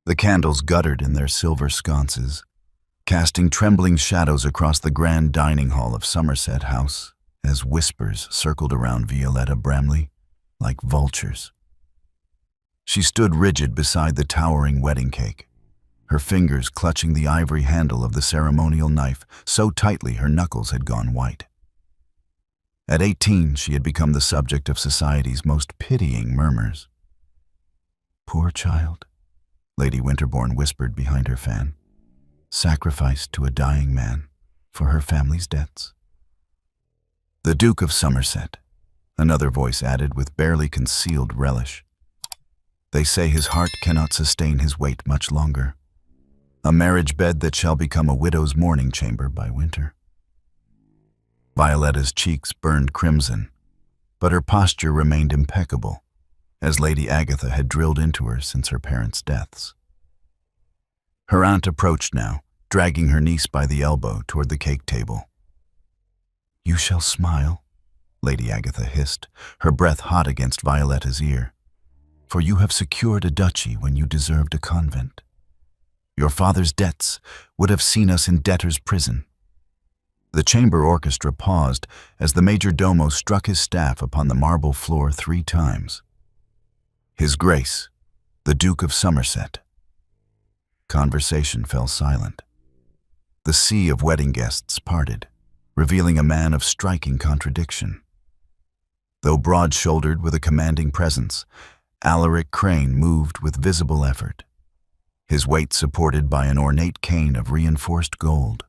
The candles guttered in their silver sconces, casting trembling shadows across the grand dining hall of Somerset House as whispers circled around Violetta Bramley like vultures. She stood rigid beside the towering wedding cake, her fingers clutching the ivory handle of the ceremonial knife so tightly her knuckles had gone white. At 18, she had become the subject of society's most pitying murmurs. "Poor child," Lady Winterbourne whispered behind her fan, "sacrificed to a dying man for her family's debts." "The Duke of Somerset," another voice added with barely concealed relish. "They say his heart cannot sustain his weight much longer. A marriage bed that shall become a widow's mourning chamber by winter." Violetta's cheeks burned crimson, but her posture remained impeccable, as Lady Agatha had drilled into her since her parents' deaths. Her aunt approached now, dragging her niece by the elbow toward the cake table. "You shall smile," Lady Agatha hissed, her breath hot against Violetta's ear, "for you have secured a duchy when you deserved a convent. Your father's debts would have seen us in debtor's prison." The chamber orchestra paused as the major domo struck his staff upon the marble floor 3 times. "His Grace, the Duke of Somerset." Conversation fell silent. The sea of wedding guests parted, revealing a man of striking contradiction. Though broad-shouldered with a commanding presence, Alaric Crane moved with visible effort, his weight supported by an ornate cane of reinforced gold.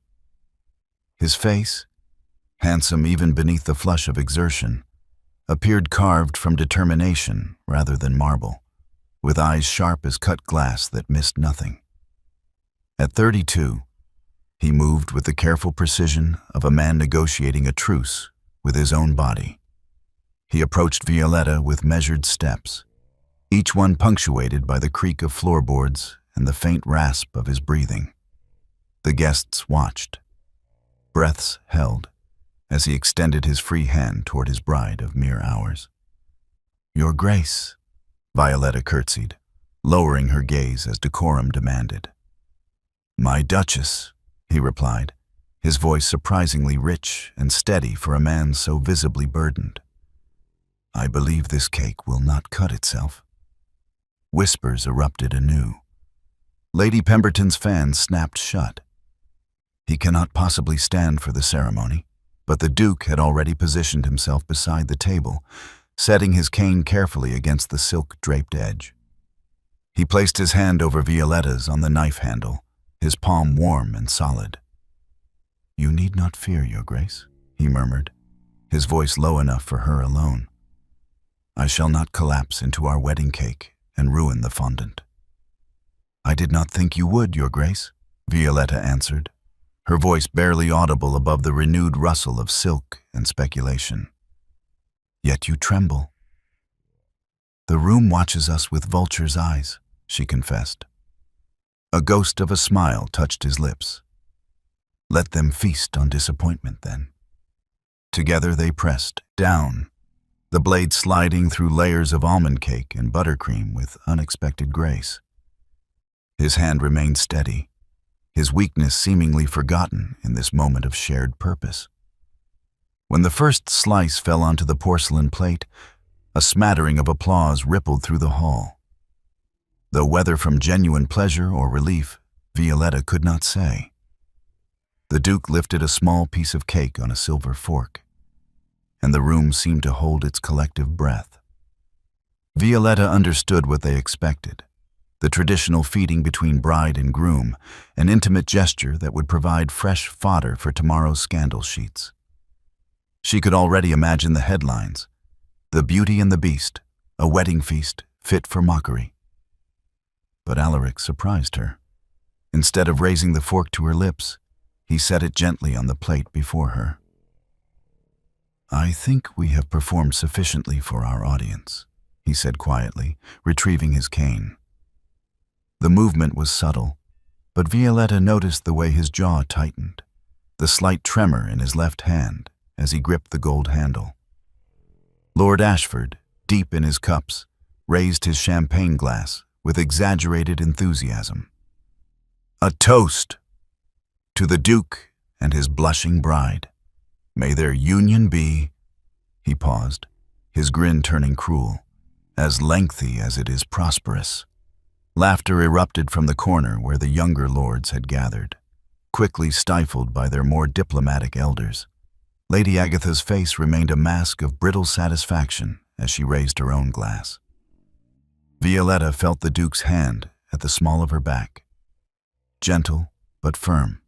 His face, handsome even beneath the flush of exertion, appeared carved from determination rather than marble, with eyes sharp as cut glass that missed nothing. At 32, he moved with the careful precision of a man negotiating a truce with his own body. He approached Violetta with measured steps, each one punctuated by the creak of floorboards and the faint rasp of his breathing. The guests watched, breaths held, as he extended his free hand toward his bride of mere hours. "Your Grace," Violetta curtsied, lowering her gaze as decorum demanded. "My Duchess," he replied, his voice surprisingly rich and steady for a man so visibly burdened. "I believe this cake will not cut itself." Whispers erupted anew. Lady Pemberton's fan snapped shut. He cannot possibly stand for the ceremony, but the Duke had already positioned himself beside the table, setting his cane carefully against the silk-draped edge. He placed his hand over Violetta's on the knife handle, his palm warm and solid. "You need not fear, Your Grace," he murmured, his voice low enough for her alone. "I shall not collapse into our wedding cake and ruin the fondant." "I did not think you would, Your Grace," Violetta answered, her voice barely audible above the renewed rustle of silk and speculation. "Yet you tremble." "The room watches us with vulture's eyes," she confessed. A ghost of a smile touched his lips. "Let them feast on disappointment, then." Together they pressed down, the blade sliding through layers of almond cake and buttercream with unexpected grace. His hand remained steady, his weakness seemingly forgotten in this moment of shared purpose. When the first slice fell onto the porcelain plate, a smattering of applause rippled through the hall. Though whether from genuine pleasure or relief, Violetta could not say. The Duke lifted a small piece of cake on a silver fork, and the room seemed to hold its collective breath. Violetta understood what they expected. The traditional feeding between bride and groom, an intimate gesture that would provide fresh fodder for tomorrow's scandal sheets. She could already imagine the headlines: "The Beauty and the Beast, a wedding feast fit for mockery." But Alaric surprised her. Instead of raising the fork to her lips, he set it gently on the plate before her. "I think we have performed sufficiently for our audience," he said quietly, retrieving his cane. The movement was subtle, but Violetta noticed the way his jaw tightened, the slight tremor in his left hand as he gripped the gold handle. Lord Ashford, deep in his cups, raised his champagne glass with exaggerated enthusiasm. "A toast to the Duke and his blushing bride. May their union be—" He paused, his grin turning cruel, "as lengthy as it is prosperous." Laughter erupted from the corner where the younger lords had gathered, quickly stifled by their more diplomatic elders. Lady Agatha's face remained a mask of brittle satisfaction as she raised her own glass. Violetta felt the Duke's hand at the small of her back, gentle but firm.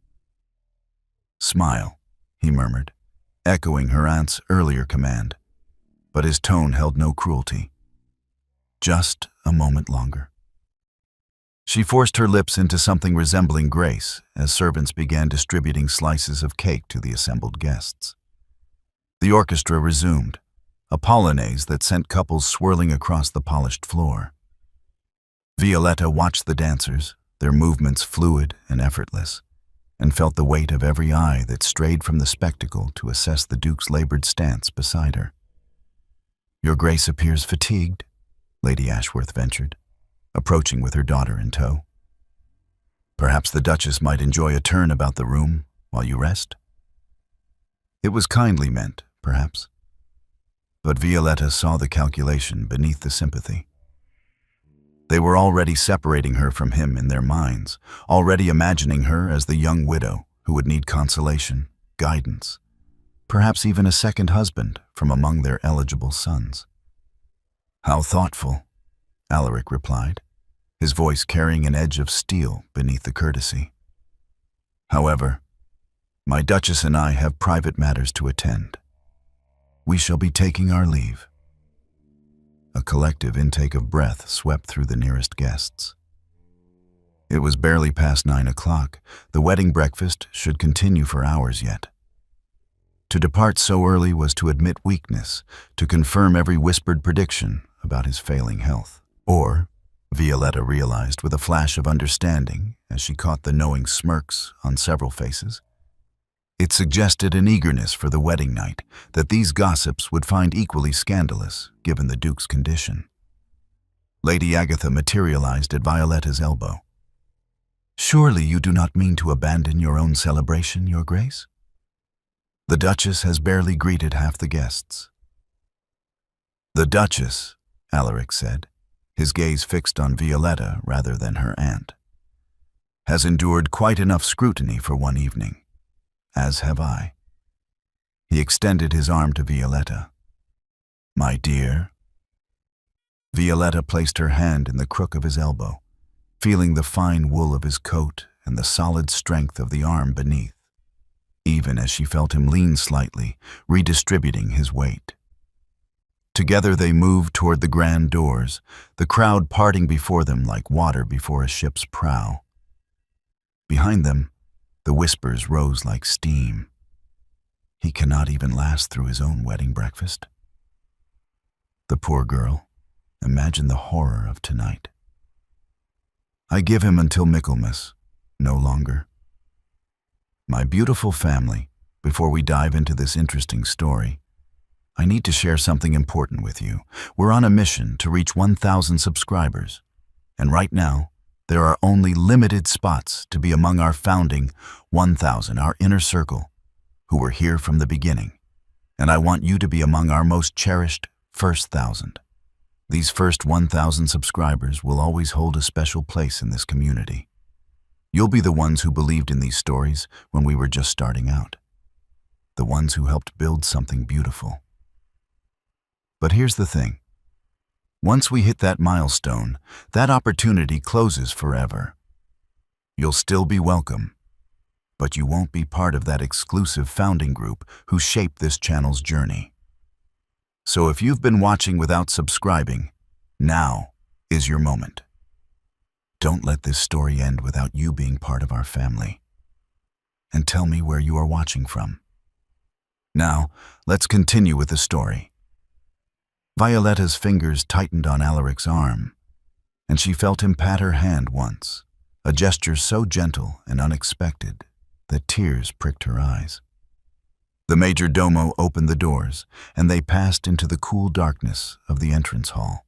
"Smile," he murmured, echoing her aunt's earlier command, but his tone held no cruelty. "Just a moment longer." She forced her lips into something resembling grace as servants began distributing slices of cake to the assembled guests. The orchestra resumed, a polonaise that sent couples swirling across the polished floor. Violetta watched the dancers, their movements fluid and effortless, and felt the weight of every eye that strayed from the spectacle to assess the Duke's labored stance beside her. "Your Grace appears fatigued," Lady Ashworth ventured, approaching with her daughter in tow. "Perhaps the Duchess might enjoy a turn about the room while you rest?" It was kindly meant, perhaps, but Violetta saw the calculation beneath the sympathy. They were already separating her from him in their minds, already imagining her as the young widow who would need consolation, guidance, perhaps even a second husband from among their eligible sons. "How thoughtful," Alaric replied, his voice carrying an edge of steel beneath the courtesy. "However, my Duchess and I have private matters to attend. We shall be taking our leave." A collective intake of breath swept through the nearest guests. It was barely past 9 o'clock. The wedding breakfast should continue for hours yet. To depart so early was to admit weakness, to confirm every whispered prediction about his failing health. Or, Violetta realized with a flash of understanding as she caught the knowing smirks on several faces, it suggested an eagerness for the wedding night that these gossips would find equally scandalous given the Duke's condition. Lady Agatha materialized at Violetta's elbow. "Surely you do not mean to abandon your own celebration, Your Grace?" The Duchess has barely greeted half the guests. "The Duchess," Alaric said, his gaze fixed on Violetta rather than her aunt, "has endured quite enough scrutiny for one evening. As have I." He extended his arm to Violetta. "My dear." Violetta placed her hand in the crook of his elbow, feeling the fine wool of his coat and the solid strength of the arm beneath, even as she felt him lean slightly, redistributing his weight. Together they moved toward the grand doors, the crowd parting before them like water before a ship's prow. Behind them, the whispers rose like steam. He cannot even last through his own wedding breakfast. The poor girl. Imagine the horror of tonight. "I give him until Michaelmas, no longer." My beautiful family, before we dive into this interesting story, I need to share something important with you. We're on a mission to reach 1,000 subscribers, and right now, there are only limited spots to be among our founding 1,000, our inner circle, who were here from the beginning. And I want you to be among our most cherished first 1,000. These first 1,000 subscribers will always hold a special place in this community. You'll be the ones who believed in these stories when we were just starting out. The ones who helped build something beautiful. But here's the thing. Once we hit that milestone, that opportunity closes forever. You'll still be welcome, but you won't be part of that exclusive founding group who shaped this channel's journey. So if you've been watching without subscribing, now is your moment. Don't let this story end without you being part of our family. And tell me where you are watching from. Now, let's continue with the story. Violetta's fingers tightened on Alaric's arm, and she felt him pat her hand once, a gesture so gentle and unexpected that tears pricked her eyes. The major domo opened the doors, and they passed into the cool darkness of the entrance hall.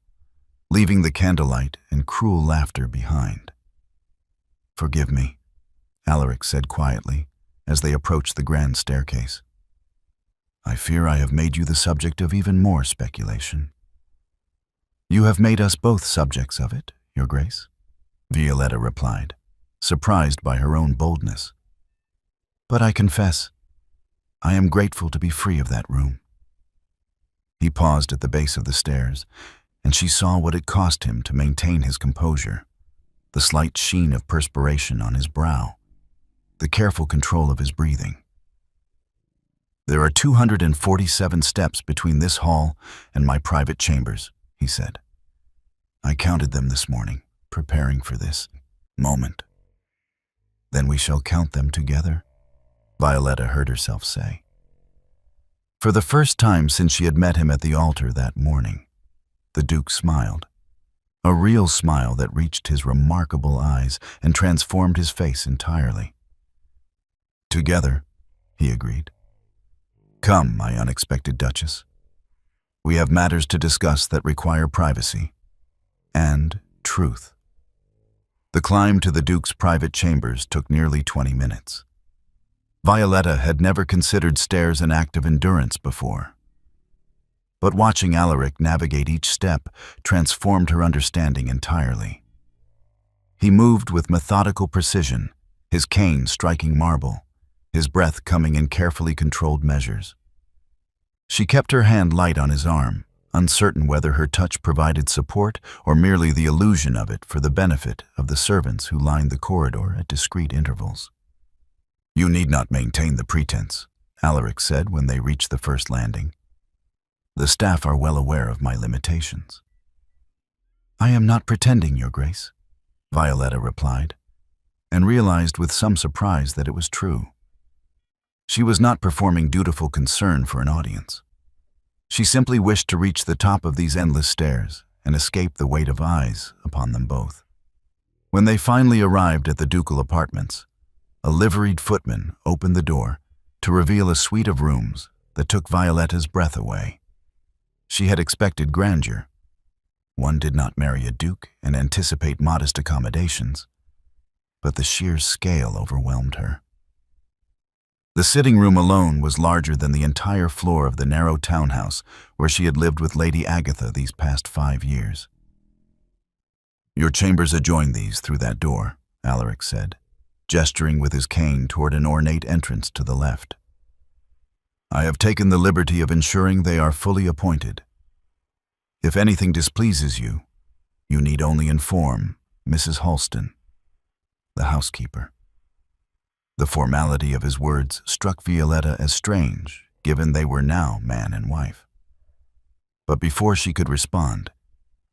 leaving the candlelight and cruel laughter behind. "Forgive me," Alaric said quietly as they approached the grand staircase. "I fear I have made you the subject of even more speculation." "You have made us both subjects of it, Your Grace," Violetta replied, surprised by her own boldness. "But I confess, I am grateful to be free of that room." He paused at the base of the stairs, and she saw what it cost him to maintain his composure, the slight sheen of perspiration on his brow, the careful control of his breathing. "There are 247 steps between this hall and my private chambers," he said. "I counted them this morning, preparing for this moment." "Then we shall count them together," Violetta heard herself say. For the first time since she had met him at the altar that morning, the Duke smiled, a real smile that reached his remarkable eyes and transformed his face entirely. "Together," he agreed. "Come, my unexpected Duchess. We have matters to discuss that require privacy and truth." The climb to the Duke's private chambers took nearly 20 minutes. Violetta had never considered stairs an act of endurance before. But watching Alaric navigate each step transformed her understanding entirely. He moved with methodical precision, his cane striking marble, his breath coming in carefully controlled measures. She kept her hand light on his arm, uncertain whether her touch provided support or merely the illusion of it for the benefit of the servants who lined the corridor at discreet intervals. "You need not maintain the pretense," Alaric said when they reached the first landing. "The staff are well aware of my limitations." "I am not pretending, Your Grace," Violetta replied, and realized with some surprise that it was true. She was not performing dutiful concern for an audience. She simply wished to reach the top of these endless stairs and escape the weight of eyes upon them both. When they finally arrived at the ducal apartments, a liveried footman opened the door to reveal a suite of rooms that took Violetta's breath away. She had expected grandeur. One did not marry a duke and anticipate modest accommodations, but the sheer scale overwhelmed her. The sitting room alone was larger than the entire floor of the narrow townhouse where she had lived with Lady Agatha these past 5 years. "Your chambers adjoin these through that door," Alaric said, gesturing with his cane toward an ornate entrance to the left. "I have taken the liberty of ensuring they are fully appointed. If anything displeases you, you need only inform Mrs. Halston, the housekeeper." The formality of his words struck Violetta as strange, given they were now man and wife. But before she could respond,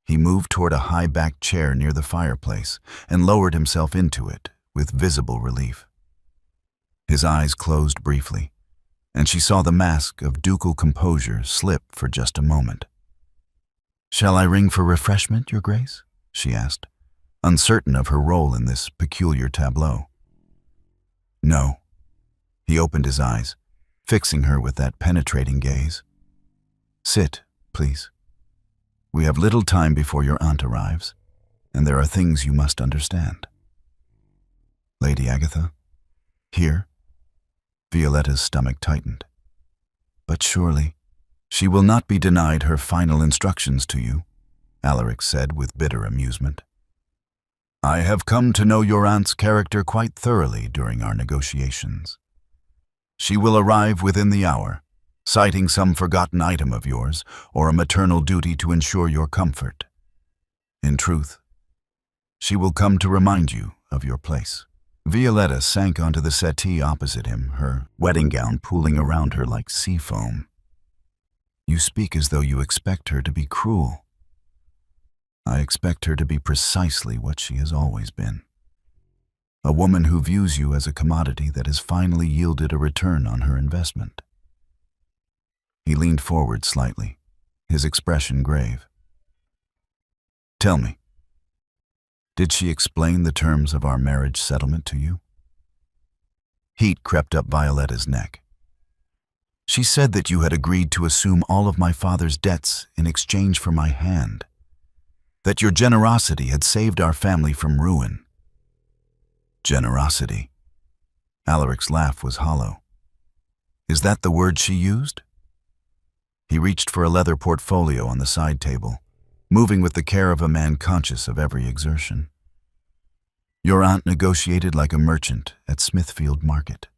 he moved toward a high-backed chair near the fireplace and lowered himself into it with visible relief. His eyes closed briefly, and she saw the mask of ducal composure slip for just a moment. "Shall I ring for refreshment, Your Grace?" she asked, uncertain of her role in this peculiar tableau. "No." He opened his eyes, fixing her with that penetrating gaze. "Sit, please. We have little time before your aunt arrives, and there are things you must understand." "Lady Agatha? Here?" Violetta's stomach tightened. "But surely she will not be denied her final instructions to you," Alaric said with bitter amusement. "I have come to know your aunt's character quite thoroughly during our negotiations. She will arrive within the hour, citing some forgotten item of yours or a maternal duty to ensure your comfort. In truth, she will come to remind you of your place." Violetta sank onto the settee opposite him, her wedding gown pooling around her like sea foam. "You speak as though you expect her to be cruel." "I expect her to be precisely what she has always been. A woman who views you as a commodity that has finally yielded a return on her investment." He leaned forward slightly, his expression grave. "Tell me, did she explain the terms of our marriage settlement to you?" Heat crept up Violetta's neck. "She said that you had agreed to assume all of my father's debts in exchange for my hand." that your generosity had saved our family from ruin." Generosity. Alaric's laugh was hollow. Is that the word she used? He reached for a leather portfolio on the side table, moving with the care of a man conscious of every exertion. "Your aunt negotiated like a merchant at Smithfield Market.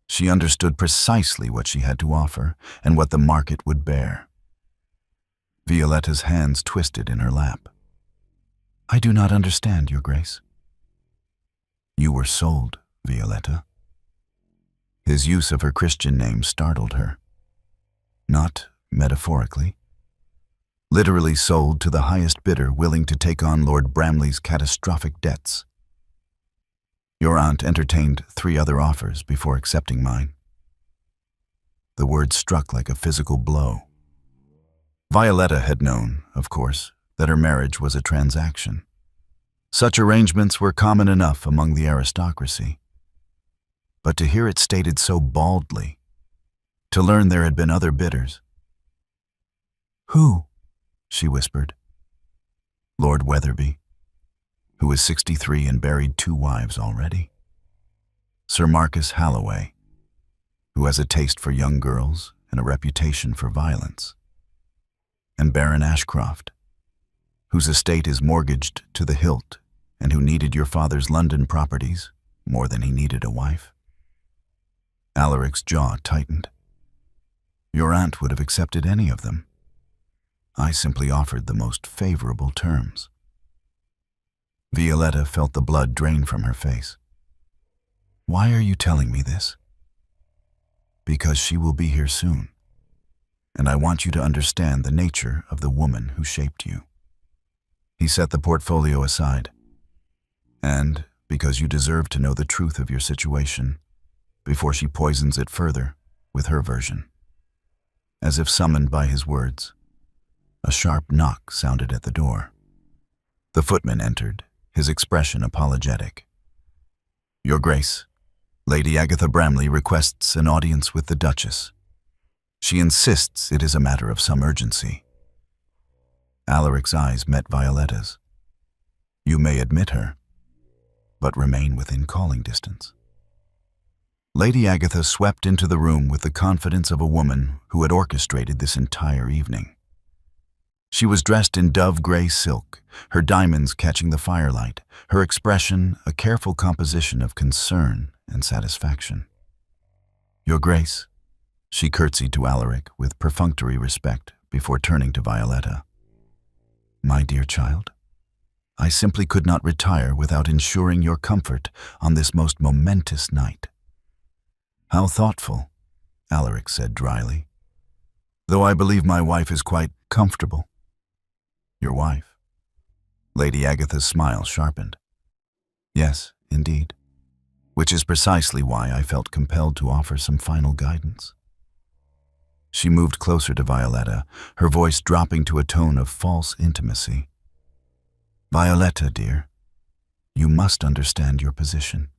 She understood precisely what she had to offer and what the market would bear." Violetta's hands twisted in her lap. "I do not understand, Your Grace." "You were sold, Violetta." His use of her Christian name startled her. Not metaphorically. Literally sold to the highest bidder willing to take on Lord Bramley's catastrophic debts. "Your aunt entertained 3 other offers before accepting mine." The word struck like a physical blow. Violetta had known, of course, that her marriage was a transaction. Such arrangements were common enough among the aristocracy. But to hear it stated so baldly, to learn there had been other bidders. "Who?" she whispered. "Lord Weatherby, who is 63 and buried 2 wives already. Sir Marcus Halloway, who has a taste for young girls and a reputation for violence. And Baron Ashcroft, whose estate is mortgaged to the hilt and who needed your father's London properties more than he needed a wife." Alaric's jaw tightened. "Your aunt would have accepted any of them. I simply offered the most favorable terms." Violetta felt the blood drain from her face. "Why are you telling me this?" "Because she will be here soon, and I want you to understand the nature of the woman who shaped you." He set the portfolio aside. "And because you deserve to know the truth of your situation before she poisons it further with her version." As if summoned by his words, a sharp knock sounded at the door. The footman entered, his expression apologetic. "Your Grace, Lady Agatha Bramley requests an audience with the Duchess. She insists it is a matter of some urgency." Alaric's eyes met Violetta's. "You may admit her, but remain within calling distance." Lady Agatha swept into the room with the confidence of a woman who had orchestrated this entire evening. She was dressed in dove-gray silk, her diamonds catching the firelight, her expression a careful composition of concern and satisfaction. "Your Grace," she curtsied to Alaric with perfunctory respect before turning to Violetta. "My dear child, I simply could not retire without ensuring your comfort on this most momentous night." "How thoughtful," Alaric said dryly, "though I believe my wife is quite comfortable." "Your wife?" Lady Agatha's smile sharpened. "Yes, indeed, which is precisely why I felt compelled to offer some final guidance." She moved closer to Violetta, her voice dropping to a tone of false intimacy. "Violetta, dear, you must understand your position.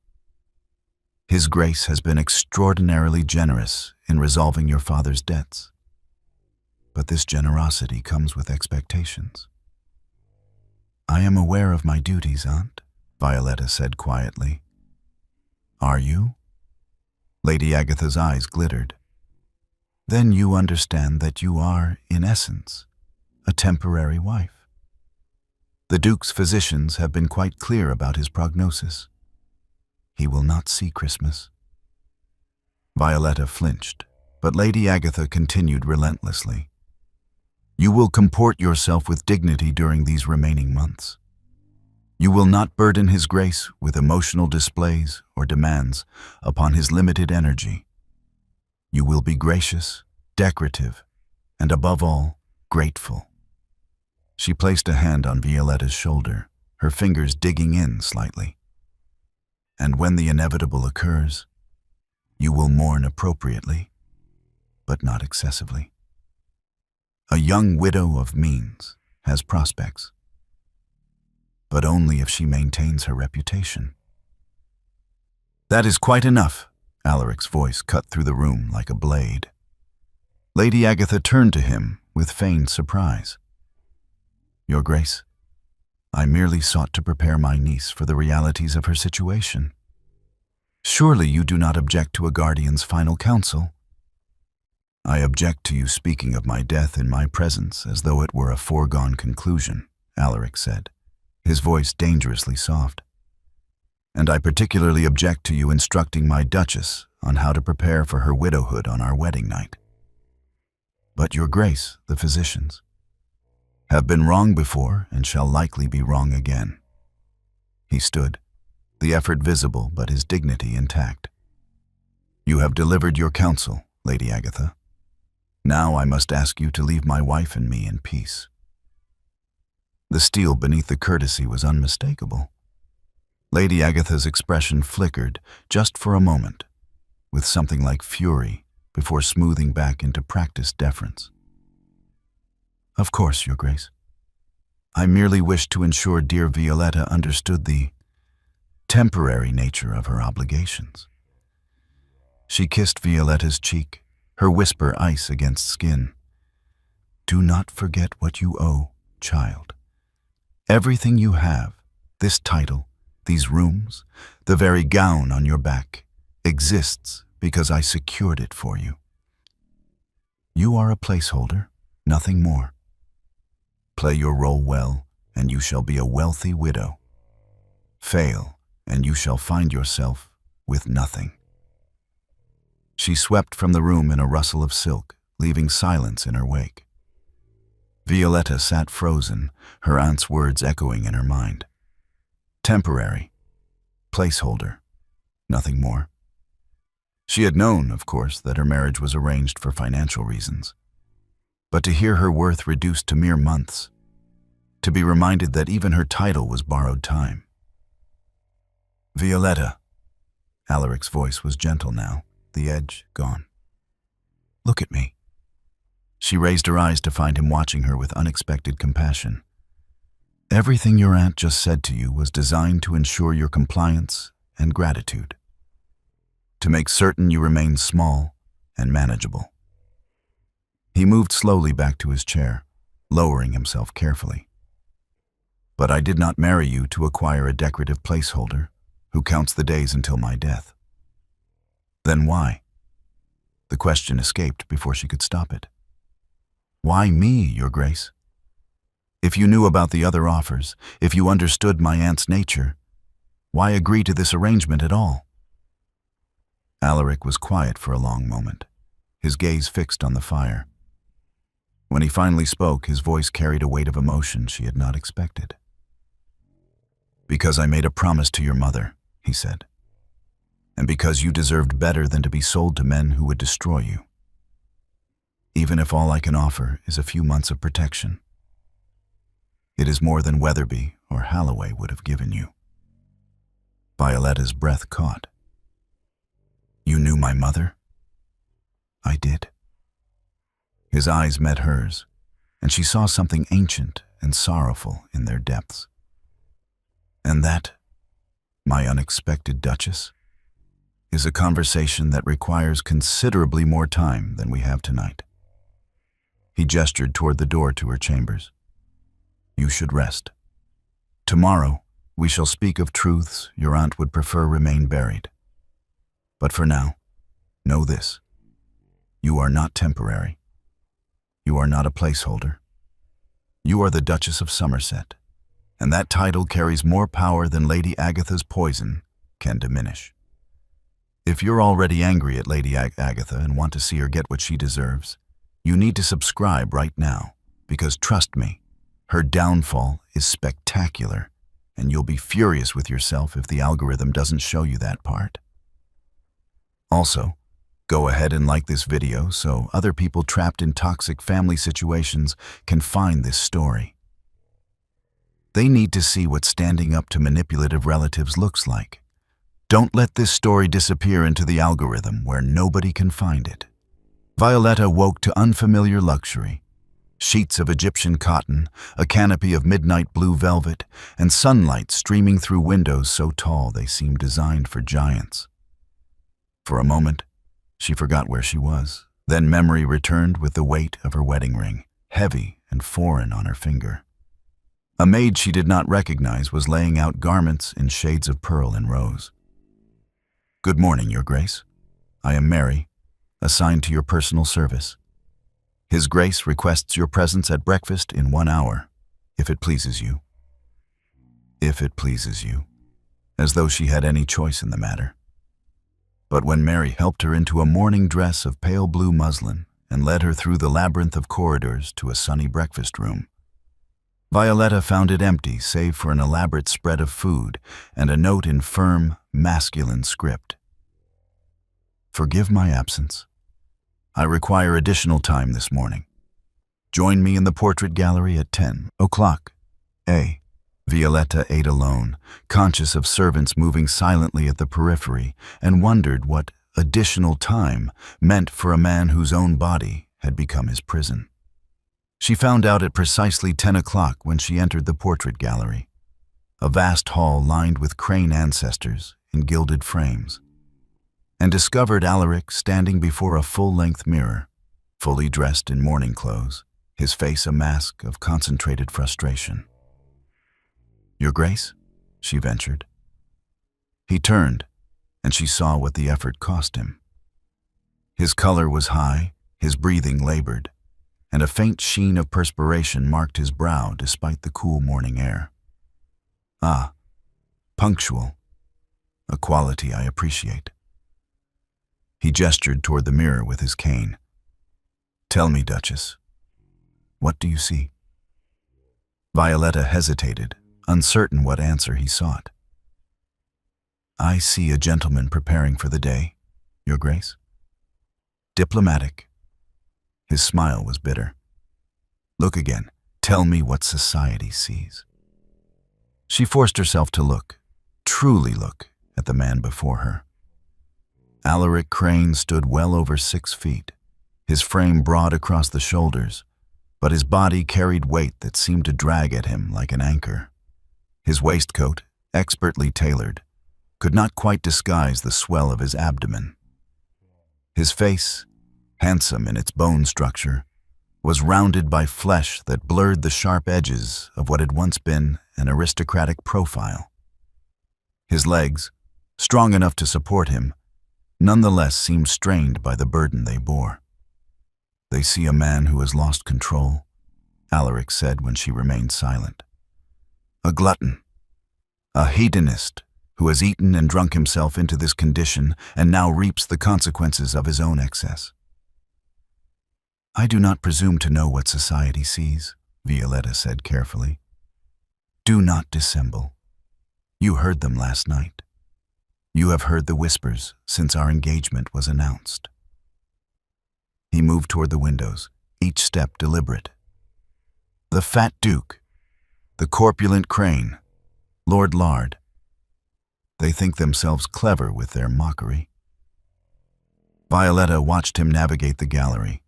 His Grace has been extraordinarily generous in resolving your father's debts. But this generosity comes with expectations." "I am aware of my duties, Aunt," Violetta said quietly. "Are you?" Lady Agatha's eyes glittered. "Then you understand that you are, in essence, a temporary wife. The Duke's physicians have been quite clear about his prognosis. He will not see Christmas." Violetta flinched, but Lady Agatha continued relentlessly. "You will comport yourself with dignity during these remaining months. You will not burden His Grace with emotional displays or demands upon his limited energy. You will be gracious, decorative, and above all, grateful." She placed a hand on Violetta's shoulder, her fingers digging in slightly. "And when the inevitable occurs, you will mourn appropriately, but not excessively. A young widow of means has prospects, but only if she maintains her reputation." "That is quite enough," Alaric's voice cut through the room like a blade. Lady Agatha turned to him with feigned surprise. Your Grace, I merely sought to prepare my niece for the realities of her situation. Surely you do not object to a guardian's final counsel? I object to you speaking of my death in my presence as though it were a foregone conclusion, Alaric said, his voice dangerously soft. And I particularly object to you instructing my Duchess on how to prepare for her widowhood on our wedding night. But Your Grace, the physicians, have been wrong before and shall likely be wrong again. He stood, the effort visible but his dignity intact. You have delivered your counsel, Lady Agatha. Now I must ask you to leave my wife and me in peace. The steel beneath the courtesy was unmistakable. Lady Agatha's expression flickered just for a moment, with something like fury before smoothing back into practiced deference. Of course, Your Grace. I merely wished to ensure dear Violetta understood the temporary nature of her obligations. She kissed Violetta's cheek, her whisper ice against skin. Do not forget what you owe, child. Everything you have, this title, these rooms, the very gown on your back, exists because I secured it for you. You are a placeholder, nothing more. Play your role well, and you shall be a wealthy widow. Fail, and you shall find yourself with nothing. She swept from the room in a rustle of silk, leaving silence in her wake. Violetta sat frozen, her aunt's words echoing in her mind. Temporary. Placeholder. Nothing more. She had known, of course, that her marriage was arranged for financial reasons. But to hear her worth reduced to mere months, to be reminded that even her title was borrowed time. Violetta. Alaric's voice was gentle now, the edge gone. Look at me. She raised her eyes to find him watching her with unexpected compassion. Everything your aunt just said to you was designed to ensure your compliance and gratitude, to make certain you remain small and manageable. He moved slowly back to his chair, lowering himself carefully. But I did not marry you to acquire a decorative placeholder who counts the days until my death. Then why? The question escaped before she could stop it. Why me, Your Grace? If you knew about the other offers, if you understood my aunt's nature, why agree to this arrangement at all? Alaric was quiet for a long moment, his gaze fixed on the fire. When he finally spoke, his voice carried a weight of emotion she had not expected. Because I made a promise to your mother, he said, and because you deserved better than to be sold to men who would destroy you. Even if all I can offer is a few months of protection, it is more than Weatherby or Halloway would have given you. Violetta's breath caught. You knew my mother? I did. His eyes met hers, and she saw something ancient and sorrowful in their depths. And that, my unexpected Duchess, is a conversation that requires considerably more time than we have tonight. He gestured toward the door to her chambers. You should rest. Tomorrow, we shall speak of truths your aunt would prefer remain buried. But for now, know this. You are not temporary. You are not a placeholder. You are the Duchess of Somerset, and that title carries more power than Lady Agatha's poison can diminish. If you're already angry at Lady Agatha and want to see her get what she deserves, you need to subscribe right now, because trust me, her downfall is spectacular, and you'll be furious with yourself if the algorithm doesn't show you that part. Also, go ahead and like this video so other people trapped in toxic family situations can find this story. They need to see what standing up to manipulative relatives looks like. Don't let this story disappear into the algorithm where nobody can find it. Violetta woke to unfamiliar luxury. Sheets of Egyptian cotton, a canopy of midnight blue velvet, and sunlight streaming through windows so tall they seemed designed for giants. For a moment, she forgot where she was. Then memory returned with the weight of her wedding ring, heavy and foreign on her finger. A maid she did not recognize was laying out garments in shades of pearl and rose. "Good morning, Your Grace. I am Mary, assigned to your personal service. His Grace requests your presence at breakfast in 1 hour, if it pleases you." If it pleases you, as though she had any choice in the matter. But when Mary helped her into a morning dress of pale blue muslin and led her through the labyrinth of corridors to a sunny breakfast room, Violetta found it empty save for an elaborate spread of food and a note in firm, masculine script. "Forgive my absence. I require additional time this morning. Join me in the portrait gallery at 10 o'clock. A." Violetta ate alone, conscious of servants moving silently at the periphery, and wondered what additional time meant for a man whose own body had become his prison. She found out at precisely 10 o'clock when she entered the portrait gallery, a vast hall lined with crane ancestors in gilded frames, and discovered Alaric standing before a full-length mirror, fully dressed in mourning clothes, his face a mask of concentrated frustration. "Your Grace?" she ventured. He turned, and she saw what the effort cost him. His color was high, his breathing labored, and a faint sheen of perspiration marked his brow despite the cool morning air. "Ah, punctual, a quality I appreciate." He gestured toward the mirror with his cane. "Tell me, Duchess, what do you see?" Violetta hesitated, uncertain what answer he sought. "I see a gentleman preparing for the day, Your Grace. Diplomatic." His smile was bitter. "Look again. Tell me what society sees." She forced herself to look, truly look, at the man before her. Alaric Crane stood well over 6 feet, his frame broad across the shoulders, but his body carried weight that seemed to drag at him like an anchor. His waistcoat, expertly tailored, could not quite disguise the swell of his abdomen. His face, handsome in its bone structure, was rounded by flesh that blurred the sharp edges of what had once been an aristocratic profile. His legs, strong enough to support him, nonetheless seemed strained by the burden they bore. "They see a man who has lost control," Alaric said when she remained silent. "A glutton, a hedonist who has eaten and drunk himself into this condition and now reaps the consequences of his own excess." "I do not presume to know what society sees," Violetta said carefully. "Do not dissemble. You heard them last night. You have heard the whispers since our engagement was announced." He moved toward the windows, each step deliberate. "The fat Duke, the corpulent Crane, Lord Lard. They think themselves clever with their mockery." Violetta watched him navigate the gallery,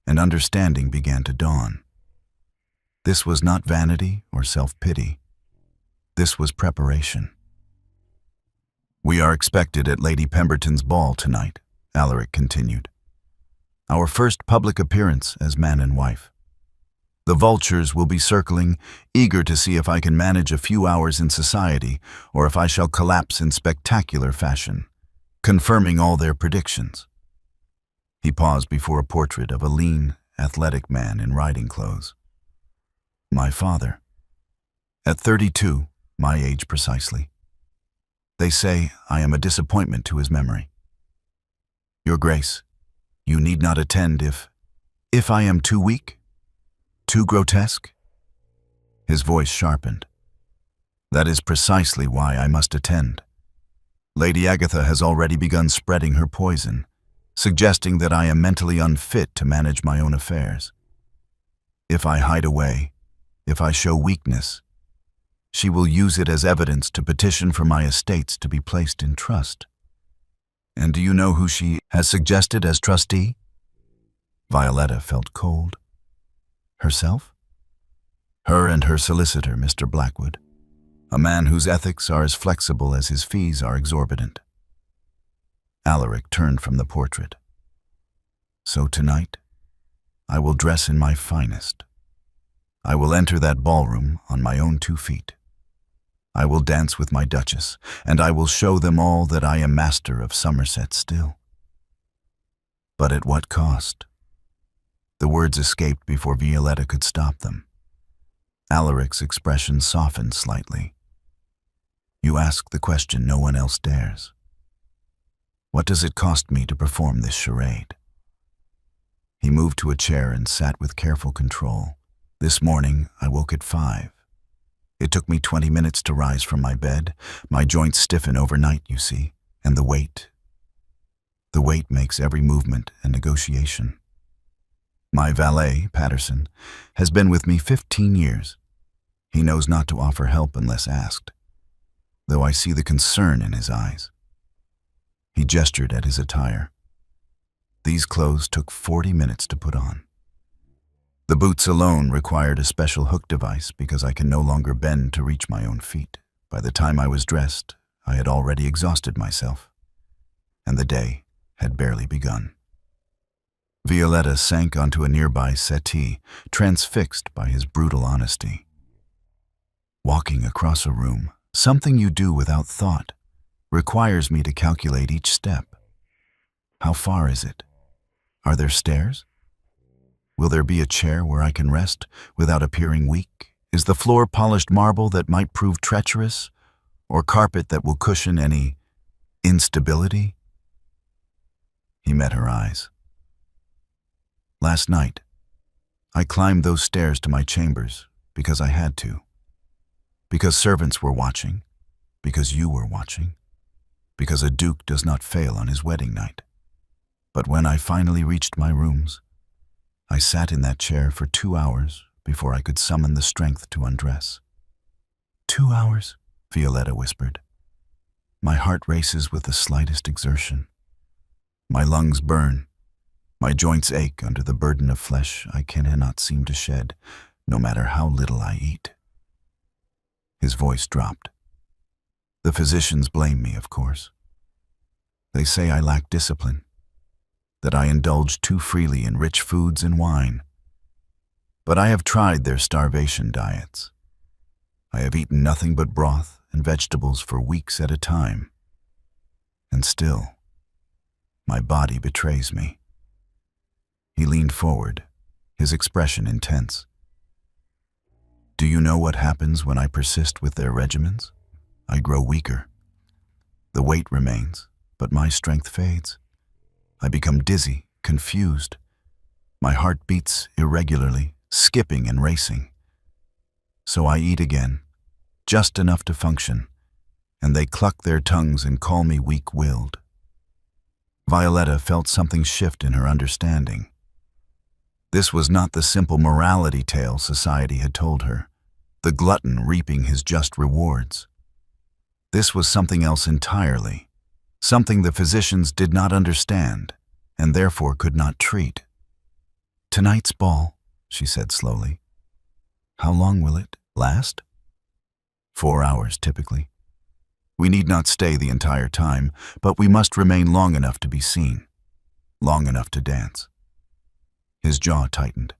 and understanding began to dawn. This was not vanity or self-pity. This was preparation. "We are expected at Lady Pemberton's ball tonight," Alaric continued. "Our first public appearance as man and wife. The vultures will be circling, eager to see if I can manage a few hours in society or if I shall collapse in spectacular fashion, confirming all their predictions." He paused before a portrait of a lean, athletic man in riding clothes. "My father. At 32, my age precisely. They say I am a disappointment to his memory. Your Grace, you need not attend if I am too weak, too grotesque." His voice sharpened. "That is precisely why I must attend. Lady Agatha has already begun spreading her poison, suggesting that I am mentally unfit to manage my own affairs. If I hide away, if I show weakness, she will use it as evidence to petition for my estates to be placed in trust. And do you know who she has suggested as trustee?" Violetta felt cold. "Herself?" "Her and her solicitor, Mr. Blackwood, a man whose ethics are as flexible as his fees are exorbitant." Alaric turned from the portrait. "So tonight, I will dress in my finest. I will enter that ballroom on my own 2 feet. I will dance with my Duchess, and I will show them all that I am master of Somerset still. But at what cost? The words escaped before Violetta could stop them. Alaric's expression softened slightly. You ask the question no one else dares. What does it cost me to perform this charade? He moved to a chair and sat with careful control. This morning, I woke at 5. It took me 20 minutes to rise from my bed. My joints stiffen overnight, you see, and the weight. The weight makes every movement a negotiation. My valet, Patterson, has been with me 15 years. He knows not to offer help unless asked, though I see the concern in his eyes. He gestured at his attire. These clothes took 40 minutes to put on. The boots alone required a special hook device because I can no longer bend to reach my own feet. By the time I was dressed, I had already exhausted myself, and the day had barely begun. Violetta sank onto a nearby settee, transfixed by his brutal honesty. Walking across a room, something you do without thought, requires me to calculate each step. How far is it? Are there stairs? Will there be a chair where I can rest without appearing weak? Is the floor polished marble that might prove treacherous, or carpet that will cushion any instability? He met her eyes. Last night, I climbed those stairs to my chambers because I had to. Because servants were watching, because you were watching, because a duke does not fail on his wedding night. But when I finally reached my rooms, I sat in that chair for 2 hours before I could summon the strength to undress. 2 hours, Violetta whispered. My heart races with the slightest exertion. My lungs burn. My joints ache under the burden of flesh I cannot seem to shed, no matter how little I eat. His voice dropped. The physicians blame me, of course. They say I lack discipline, that I indulge too freely in rich foods and wine. But I have tried their starvation diets. I have eaten nothing but broth and vegetables for weeks at a time. And still, my body betrays me. He leaned forward, his expression intense. Do you know what happens when I persist with their regimens? I grow weaker. The weight remains, but my strength fades. I become dizzy, confused. My heart beats irregularly, skipping and racing. So I eat again, just enough to function, and they cluck their tongues and call me weak-willed. Violetta felt something shift in her understanding. This was not the simple morality tale society had told her, the glutton reaping his just rewards. This was something else entirely, something the physicians did not understand and therefore could not treat. Tonight's ball, she said slowly. How long will it last? 4 hours, typically. We need not stay the entire time, but we must remain long enough to be seen, long enough to dance. His jaw tightened.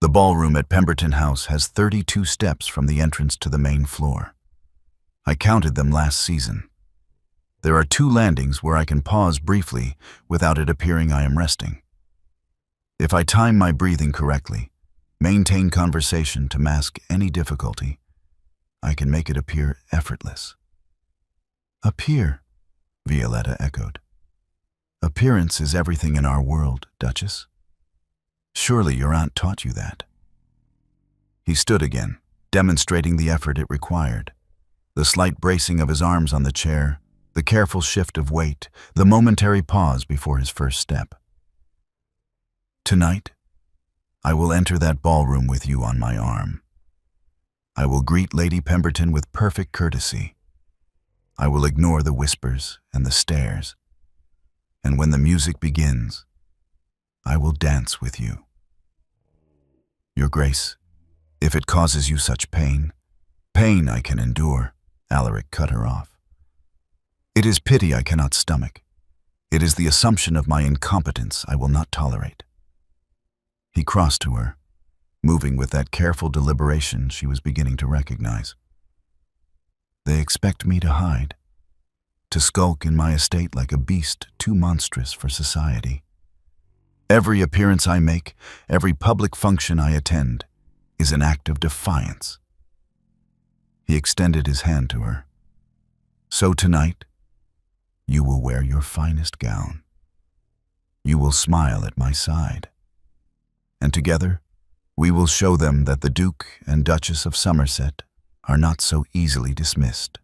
The ballroom at Pemberton House has 32 steps from the entrance to the main floor. I counted them last season. There are 2 landings where I can pause briefly without it appearing I am resting. If I time my breathing correctly, maintain conversation to mask any difficulty, I can make it appear effortless. Appear, Violetta echoed. Appearance is everything in our world, Duchess. Surely your aunt taught you that. He stood again, demonstrating the effort it required. The slight bracing of his arms on the chair, the careful shift of weight, the momentary pause before his first step. Tonight, I will enter that ballroom with you on my arm. I will greet Lady Pemberton with perfect courtesy. I will ignore the whispers and the stares. And when the music begins, I will dance with you. Your Grace, if it causes you such pain I can endure, Alaric cut her off. It is pity I cannot stomach. It is the assumption of my incompetence I will not tolerate. He crossed to her, moving with that careful deliberation she was beginning to recognize. They expect me to hide, to skulk in my estate like a beast too monstrous for society. Every appearance I make, every public function I attend, is an act of defiance. He extended his hand to her. So tonight, you will wear your finest gown. You will smile at my side. And together, we will show them that the Duke and Duchess of Somerset are not so easily dismissed.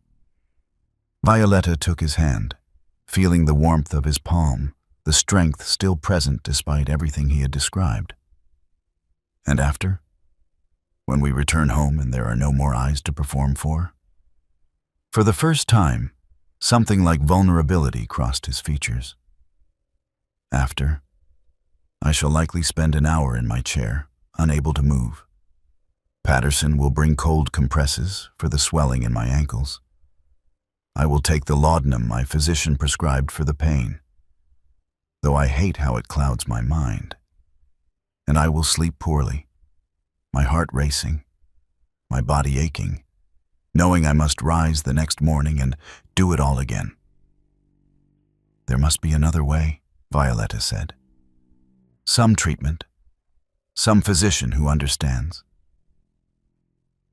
Violetta took his hand, feeling the warmth of his palm, the strength still present despite everything he had described. And after? When we return home and there are no more eyes to perform for? For the first time, something like vulnerability crossed his features. After, I shall likely spend an hour in my chair, unable to move. Patterson will bring cold compresses for the swelling in my ankles. I will take the laudanum my physician prescribed for the pain, though I hate how it clouds my mind. And I will sleep poorly, my heart racing, my body aching, knowing I must rise the next morning and do it all again. There must be another way, Violetta said. Some treatment, some physician who understands.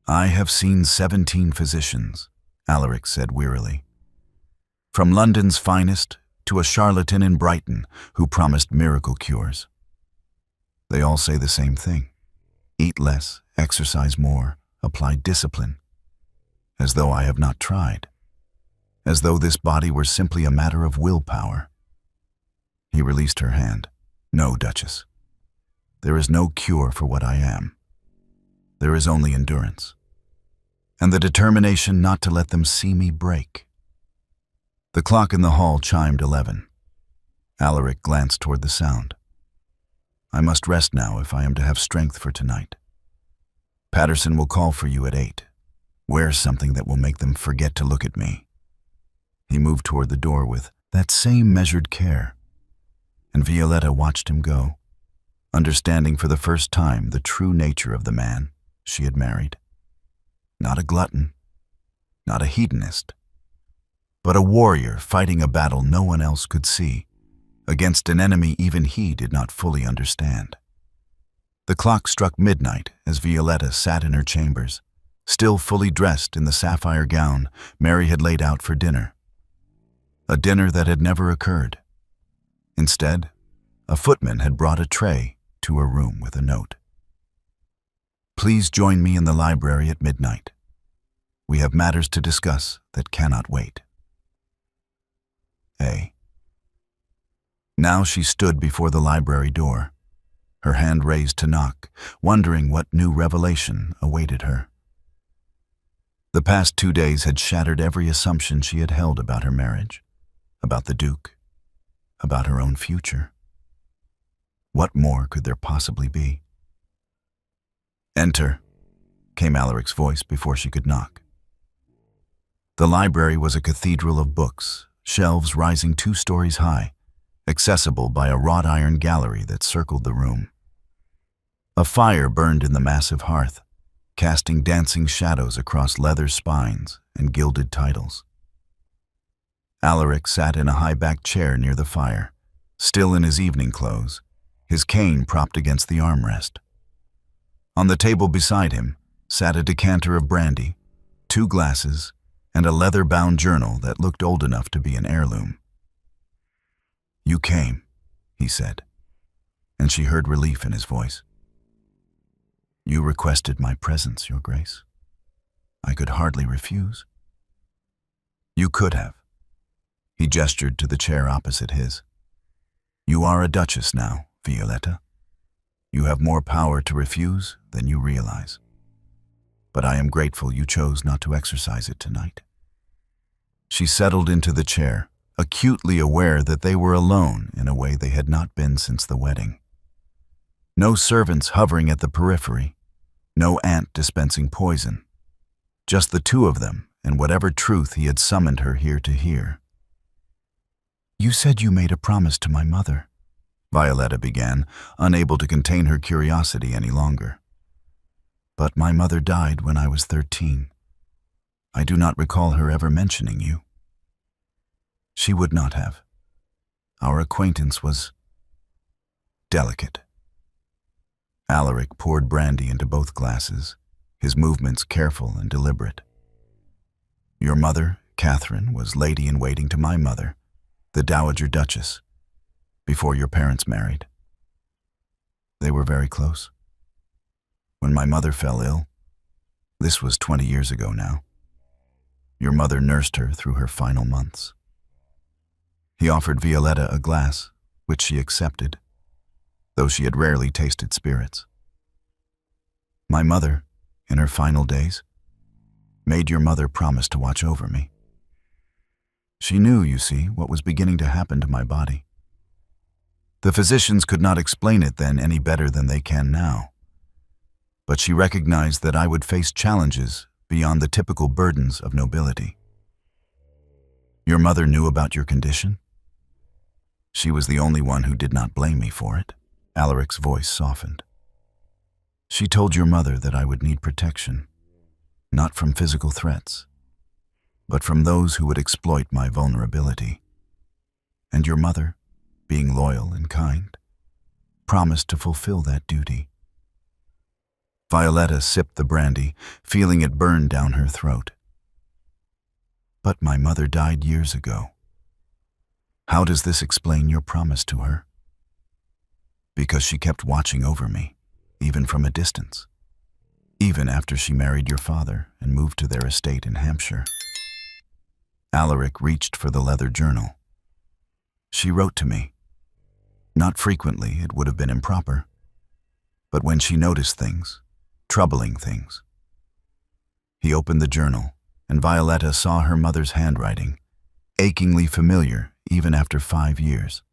I have seen 17 physicians, Alaric said wearily. From London's finest to a charlatan in Brighton who promised miracle cures. They all say the same thing. Eat less, exercise more, apply discipline. As though I have not tried. As though this body were simply a matter of willpower. He released her hand. No, Duchess. There is no cure for what I am. There is only endurance. And the determination not to let them see me break. The clock in the hall chimed 11. Alaric glanced toward the sound. I must rest now if I am to have strength for tonight. Patterson will call for you at 8. Wear something that will make them forget to look at me. He moved toward the door with that same measured care, and Violetta watched him go, understanding for the first time the true nature of the man she had married. Not a glutton, not a hedonist, but a warrior fighting a battle no one else could see, against an enemy even he did not fully understand. The clock struck midnight as Violetta sat in her chambers, still fully dressed in the sapphire gown Mary had laid out for dinner. A dinner that had never occurred. Instead, a footman had brought a tray to her room with a note. Please join me in the library at midnight. We have matters to discuss that cannot wait. A. Now she stood before the library door, her hand raised to knock, wondering what new revelation awaited her. The past 2 days had shattered every assumption she had held about her marriage, about the Duke, about her own future. What more could there possibly be? Enter, came Alaric's voice before she could knock. The library was a cathedral of books, shelves rising 2 stories high, accessible by a wrought iron gallery that circled the room. A fire burned in the massive hearth, casting dancing shadows across leather spines and gilded titles. Alaric sat in a high-backed chair near the fire, still in his evening clothes, his cane propped against the armrest. On the table beside him sat a decanter of brandy, 2 glasses, and a leather-bound journal that looked old enough to be an heirloom. You came, he said, and she heard relief in his voice. You requested my presence, Your Grace. I could hardly refuse. You could have. He gestured to the chair opposite his. You are a duchess now, Violetta. You have more power to refuse than you realize. But I am grateful you chose not to exercise it tonight. She settled into the chair, acutely aware that they were alone in a way they had not been since the wedding. No servants hovering at the periphery, no aunt dispensing poison. Just the 2 of them and whatever truth he had summoned her here to hear. You said you made a promise to my mother, Violetta began, unable to contain her curiosity any longer. But my mother died when I was 13. I do not recall her ever mentioning you. She would not have. Our acquaintance was delicate. Alaric poured brandy into both glasses, his movements careful and deliberate. Your mother, Catherine, was lady-in-waiting to my mother, the Dowager Duchess, before your parents married. They were very close. When my mother fell ill, this was 20 years ago now, your mother nursed her through her final months. He offered Violetta a glass, which she accepted, though she had rarely tasted spirits. My mother, in her final days, made your mother promise to watch over me. She knew, you see, what was beginning to happen to my body. The physicians could not explain it then any better than they can now, but she recognized that I would face challenges beyond the typical burdens of nobility. Your mother knew about your condition? She was the only one who did not blame me for it. Alaric's voice softened. She told your mother that I would need protection, not from physical threats, but from those who would exploit my vulnerability. And your mother, being loyal and kind, promised to fulfill that duty. Violetta sipped the brandy, feeling it burn down her throat. But my mother died years ago. How does this explain your promise to her? Because she kept watching over me, even from a distance, even after she married your father and moved to their estate in Hampshire. Alaric reached for the leather journal. She wrote to me. Not frequently, it would have been improper, but when she noticed things, troubling things. He opened the journal, and Violetta saw her mother's handwriting, achingly familiar even after 5 years.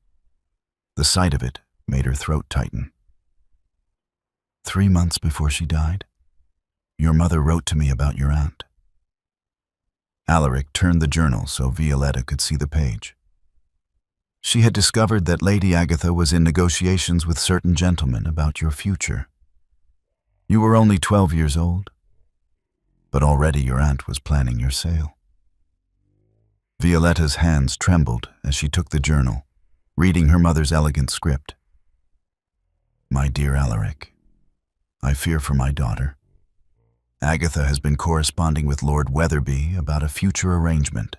The sight of it made her throat tighten. 3 months before she died, your mother wrote to me about your aunt. Alaric turned the journal so Violetta could see the page. She had discovered that Lady Agatha was in negotiations with certain gentlemen about your future. You were only 12 years old, but already your aunt was planning your sale. Violetta's hands trembled as she took the journal, reading her mother's elegant script. My dear Alaric, I fear for my daughter. Agatha has been corresponding with Lord Weatherby about a future arrangement.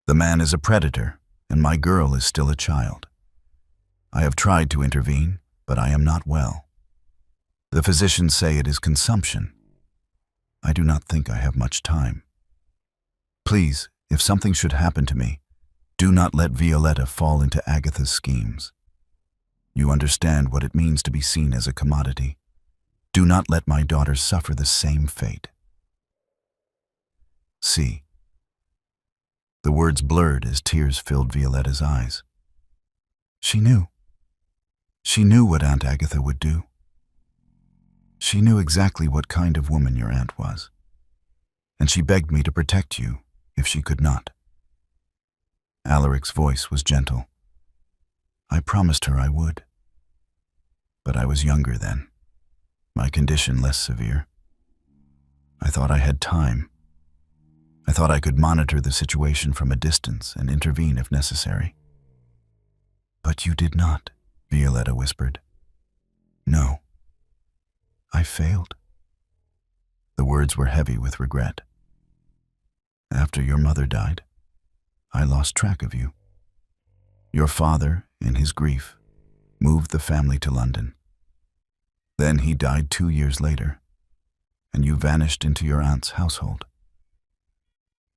The man is a predator, and my girl is still a child. I have tried to intervene, but I am not well. The physicians say it is consumption. I do not think I have much time. Please, if something should happen to me, do not let Violetta fall into Agatha's schemes. You understand what it means to be seen as a commodity. Do not let my daughter suffer the same fate. See. The words blurred as tears filled Violetta's eyes. She knew. She knew what Aunt Agatha would do. She knew exactly what kind of woman your aunt was, and she begged me to protect you if she could not. Alaric's voice was gentle. I promised her I would. But I was younger then, my condition less severe. I thought I had time. I thought I could monitor the situation from a distance and intervene if necessary. But you did not, Violetta whispered. No. I failed. The words were heavy with regret. After your mother died, I lost track of you. Your father, in his grief, moved the family to London. Then he died 2 years later, and you vanished into your aunt's household.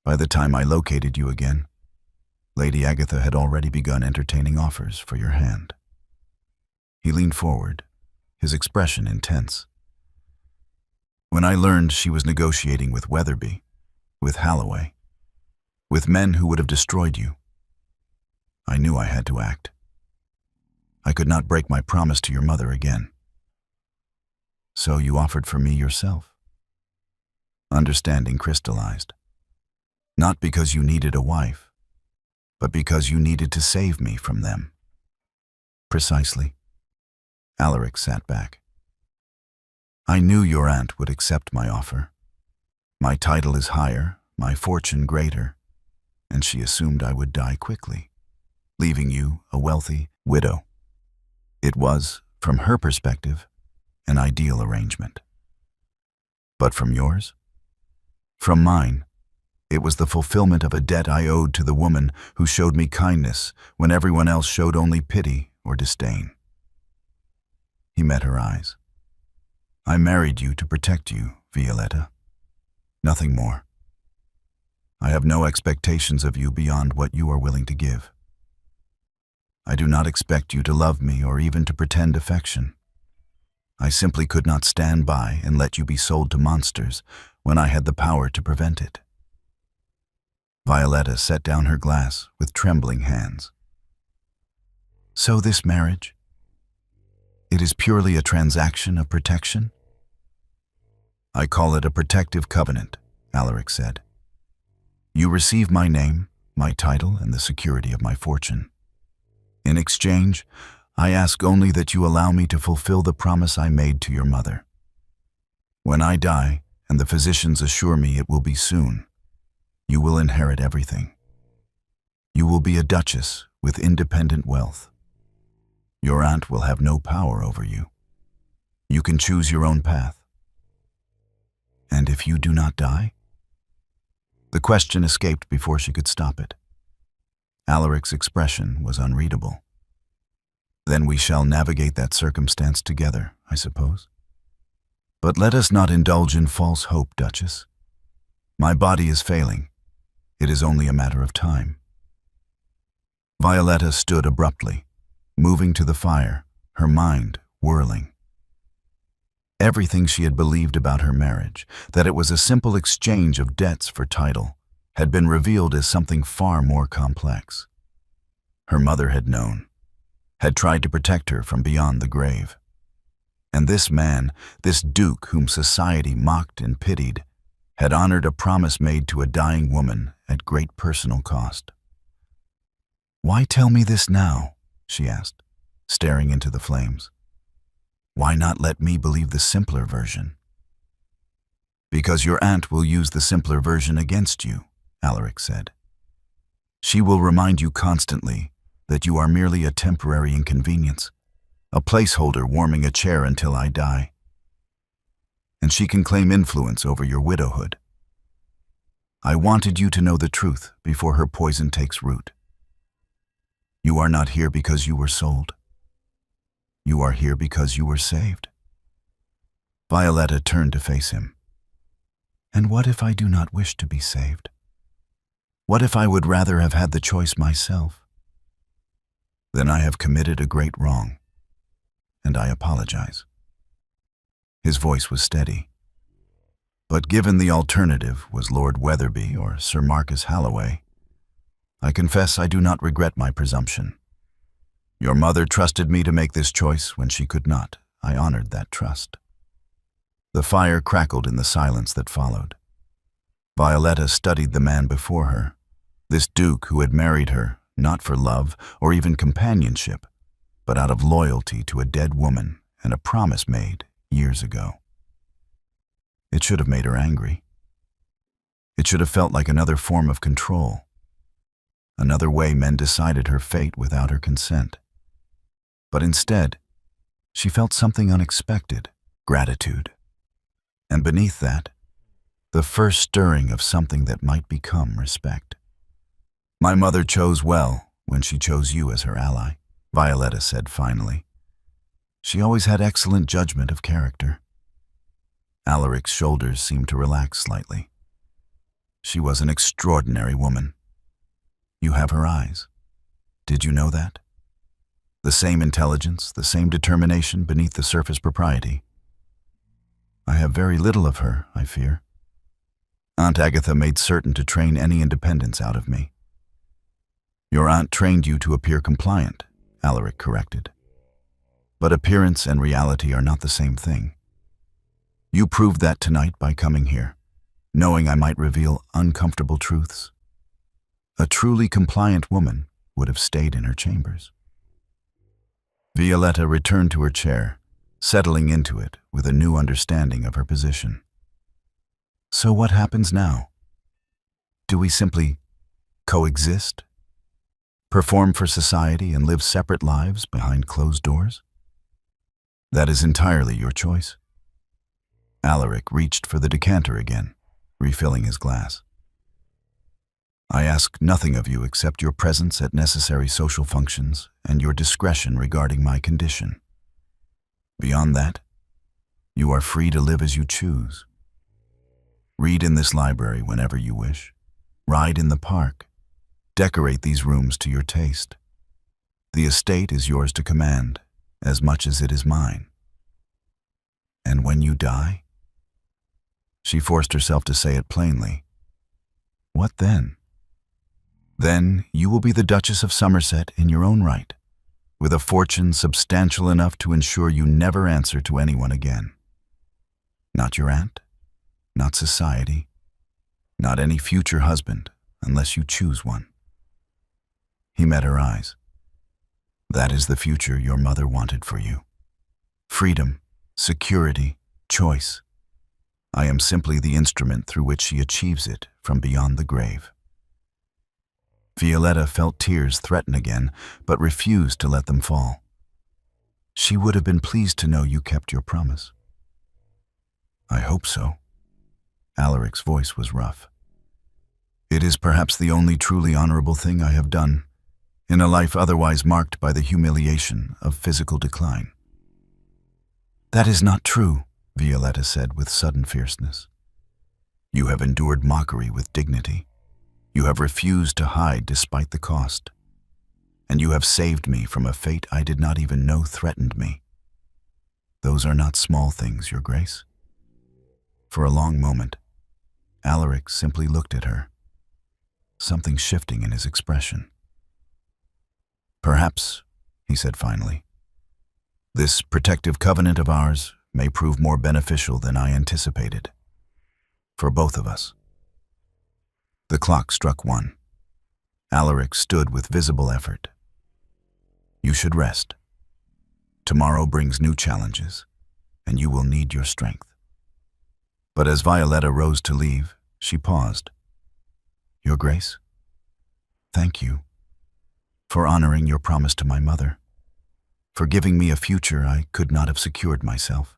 By the time I located you again, Lady Agatha had already begun entertaining offers for your hand. He leaned forward, his expression intense. When I learned she was negotiating with Weatherby, with Halloway, with men who would have destroyed you, I knew I had to act. I could not break my promise to your mother again. So you offered for me yourself. Understanding crystallized. Not because you needed a wife, but because you needed to save me from them. Precisely. Alaric sat back. I knew your aunt would accept my offer. My title is higher, my fortune greater, and she assumed I would die quickly, leaving you a wealthy widow. It was, from her perspective, an ideal arrangement. But from yours? From mine, it was the fulfillment of a debt I owed to the woman who showed me kindness when everyone else showed only pity or disdain. He met her eyes. I married you to protect you, Violetta. Nothing more. I have no expectations of you beyond what you are willing to give. I do not expect you to love me or even to pretend affection. I simply could not stand by and let you be sold to monsters when I had the power to prevent it. Violetta set down her glass with trembling hands. So this marriage? It is purely a transaction of protection? I call it a protective covenant, Alaric said. You receive my name, my title, and the security of my fortune. In exchange, I ask only that you allow me to fulfill the promise I made to your mother. When I die, and the physicians assure me it will be soon, you will inherit everything. You will be a duchess with independent wealth. Your aunt will have no power over you. You can choose your own path. And if you do not die? The question escaped before she could stop it. Alaric's expression was unreadable. Then we shall navigate that circumstance together, I suppose. But let us not indulge in false hope, Duchess. My body is failing. It is only a matter of time. Violetta stood abruptly, moving to the fire, her mind whirling. Everything she had believed about her marriage, that it was a simple exchange of debts for title, had been revealed as something far more complex. Her mother had known, had tried to protect her from beyond the grave. And this man, this duke whom society mocked and pitied, had honored a promise made to a dying woman at great personal cost. Why tell me this now? She asked, staring into the flames. Why not let me believe the simpler version? Because your aunt will use the simpler version against you, Alaric said. She will remind you constantly that you are merely a temporary inconvenience, a placeholder warming a chair until I die. And she can claim influence over your widowhood. I wanted you to know the truth before her poison takes root. You are not here because you were sold. You are here because you were saved. Violetta turned to face him. And what if I do not wish to be saved? What if I would rather have had the choice myself? Then I have committed a great wrong, and I apologize. His voice was steady. But given the alternative was Lord Wetherby or Sir Marcus Halloway, I confess I do not regret my presumption. Your mother trusted me to make this choice when she could not. I honored that trust. The fire crackled in the silence that followed. Violetta studied the man before her, this duke who had married her, not for love or even companionship, but out of loyalty to a dead woman and a promise made years ago. It should have made her angry. It should have felt like another form of control, another way men decided her fate without her consent. But instead, she felt something unexpected, gratitude. And beneath that, the first stirring of something that might become respect. My mother chose well when she chose you as her ally, Violetta said finally. She always had excellent judgment of character. Alaric's shoulders seemed to relax slightly. She was an extraordinary woman. You have her eyes. Did you know that? The same intelligence, the same determination beneath the surface propriety. I have very little of her, I fear. Aunt Agatha made certain to train any independence out of me. Your aunt trained you to appear compliant, Alaric corrected. But appearance and reality are not the same thing. You proved that tonight by coming here, knowing I might reveal uncomfortable truths. A truly compliant woman would have stayed in her chambers. Violetta returned to her chair, settling into it with a new understanding of her position. So what happens now? Do we simply coexist? Perform for society and live separate lives behind closed doors? That is entirely your choice. Alaric reached for the decanter again, refilling his glass. I ask nothing of you except your presence at necessary social functions and your discretion regarding my condition. Beyond that, you are free to live as you choose. Read in this library whenever you wish. Ride in the park. Decorate these rooms to your taste. The estate is yours to command, as much as it is mine. And when you die? She forced herself to say it plainly. What then? Then you will be the Duchess of Somerset in your own right, with a fortune substantial enough to ensure you never answer to anyone again. Not your aunt, not society, not any future husband, unless you choose one. He met her eyes. That is the future your mother wanted for you. Freedom, security, choice. I am simply the instrument through which she achieves it from beyond the grave. Violetta felt tears threaten again, but refused to let them fall. She would have been pleased to know you kept your promise. I hope so. Alaric's voice was rough. It is perhaps the only truly honorable thing I have done in a life otherwise marked by the humiliation of physical decline. That is not true, Violetta said with sudden fierceness. You have endured mockery with dignity. You have refused to hide despite the cost. And you have saved me from a fate I did not even know threatened me. Those are not small things, Your Grace. For a long moment, Alaric simply looked at her, something shifting in his expression. Perhaps, he said finally, this protective covenant of ours may prove more beneficial than I anticipated. For both of us. The clock struck 1. Alaric stood with visible effort. You should rest. Tomorrow brings new challenges, and you will need your strength. But as Violetta rose to leave, she paused. Your Grace, thank you for honoring your promise to my mother, for giving me a future I could not have secured myself.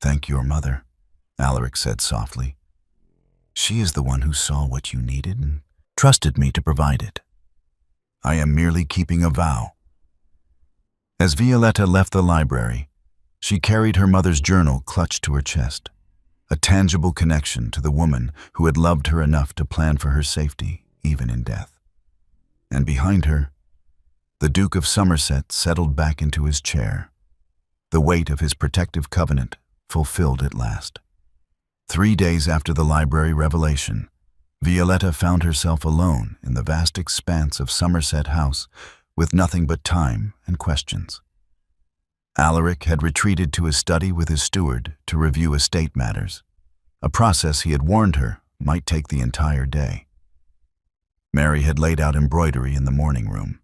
Thank your mother, Alaric said softly. She is the one who saw what you needed and trusted me to provide it. I am merely keeping a vow. As Violetta left the library, she carried her mother's journal clutched to her chest, a tangible connection to the woman who had loved her enough to plan for her safety, even in death. And behind her, the Duke of Somerset settled back into his chair, the weight of his protective covenant fulfilled at last. 3 days after the library revelation, Violetta found herself alone in the vast expanse of Somerset House with nothing but time and questions. Alaric had retreated to his study with his steward to review estate matters, a process he had warned her might take the entire day. Mary had laid out embroidery in the morning room.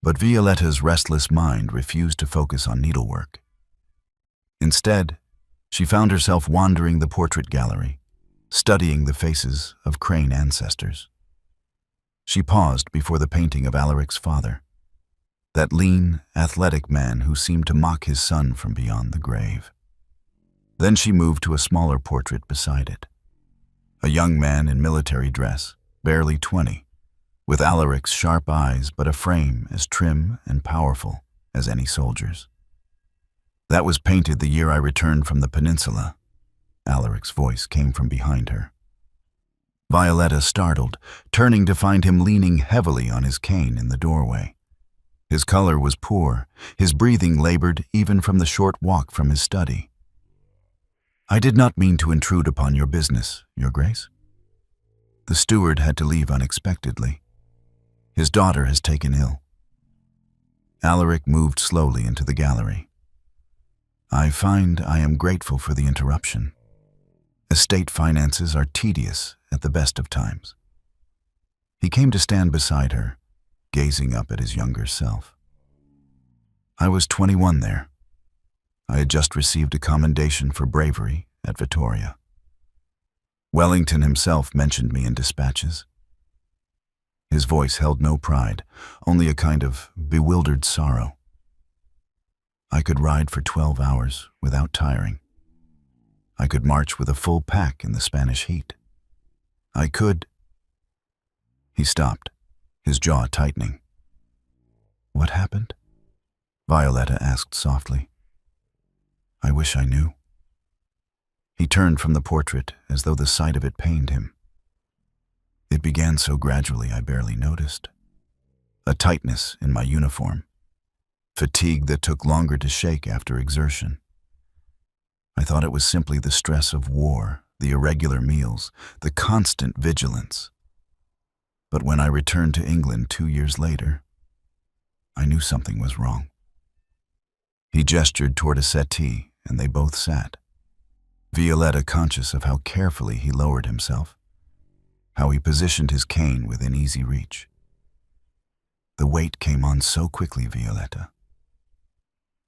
But Violetta's restless mind refused to focus on needlework. Instead, she found herself wandering the portrait gallery, studying the faces of Crane ancestors. She paused before the painting of Alaric's father, that lean, athletic man who seemed to mock his son from beyond the grave. Then she moved to a smaller portrait beside it, a young man in military dress, barely 20, with Alaric's sharp eyes but a frame as trim and powerful as any soldier's. That was painted the year I returned from the peninsula. Alaric's voice came from behind her. Violetta startled, turning to find him leaning heavily on his cane in the doorway. His color was poor, his breathing labored even from the short walk from his study. I did not mean to intrude upon your business, Your Grace. The steward had to leave unexpectedly. His daughter has taken ill. Alaric moved slowly into the gallery. I find I am grateful for the interruption. Estate finances are tedious at the best of times. He came to stand beside her, gazing up at his younger self. I was 21 there, I had just received a commendation for bravery at Vittoria. Wellington himself mentioned me in dispatches. His voice held no pride, only a kind of bewildered sorrow. I could ride for 12 hours without tiring. I could march with a full pack in the Spanish heat. I could... He stopped, his jaw tightening. What happened? Violetta asked softly. I wish I knew. He turned from the portrait as though the sight of it pained him. It began so gradually I barely noticed. A tightness in my uniform. Fatigue that took longer to shake after exertion. I thought it was simply the stress of war, the irregular meals, the constant vigilance. But when I returned to England 2 years later, I knew something was wrong. He gestured toward a settee, and they both sat. Violetta conscious of how carefully he lowered himself, how he positioned his cane within easy reach. The weight came on so quickly, Violetta.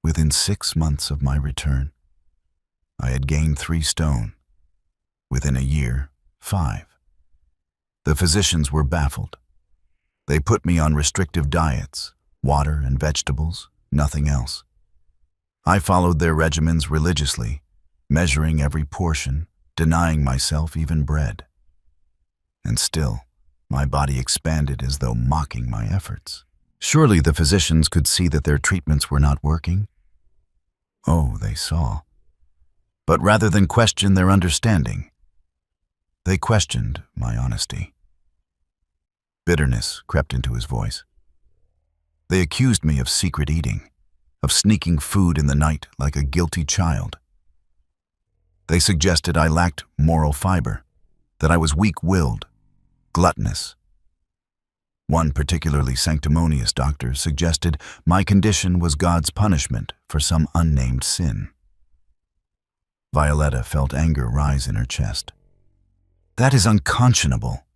Within 6 months of my return, I had gained 3 stone. Within a year, 5. The physicians were baffled. They put me on restrictive diets, water and vegetables, nothing else. I followed their regimens religiously, measuring every portion, denying myself even bread. And still, my body expanded as though mocking my efforts. Surely the physicians could see that their treatments were not working? Oh, they saw. But rather than question their understanding, they questioned my honesty. Bitterness crept into his voice. They accused me of secret eating, of sneaking food in the night like a guilty child. They suggested I lacked moral fiber, that I was weak-willed, gluttonous. One particularly sanctimonious doctor suggested my condition was God's punishment for some unnamed sin. Violetta felt anger rise in her chest. That is unconscionable.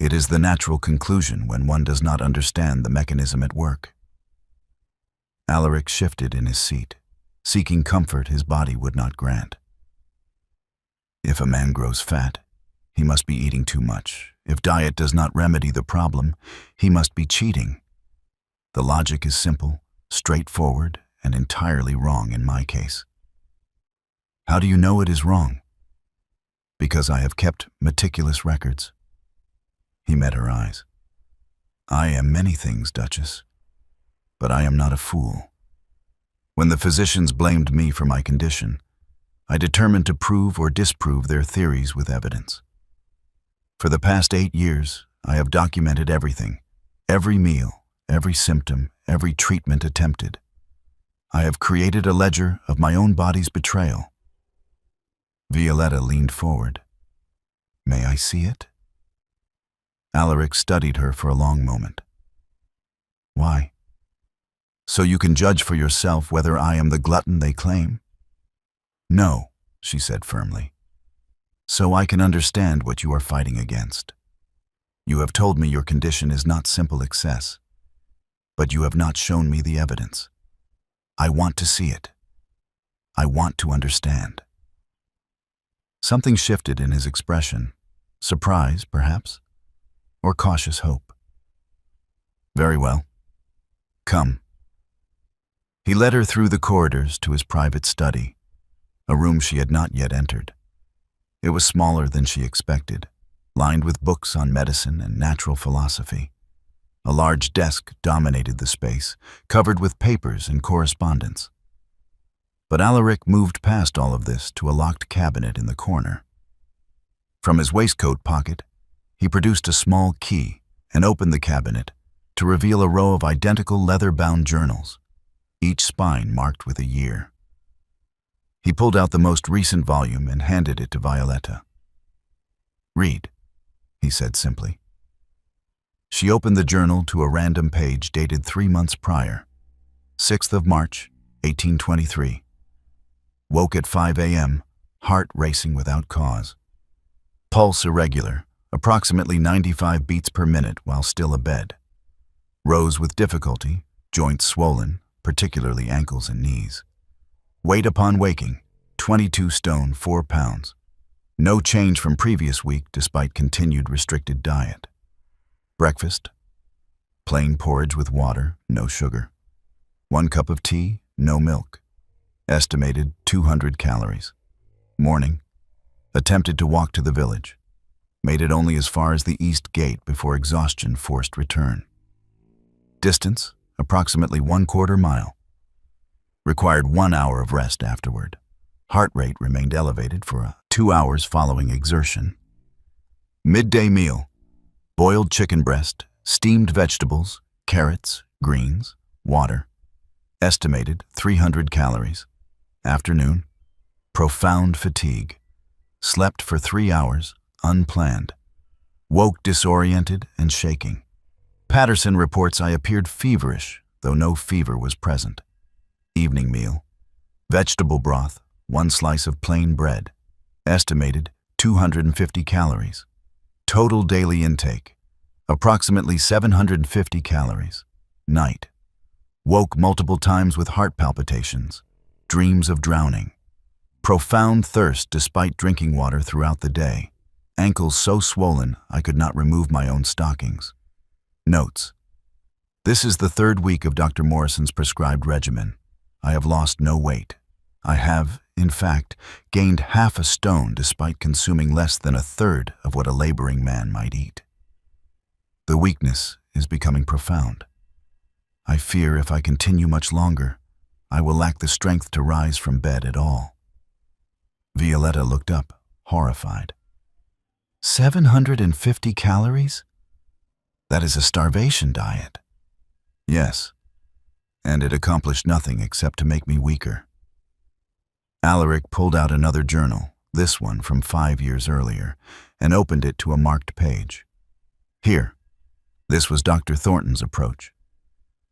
It is the natural conclusion when one does not understand the mechanism at work. Alaric shifted in his seat, seeking comfort his body would not grant. If a man grows fat, he must be eating too much. If diet does not remedy the problem, he must be cheating. The logic is simple, straightforward, and entirely wrong in my case. How do you know it is wrong? Because I have kept meticulous records. He met her eyes. I am many things, Duchess, but I am not a fool. When the physicians blamed me for my condition, I determined to prove or disprove their theories with evidence. For the past 8 years, I have documented everything, every meal, every symptom, every treatment attempted. I have created a ledger of my own body's betrayal. Violetta leaned forward. May I see it? Alaric studied her for a long moment. Why? So you can judge for yourself whether I am the glutton they claim? No, she said firmly. So I can understand what you are fighting against. You have told me your condition is not simple excess, but you have not shown me the evidence. I want to see it. I want to understand. Something shifted in his expression, surprise, perhaps, or cautious hope. Very well. Come. He led her through the corridors to his private study, a room she had not yet entered. It was smaller than she expected, lined with books on medicine and natural philosophy. A large desk dominated the space, covered with papers and correspondence. But Alaric moved past all of this to a locked cabinet in the corner. From his waistcoat pocket, he produced a small key and opened the cabinet to reveal a row of identical leather-bound journals, each spine marked with a year. He pulled out the most recent volume and handed it to Violetta. Read, he said simply. She opened the journal to a random page dated 3 months prior, 6th of March, 1823. Woke at 5 a.m., heart racing without cause. Pulse irregular, approximately 95 beats per minute while still abed. Rose with difficulty, joints swollen, particularly ankles and knees. Weight upon waking, 22 stone, 4 pounds. No change from previous week despite continued restricted diet. Breakfast, plain porridge with water, no sugar. 1 cup of tea, no milk. Estimated 200 calories. Morning, attempted to walk to the village. Made it only as far as the east gate before exhaustion forced return. Distance, approximately 1/4 mile. Required 1 hour of rest afterward. Heart rate remained elevated for 2 hours following exertion. Midday meal, boiled chicken breast, steamed vegetables, carrots, greens, water. Estimated 300 calories. Afternoon, profound fatigue. Slept for 3 hours, unplanned. Woke disoriented and shaking. Patterson reports I appeared feverish, though no fever was present. Evening meal, vegetable broth, 1 slice of plain bread. Estimated 250 calories. Total daily intake, approximately 750 calories. Night, woke multiple times with heart palpitations, dreams of drowning. Profound thirst despite drinking water throughout the day. Ankles so swollen I could not remove my own stockings. Notes. This is the 3rd week of Dr. Morrison's prescribed regimen. I have lost no weight. I have, in fact, gained half a stone despite consuming less than 1/3 of what a laboring man might eat. The weakness is becoming profound. I fear if I continue much longer, I will lack the strength to rise from bed at all. Violetta looked up, horrified. 750 calories? That is a starvation diet. Yes, and it accomplished nothing except to make me weaker. Alaric pulled out another journal, this one from 5 years earlier, and opened it to a marked page. Here, this was Dr. Thornton's approach.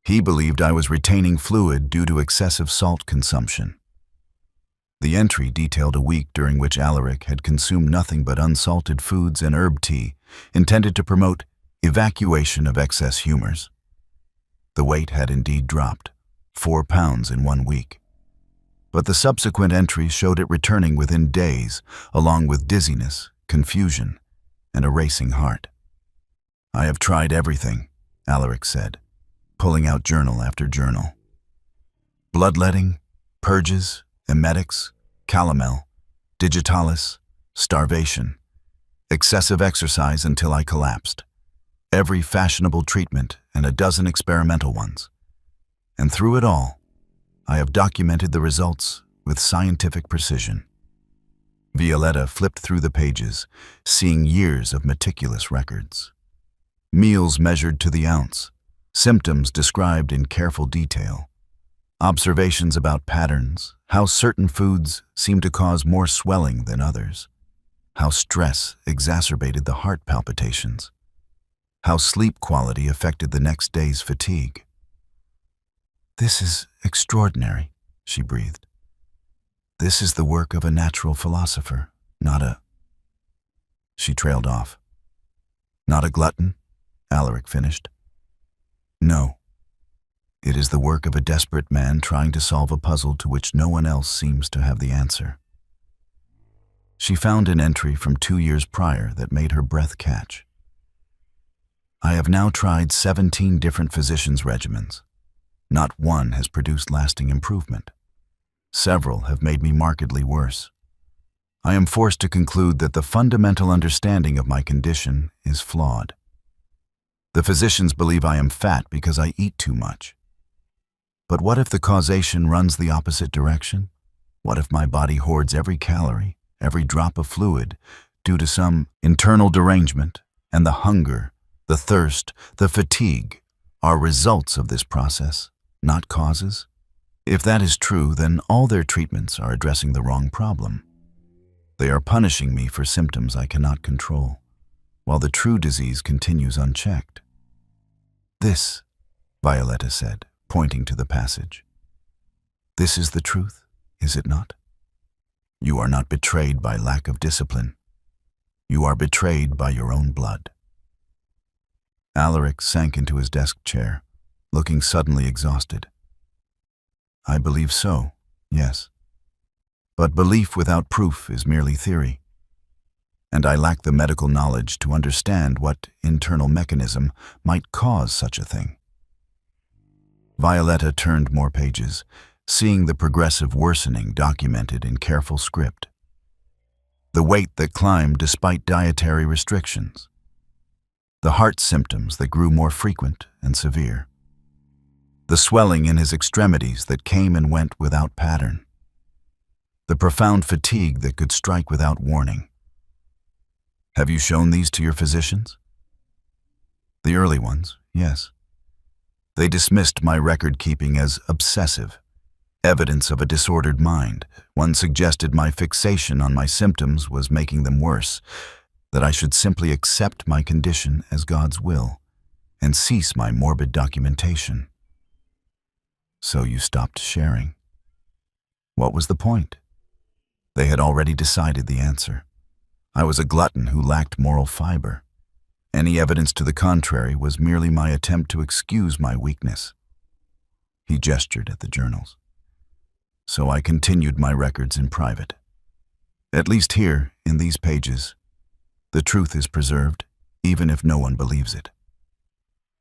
He believed I was retaining fluid due to excessive salt consumption. The entry detailed a week during which Alaric had consumed nothing but unsalted foods and herb tea, intended to promote evacuation of excess humors. The weight had indeed dropped, 4 pounds in 1 week. But the subsequent entries showed it returning within days, along with dizziness, confusion, and a racing heart. I have tried everything, Alaric said, pulling out journal after journal. Bloodletting, purges, emetics, calomel, digitalis, starvation, excessive exercise until I collapsed, every fashionable treatment and a dozen experimental ones. And through it all, I have documented the results with scientific precision. Violetta flipped through the pages, seeing years of meticulous records. Meals measured to the ounce, symptoms described in careful detail, observations about patterns, how certain foods seem to cause more swelling than others, how stress exacerbated the heart palpitations, how sleep quality affected the next day's fatigue. This is extraordinary, she breathed. This is the work of a natural philosopher, not a... She trailed off. Not a glutton? Alaric finished. No. It is the work of a desperate man trying to solve a puzzle to which no one else seems to have the answer. She found an entry from 2 years prior that made her breath catch. I have now tried 17 different physicians' regimens. Not one has produced lasting improvement. Several have made me markedly worse. I am forced to conclude that the fundamental understanding of my condition is flawed. The physicians believe I am fat because I eat too much. But what if the causation runs the opposite direction? What if my body hoards every calorie, every drop of fluid, due to some internal derangement, and the hunger, the thirst, the fatigue are results of this process, not causes? If that is true, then all their treatments are addressing the wrong problem. They are punishing me for symptoms I cannot control, while the true disease continues unchecked. This, Violetta said, pointing to the passage. This is the truth, is it not? You are not betrayed by lack of discipline. You are betrayed by your own blood. Alaric sank into his desk chair, looking suddenly exhausted. I believe so, yes. But belief without proof is merely theory, and I lack the medical knowledge to understand what internal mechanism might cause such a thing. Violetta turned more pages, seeing the progressive worsening documented in careful script. The weight that climbed despite dietary restrictions. The heart symptoms that grew more frequent and severe. The swelling in his extremities that came and went without pattern. The profound fatigue that could strike without warning. Have you shown these to your physicians? The early ones, yes. They dismissed my record-keeping as obsessive, evidence of a disordered mind. One suggested my fixation on my symptoms was making them worse, that I should simply accept my condition as God's will and cease my morbid documentation. So you stopped sharing. What was the point? They had already decided the answer. I was a glutton who lacked moral fiber. Any evidence to the contrary was merely my attempt to excuse my weakness. He gestured at the journals. So I continued my records in private. At least here, in these pages, the truth is preserved, even if no one believes it.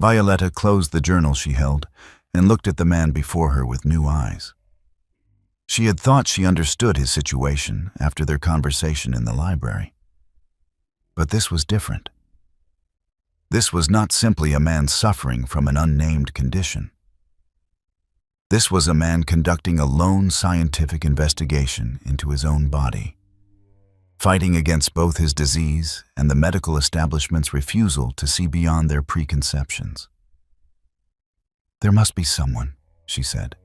Violetta closed the journal she held and looked at the man before her with new eyes. She had thought she understood his situation after their conversation in the library. But this was different. This was not simply a man suffering from an unnamed condition. This was a man conducting a lone scientific investigation into his own body, fighting against both his disease and the medical establishment's refusal to see beyond their preconceptions. There must be someone, she said.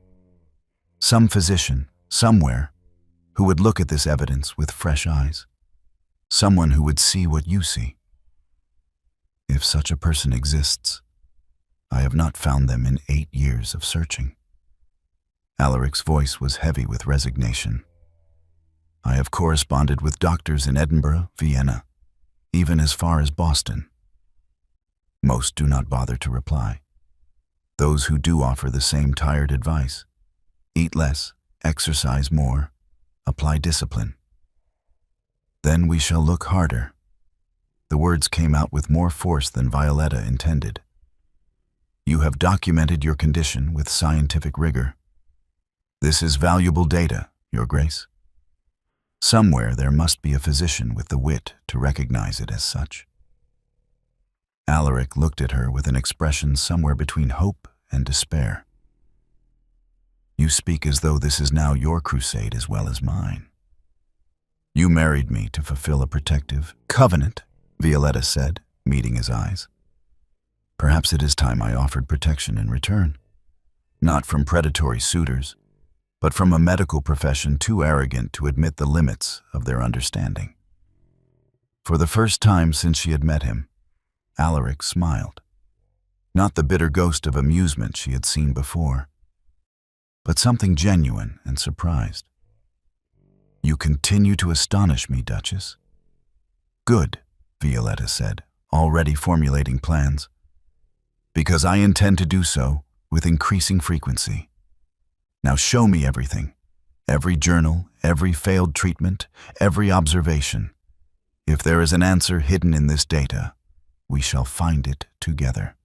Some physician, somewhere, who would look at this evidence with fresh eyes. Someone who would see what you see. If such a person exists, I have not found them in 8 years of searching. Alaric's voice was heavy with resignation. I have corresponded with doctors in Edinburgh, Vienna, even as far as Boston. Most do not bother to reply. Those who do offer the same tired advice. Eat less, exercise more, apply discipline. Then we shall look harder. The words came out with more force than Violetta intended. You have documented your condition with scientific rigor. This is valuable data, Your Grace. Somewhere there must be a physician with the wit to recognize it as such. Alaric looked at her with an expression somewhere between hope and despair. You speak as though this is now your crusade as well as mine. You married me to fulfill a protective covenant, Violetta said, meeting his eyes. Perhaps it is time I offered protection in return. Not from predatory suitors, but from a medical profession too arrogant to admit the limits of their understanding. For the first time since she had met him, Alaric smiled. Not the bitter ghost of amusement she had seen before, but something genuine and surprised. You continue to astonish me, Duchess. Good, Violetta said, already formulating plans. Because I intend to do so with increasing frequency. Now show me everything. Every journal, every failed treatment, every observation. If there is an answer hidden in this data, we shall find it together.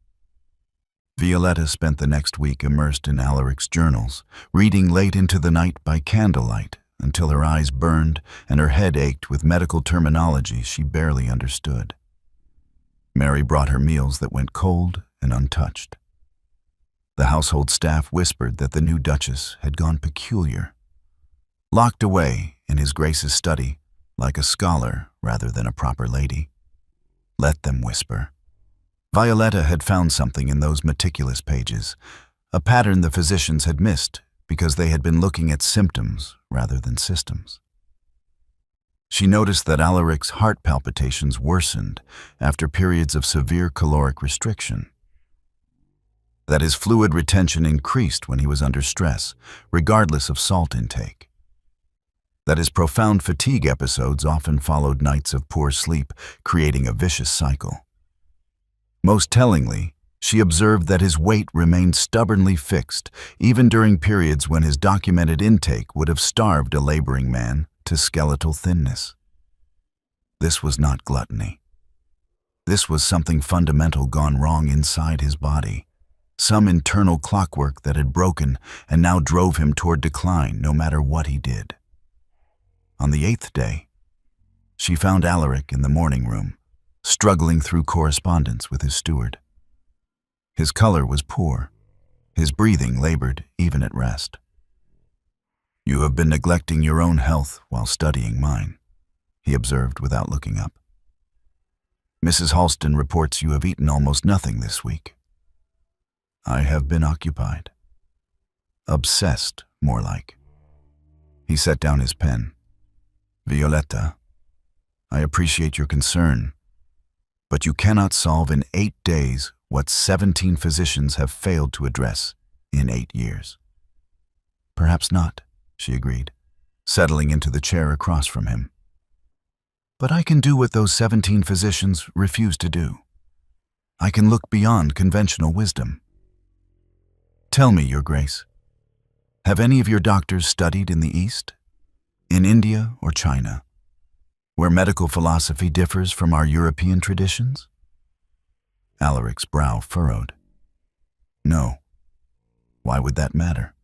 Violetta spent the next week immersed in Alaric's journals, reading late into the night by candlelight until her eyes burned and her head ached with medical terminology she barely understood. Mary brought her meals that went cold and untouched. The household staff whispered that the new Duchess had gone peculiar, locked away in His Grace's study like a scholar rather than a proper lady. Let them whisper. Violetta had found something in those meticulous pages, a pattern the physicians had missed because they had been looking at symptoms rather than systems. She noticed that Alaric's heart palpitations worsened after periods of severe caloric restriction, that his fluid retention increased when he was under stress, regardless of salt intake, that his profound fatigue episodes often followed nights of poor sleep, creating a vicious cycle. Most tellingly, She observed that his weight remained stubbornly fixed, even during periods when his documented intake would have starved a laboring man to skeletal thinness. This was not gluttony. This was something fundamental gone wrong inside his body, some internal clockwork that had broken and now drove him toward decline no matter what he did. On the 8th day, she found Alaric in the morning room, struggling through correspondence with his steward. His color was poor, his breathing labored even at rest. "You have been neglecting your own health while studying mine," he observed without looking up. "Mrs. Halston reports you have eaten almost nothing this week." "I have been occupied. Obsessed, more like." He set down his pen. "Violetta, I appreciate your concern, but you cannot solve in 8 days what 17 physicians have failed to address in 8 years. "Perhaps not," she agreed, settling into the chair across from him. "But I can do what those 17 physicians refuse to do. I can look beyond conventional wisdom. Tell me, Your Grace, have any of your doctors studied in the East, in India or China, where medical philosophy differs from our European traditions?" Alaric's brow furrowed. "No. Why would that matter?"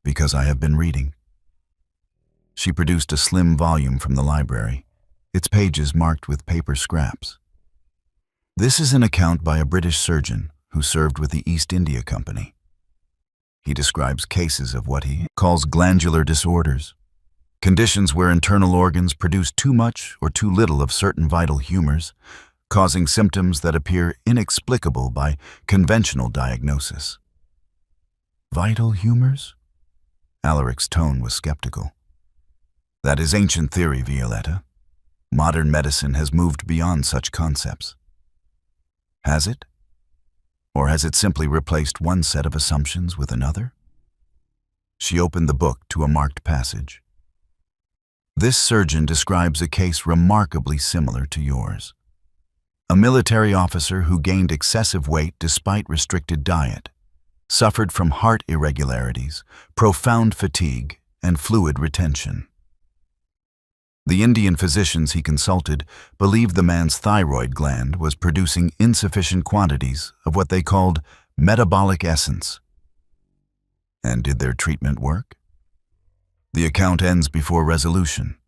"Because I have been reading." She produced a slim volume from the library, its pages marked with paper scraps. "This is an account by a British surgeon who served with the East India Company. He describes cases of what he calls glandular disorders, conditions where internal organs produce too much or too little of certain vital humors, causing symptoms that appear inexplicable by conventional diagnosis." "Vital humors?" Alaric's tone was skeptical. "That is ancient theory, Violetta. Modern medicine has moved beyond such concepts." "Has it? Or has it simply replaced one set of assumptions with another?" She opened the book to a marked passage. "This surgeon describes a case remarkably similar to yours. A military officer who gained excessive weight despite restricted diet, suffered from heart irregularities, profound fatigue, and fluid retention. The Indian physicians he consulted believed the man's thyroid gland was producing insufficient quantities of what they called metabolic essence." "And did their treatment work?" The account ends before resolution,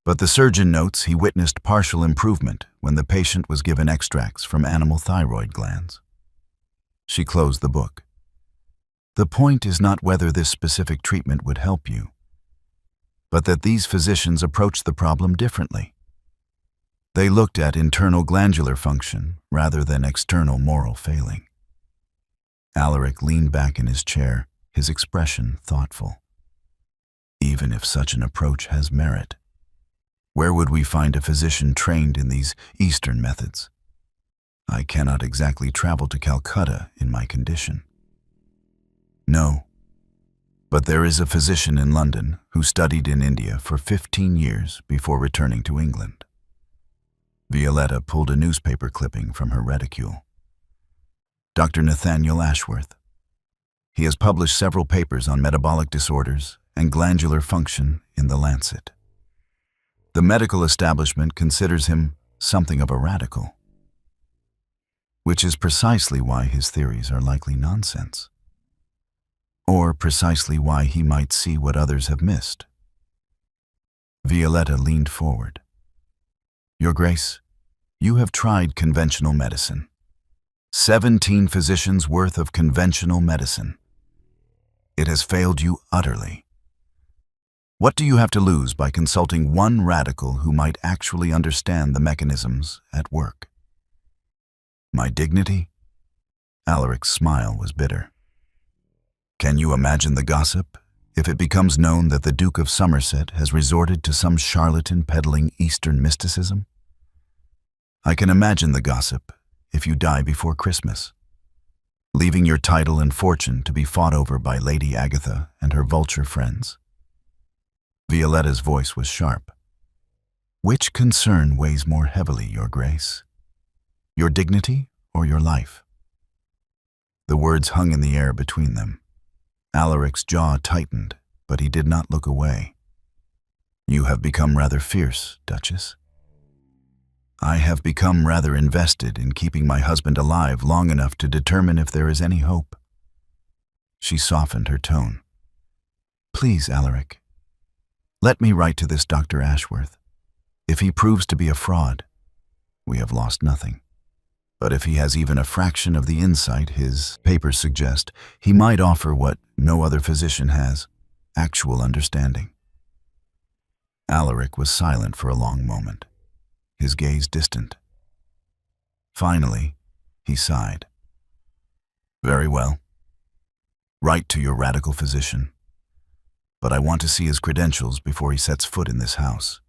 but the surgeon notes he witnessed partial improvement when the patient was given extracts from animal thyroid glands. She closed the book. "The point is not whether this specific treatment would help you, but that these physicians approached the problem differently. They looked at internal glandular function rather than external moral failing." Alaric leaned back in his chair, his expression thoughtful. "Even if such an approach has merit, where would we find a physician trained in these Eastern methods? I cannot exactly travel to Calcutta in my condition." "No, but there is a physician in London who studied in India for 15 years before returning to England." Violetta pulled a newspaper clipping from her reticule. "Dr. Nathaniel Ashworth. He has published several papers on metabolic disorders and glandular function in The Lancet. The medical establishment considers him something of a radical, which is precisely why his theories are likely nonsense, or precisely why he might see what others have missed." Violetta leaned forward. "Your Grace, you have tried conventional medicine. 17 physicians' worth of conventional medicine. It has failed you utterly. What do you have to lose by consulting one radical who might actually understand the mechanisms at work?" "My dignity?" Alaric's smile was bitter. "Can you imagine the gossip if it becomes known that the Duke of Somerset has resorted to some charlatan peddling Eastern mysticism? I can imagine the gossip if you die before Christmas, leaving your title and fortune to be fought over by Lady Agatha and her vulture friends." Violetta's voice was sharp. "Which concern weighs more heavily, Your Grace? Your dignity or your life." The words hung in the air between them. Alaric's jaw tightened, but he did not look away. "You have become rather fierce, Duchess." "I have become rather invested in keeping my husband alive long enough to determine if there is any hope." She softened her tone. "Please, Alaric, let me write to this Dr. Ashworth. If he proves to be a fraud, we have lost nothing. But if he has even a fraction of the insight his papers suggest, he might offer what no other physician has, actual understanding." Alaric was silent for a long moment, his gaze distant. Finally, he sighed. "Very well. Write to your radical physician. But I want to see his credentials before he sets foot in this house.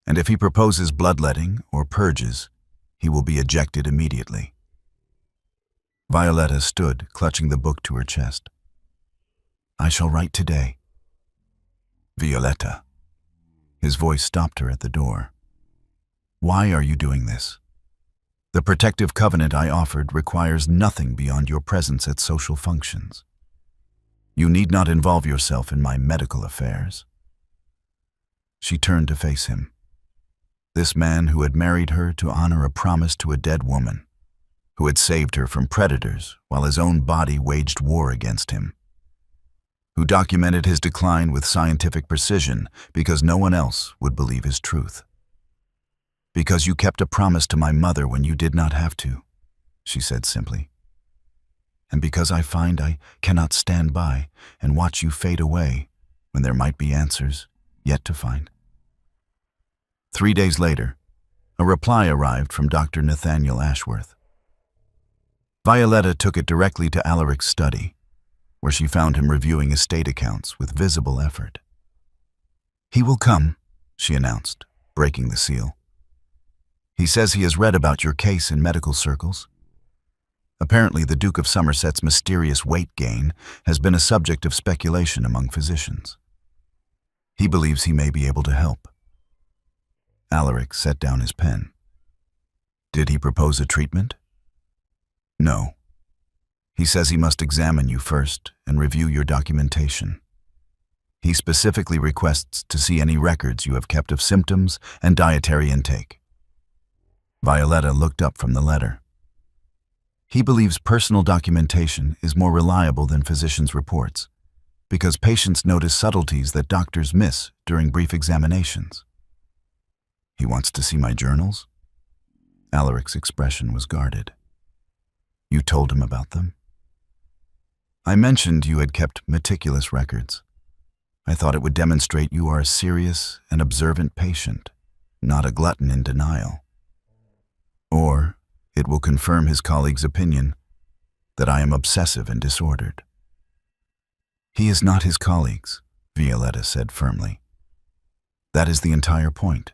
And if he proposes bloodletting or purges, he will be ejected immediately." Violetta stood, clutching the book to her chest. "I shall write today." "Violetta." His voice stopped her at the door. "Why are you doing this? The protective covenant I offered requires nothing beyond your presence at social functions. You need not involve yourself in my medical affairs." She turned to face him. This man who had married her to honor a promise to a dead woman, who had saved her from predators while his own body waged war against him, who documented his decline with scientific precision because no one else would believe his truth. "Because you kept a promise to my mother when you did not have to," she said simply. "And because I find I cannot stand by and watch you fade away when there might be answers yet to find." 3 days later, a reply arrived from Dr. Nathaniel Ashworth. Violetta took it directly to Alaric's study, where she found him reviewing estate accounts with visible effort. "He will come," she announced, breaking the seal. "He says he has read about your case in medical circles. Apparently, the Duke of Somerset's mysterious weight gain has been a subject of speculation among physicians. He believes he may be able to help." Alaric set down his pen. "Did he propose a treatment?" "No. He says he must examine you first and review your documentation. He specifically requests to see any records you have kept of symptoms and dietary intake." Violetta looked up from the letter. "He believes personal documentation is more reliable than physicians' reports, because patients notice subtleties that doctors miss during brief examinations." "He wants to see my journals?" Alaric's expression was guarded. "You told him about them?" "I mentioned you had kept meticulous records. I thought it would demonstrate you are a serious and observant patient, not a glutton in denial. Or it will confirm his colleague's opinion that I am obsessive and disordered." "He is not his colleague's," Violetta said firmly. "That is the entire point.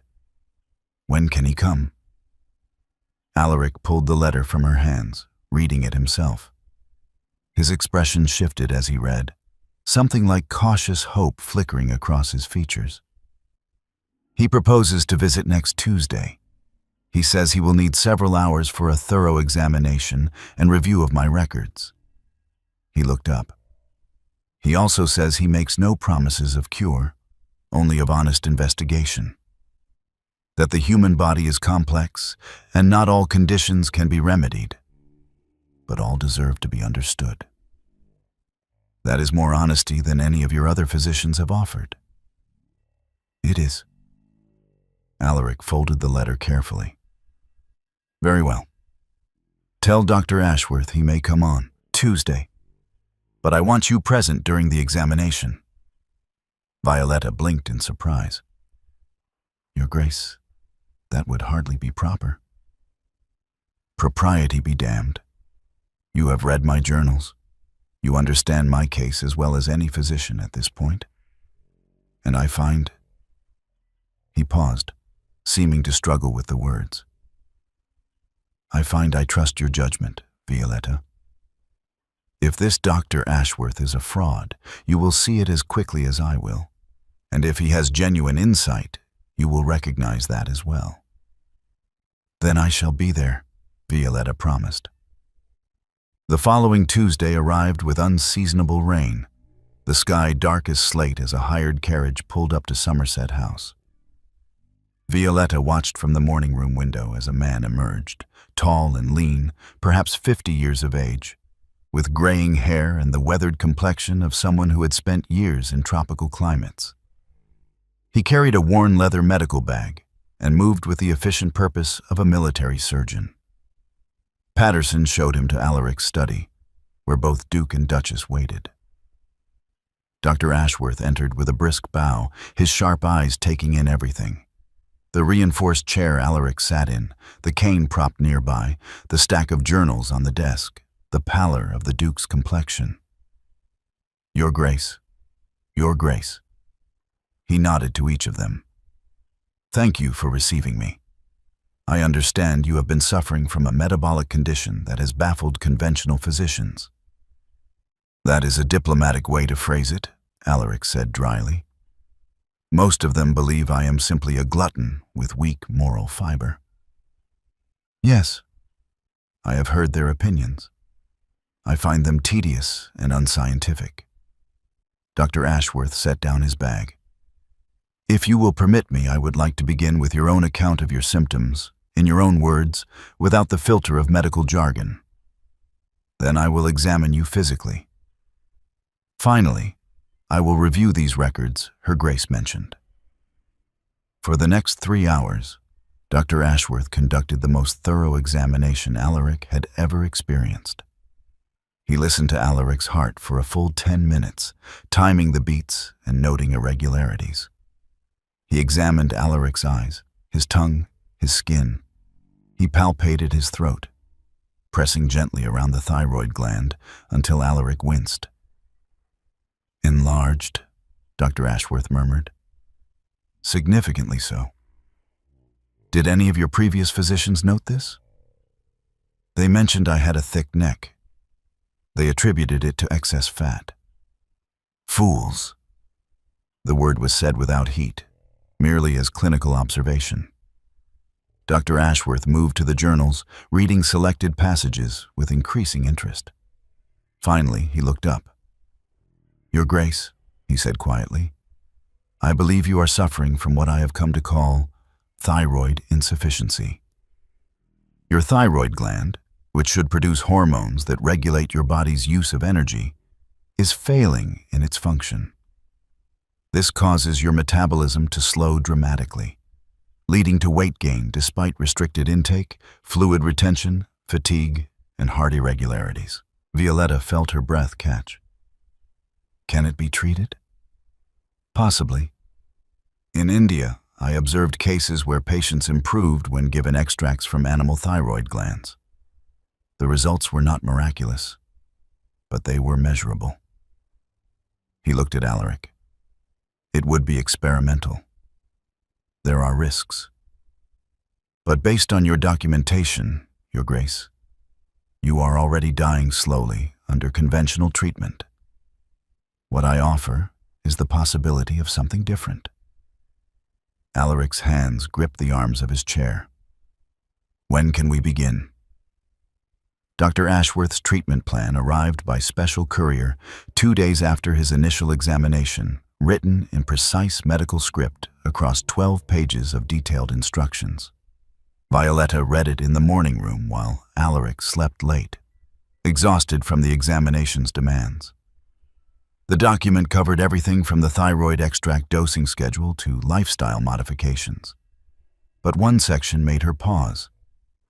When can he come?" Alaric pulled the letter from her hands, reading it himself. His expression shifted as he read, something like cautious hope flickering across his features. "He proposes to visit next Tuesday. He says he will need several hours for a thorough examination and review of my records." He looked up. "He also says he makes no promises of cure, only of honest investigation. That the human body is complex and not all conditions can be remedied, but all deserve to be understood. That is more honesty than any of your other physicians have offered." "It is." Alaric folded the letter carefully. "Very well. Tell Dr. Ashworth he may come on Tuesday, but I want you present during the examination." Violetta blinked in surprise. "Your Grace, that would hardly be proper." "Propriety be damned. You have read my journals. You understand my case as well as any physician at this point. And I find—" He paused, seeming to struggle with the words. "I find I trust your judgment, Violetta. If this Dr. Ashworth is a fraud, you will see it as quickly as I will. And if he has genuine insight, you will recognize that as well." "Then I shall be there," Violetta promised. The following Tuesday arrived with unseasonable rain, the sky dark as slate as a hired carriage pulled up to Somerset House. Violetta watched from the morning room window as a man emerged, tall and lean, perhaps 50 years of age, with graying hair and the weathered complexion of someone who had spent years in tropical climates. He carried a worn leather medical bag and moved with the efficient purpose of a military surgeon. Patterson showed him to Alaric's study, where both Duke and Duchess waited. Dr. Ashworth entered with a brisk bow, his sharp eyes taking in everything. The reinforced chair Alaric sat in, the cane propped nearby, the stack of journals on the desk, the pallor of the Duke's complexion. "Your Grace, Your Grace." He nodded to each of them. "Thank you for receiving me. I understand you have been suffering from a metabolic condition that has baffled conventional physicians." "That is a diplomatic way to phrase it," Alaric said dryly. "Most of them believe I am simply a glutton with weak moral fiber." "Yes, I have heard their opinions. I find them tedious and unscientific." Dr. Ashworth set down his bag. "If you will permit me, I would like to begin with your own account of your symptoms, in your own words, without the filter of medical jargon. Then I will examine you physically. Finally, I will review these records Her Grace mentioned." For the next 3 hours, Dr. Ashworth conducted the most thorough examination Alaric had ever experienced. He listened to Alaric's heart for a full 10 minutes, timing the beats and noting irregularities. He examined Alaric's eyes, his tongue, his skin. He palpated his throat, pressing gently around the thyroid gland until Alaric winced. "Enlarged," Dr. Ashworth murmured. "Significantly so. Did any of your previous physicians note this?" "They mentioned I had a thick neck. They attributed it to excess fat." "Fools." The word was said without heat, merely as clinical observation. Dr. Ashworth moved to the journals, reading selected passages with increasing interest. Finally, he looked up. "Your Grace," he said quietly, "I believe you are suffering from what I have come to call thyroid insufficiency. Your thyroid gland, which should produce hormones that regulate your body's use of energy, is failing in its function. This causes your metabolism to slow dramatically, leading to weight gain despite restricted intake, fluid retention, fatigue, and heart irregularities." Violetta felt her breath catch. "Can it be treated?" "Possibly. In India, I observed cases where patients improved when given extracts from animal thyroid glands. The results were not miraculous, but they were measurable." He looked at Alaric. "It would be experimental. There are risks. But based on your documentation, Your Grace, you are already dying slowly under conventional treatment. What I offer is the possibility of something different." Alaric's hands gripped the arms of his chair. "When can we begin?" Dr. Ashworth's treatment plan arrived by special courier 2 days after his initial examination, written in precise medical script across 12 pages of detailed instructions. Violetta read it in the morning room while Alaric slept late, exhausted from the examination's demands. The document covered everything from the thyroid extract dosing schedule to lifestyle modifications. But one section made her pause: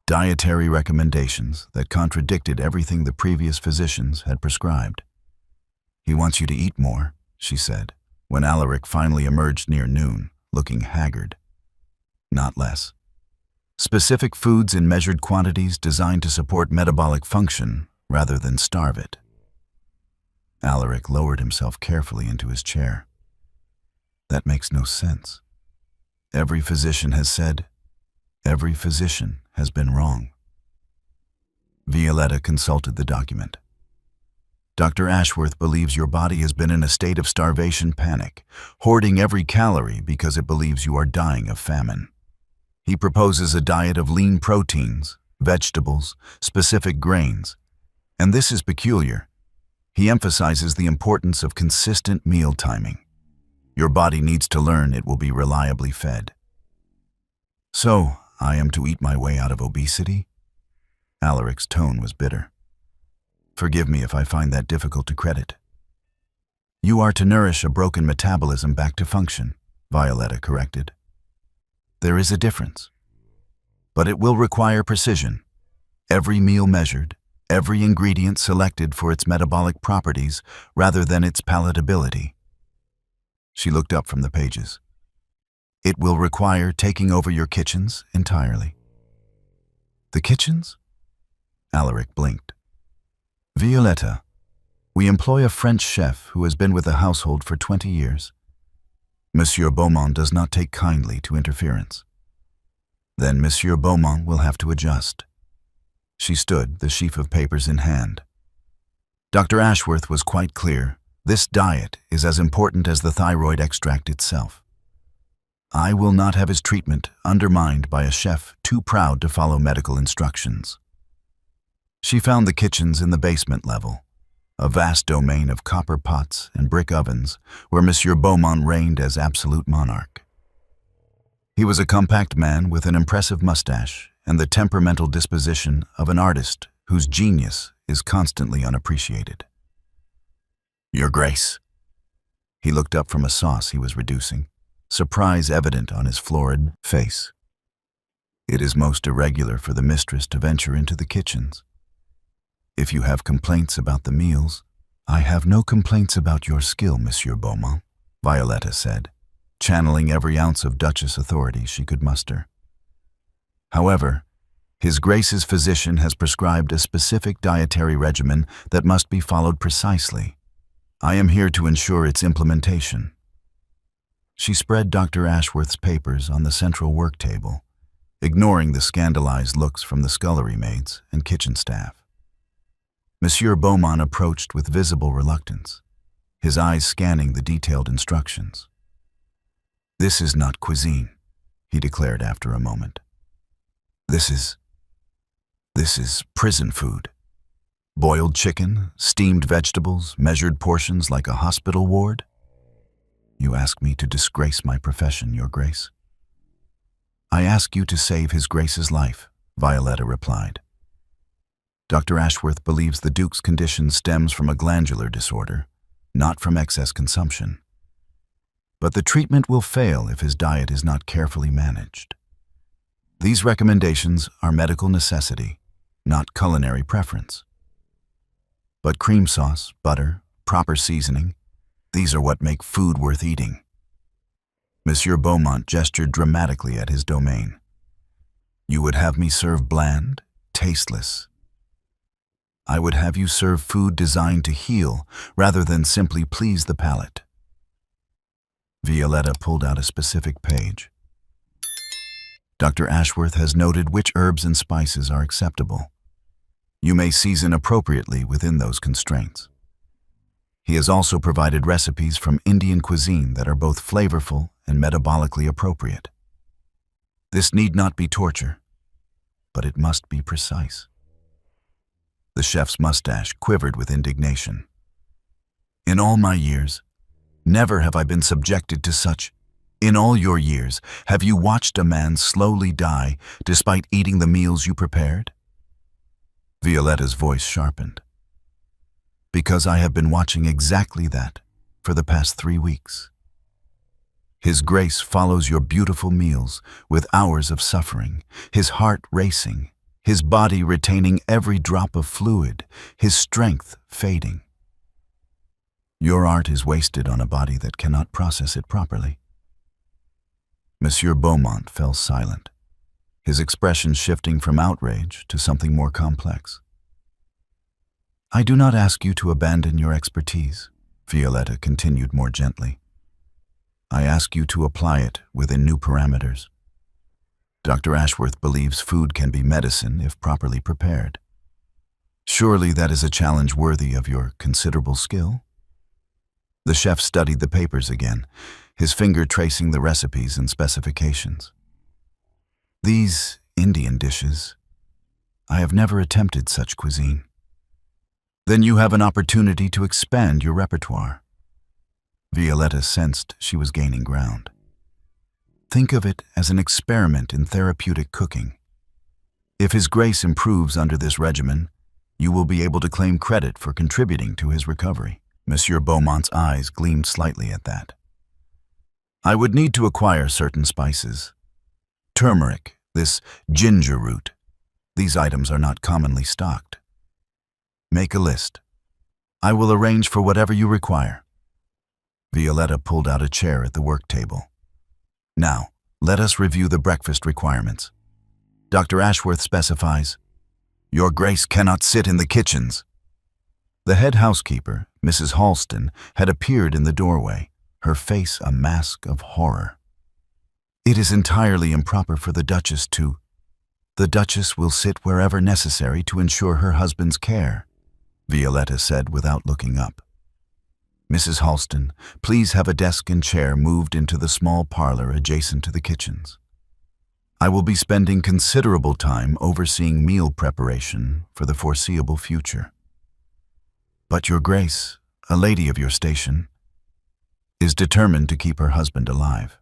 dietary recommendations that contradicted everything the previous physicians had prescribed. "He wants you to eat more," she said, when Alaric finally emerged near noon, looking haggard. "Not less. Specific foods in measured quantities designed to support metabolic function rather than starve it." Alaric lowered himself carefully into his chair. "That makes no sense. Every physician has said, every physician has been wrong." Violetta consulted the document. "Dr. Ashworth believes your body has been in a state of starvation panic, hoarding every calorie because it believes you are dying of famine. He proposes a diet of lean proteins, vegetables, specific grains. And this is peculiar. He emphasizes the importance of consistent meal timing. Your body needs to learn it will be reliably fed. So, I am to eat my way out of obesity? Alaric's tone was bitter. Forgive me if I find that difficult to credit. You are to nourish a broken metabolism back to function, Violetta corrected. There is a difference. But it will require precision. Every meal measured, every ingredient selected for its metabolic properties rather than its palatability. She looked up from the pages. It will require taking over your kitchens entirely. The kitchens? Alaric blinked. Violetta, we employ a French chef who has been with the household for 20 years. Monsieur Beaumont does not take kindly to interference. Then Monsieur Beaumont will have to adjust. She stood, the sheaf of papers in hand. Dr. Ashworth was quite clear. This diet is as important as the thyroid extract itself. I will not have his treatment undermined by a chef too proud to follow medical instructions. She found the kitchens in the basement level, a vast domain of copper pots and brick ovens where Monsieur Beaumont reigned as absolute monarch. He was a compact man with an impressive mustache and the temperamental disposition of an artist whose genius is constantly unappreciated. Your Grace. He looked up from a sauce he was reducing, surprise evident on his florid face. It is most irregular for the mistress to venture into the kitchens. If you have complaints about the meals, I have no complaints about your skill, Monsieur Beaumont, Violetta said, channeling every ounce of Duchess authority she could muster. However, His Grace's physician has prescribed a specific dietary regimen that must be followed precisely. I am here to ensure its implementation. She spread Dr. Ashworth's papers on the central work table, ignoring the scandalized looks from the scullery maids and kitchen staff. Monsieur Beaumont approached with visible reluctance, his eyes scanning the detailed instructions. This is not cuisine, he declared after a moment. This is prison food. Boiled chicken, steamed vegetables, measured portions like a hospital ward? You ask me to disgrace my profession, Your Grace. I ask you to save His Grace's life, Violetta replied. Dr. Ashworth believes the Duke's condition stems from a glandular disorder, not from excess consumption. But the treatment will fail if his diet is not carefully managed. These recommendations are medical necessity, not culinary preference. But cream sauce, butter, proper seasoning, these are what make food worth eating. Monsieur Beaumont gestured dramatically at his domain. You would have me serve bland, tasteless. I would have you serve food designed to heal rather than simply please the palate. Violetta pulled out a specific page. Dr. Ashworth has noted which herbs and spices are acceptable. You may season appropriately within those constraints. He has also provided recipes from Indian cuisine that are both flavorful and metabolically appropriate. This need not be torture, but it must be precise. The chef's mustache quivered with indignation. In all my years, never have I been subjected to such. In all your years, have you watched a man slowly die despite eating the meals you prepared? Violetta's voice sharpened. Because I have been watching exactly that for the past 3 weeks. His Grace follows your beautiful meals with hours of suffering, his heart racing, his body retaining every drop of fluid, his strength fading. Your art is wasted on a body that cannot process it properly. Monsieur Beaumont fell silent, his expression shifting from outrage to something more complex. I do not ask you to abandon your expertise, Violetta continued more gently. I ask you to apply it within new parameters. Dr. Ashworth believes food can be medicine if properly prepared. Surely that is a challenge worthy of your considerable skill? The chef studied the papers again, his finger tracing the recipes and specifications. These Indian dishes, I have never attempted such cuisine. Then you have an opportunity to expand your repertoire. Violetta sensed she was gaining ground. Think of it as an experiment in therapeutic cooking. If His Grace improves under this regimen, you will be able to claim credit for contributing to his recovery. Monsieur Beaumont's eyes gleamed slightly at that. I would need to acquire certain spices. Turmeric, this ginger root. These items are not commonly stocked. Make a list. I will arrange for whatever you require. Violetta pulled out a chair at the work table. Now, let us review the breakfast requirements. Dr. Ashworth specifies, Your Grace cannot sit in the kitchens. The head housekeeper, Mrs. Halston, had appeared in the doorway, her face a mask of horror. It is entirely improper for the Duchess to... The Duchess will sit wherever necessary to ensure her husband's care, Violetta said without looking up. Mrs. Halston, please have a desk and chair moved into the small parlor adjacent to the kitchens. I will be spending considerable time overseeing meal preparation for the foreseeable future. But Your Grace, a lady of your station, is determined to keep her husband alive.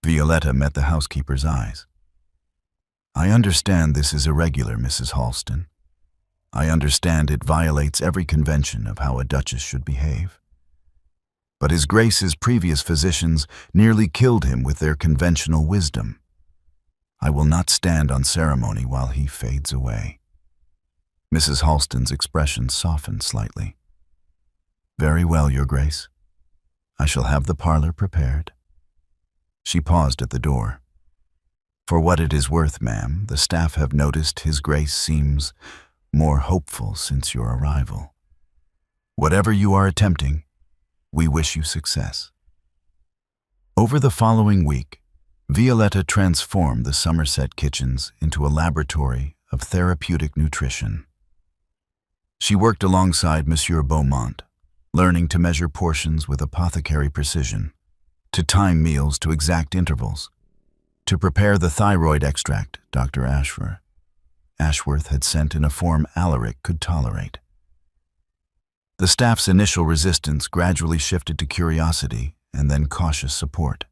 Violetta met the housekeeper's eyes. I understand this is irregular, Mrs. Halston. I understand it violates every convention of how a duchess should behave. But His Grace's previous physicians nearly killed him with their conventional wisdom. I will not stand on ceremony while he fades away. Mrs. Halston's expression softened slightly. Very well, Your Grace. I shall have the parlor prepared. She paused at the door. For what it is worth, ma'am, the staff have noticed His Grace seems more hopeful since your arrival. Whatever you are attempting, we wish you success. Over the following week, Violetta transformed the Somerset kitchens into a laboratory of therapeutic nutrition. She worked alongside Monsieur Beaumont, learning to measure portions with apothecary precision, to time meals to exact intervals, to prepare the thyroid extract Dr. Ashworth had sent in a form Alaric could tolerate. The staff's initial resistance gradually shifted to curiosity and then cautious support.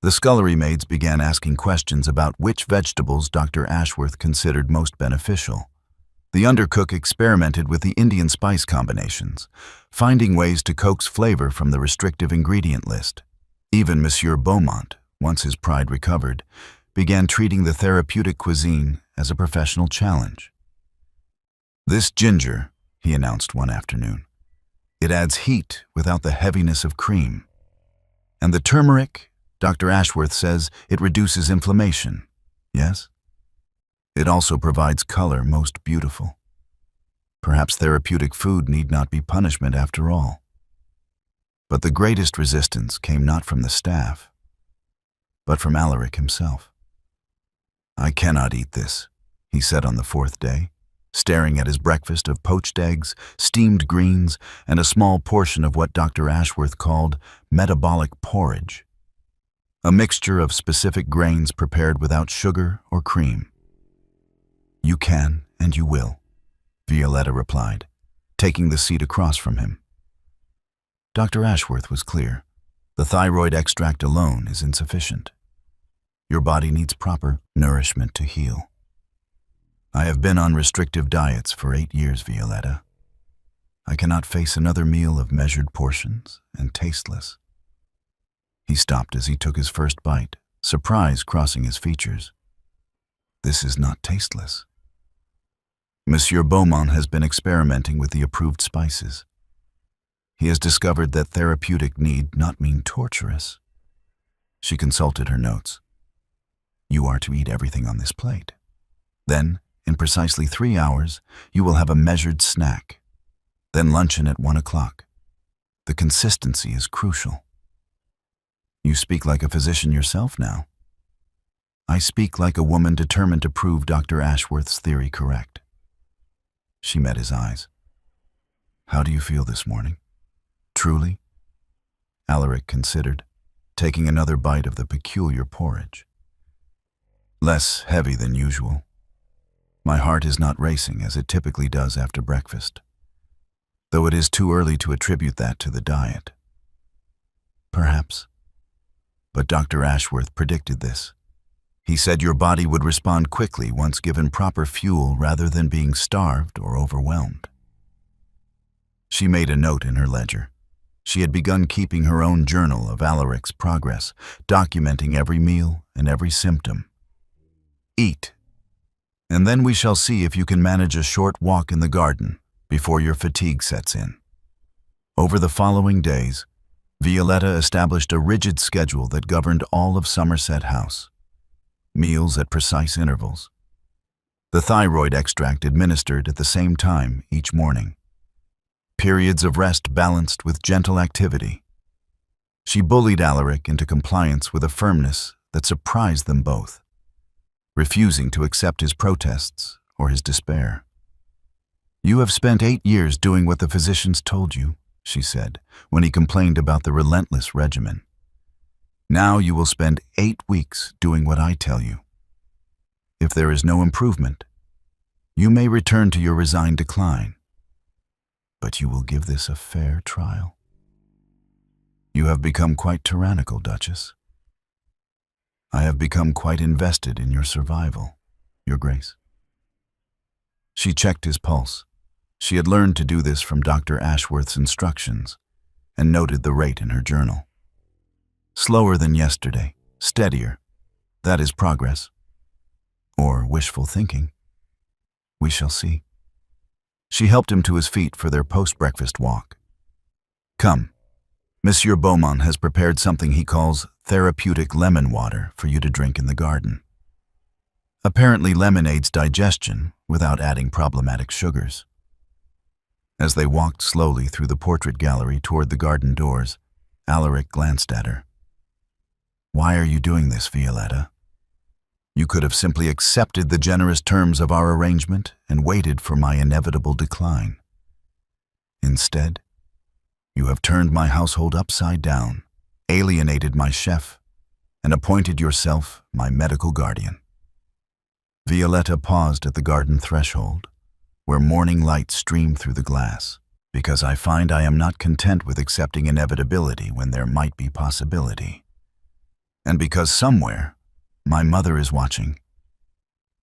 The scullery maids began asking questions about which vegetables Dr. Ashworth considered most beneficial. The undercook experimented with the Indian spice combinations, finding ways to coax flavor from the restrictive ingredient list. Even Monsieur Beaumont, once his pride recovered, began treating the therapeutic cuisine as a professional challenge. This ginger, he announced one afternoon. It adds heat without the heaviness of cream. And the turmeric, Dr. Ashworth says it reduces inflammation. Yes? It also provides color most beautiful. Perhaps therapeutic food need not be punishment after all. But the greatest resistance came not from the staff, but from Alaric himself. I cannot eat this, he said on the fourth day, staring at his breakfast of poached eggs, steamed greens, and a small portion of what Dr. Ashworth called metabolic porridge, a mixture of specific grains prepared without sugar or cream. You can and you will, Violetta replied, taking the seat across from him. Dr. Ashworth was clear. The thyroid extract alone is insufficient. Your body needs proper nourishment to heal. I have been on restrictive diets for 8 years, Violetta. I cannot face another meal of measured portions and tasteless. He stopped as he took his first bite, surprise crossing his features. This is not tasteless. Monsieur Beaumont has been experimenting with the approved spices. He has discovered that therapeutic need not mean torturous. She consulted her notes. You are to eat everything on this plate. Then, in precisely 3 hours, you will have a measured snack. Then luncheon at 1 o'clock. The consistency is crucial. You speak like a physician yourself now. I speak like a woman determined to prove Dr. Ashworth's theory correct. She met his eyes. How do you feel this morning? Truly? Alaric considered, taking another bite of the peculiar porridge. Less heavy than usual, My heart is not racing as it typically does after breakfast, though it is too early to attribute that to the diet. Perhaps. But Dr. Ashworth predicted this. He said your body would respond quickly once given proper fuel rather than being starved or overwhelmed. She made a note in her ledger. She had begun keeping her own journal of Alaric's progress, documenting every meal and every symptom. Eat, and then we shall see if you can manage a short walk in the garden before your fatigue sets in. Over the following days, Violetta established a rigid schedule that governed all of Somerset House. Meals at precise intervals. The thyroid extract administered at the same time each morning. Periods of rest balanced with gentle activity. She bullied Alaric into compliance with a firmness that surprised them both, refusing to accept his protests or his despair. "You have spent 8 years doing what the physicians told you," she said, when he complained about the relentless regimen. "Now you will spend 8 weeks doing what I tell you. If there is no improvement, you may return to your resigned decline. But you will give this a fair trial. You have become quite tyrannical, Duchess. I have become quite invested in your survival, Your Grace." She checked his pulse. She had learned to do this from Dr. Ashworth's instructions and noted the rate in her journal. Slower than yesterday, steadier. That is progress. Or wishful thinking. We shall see. She helped him to his feet for their post-breakfast walk. "Come. Monsieur Beaumont has prepared something he calls therapeutic lemon water for you to drink in the garden. Apparently lemon aids digestion without adding problematic sugars." As they walked slowly through the portrait gallery toward the garden doors, Alaric glanced at her. "Why are you doing this, Violetta? You could have simply accepted the generous terms of our arrangement and waited for my inevitable decline. Instead, you have turned my household upside down, alienated my chef, and appointed yourself my medical guardian." Violetta paused at the garden threshold, where morning light streamed through the glass, "Because I find I am not content with accepting inevitability when there might be possibility. And because somewhere, my mother is watching,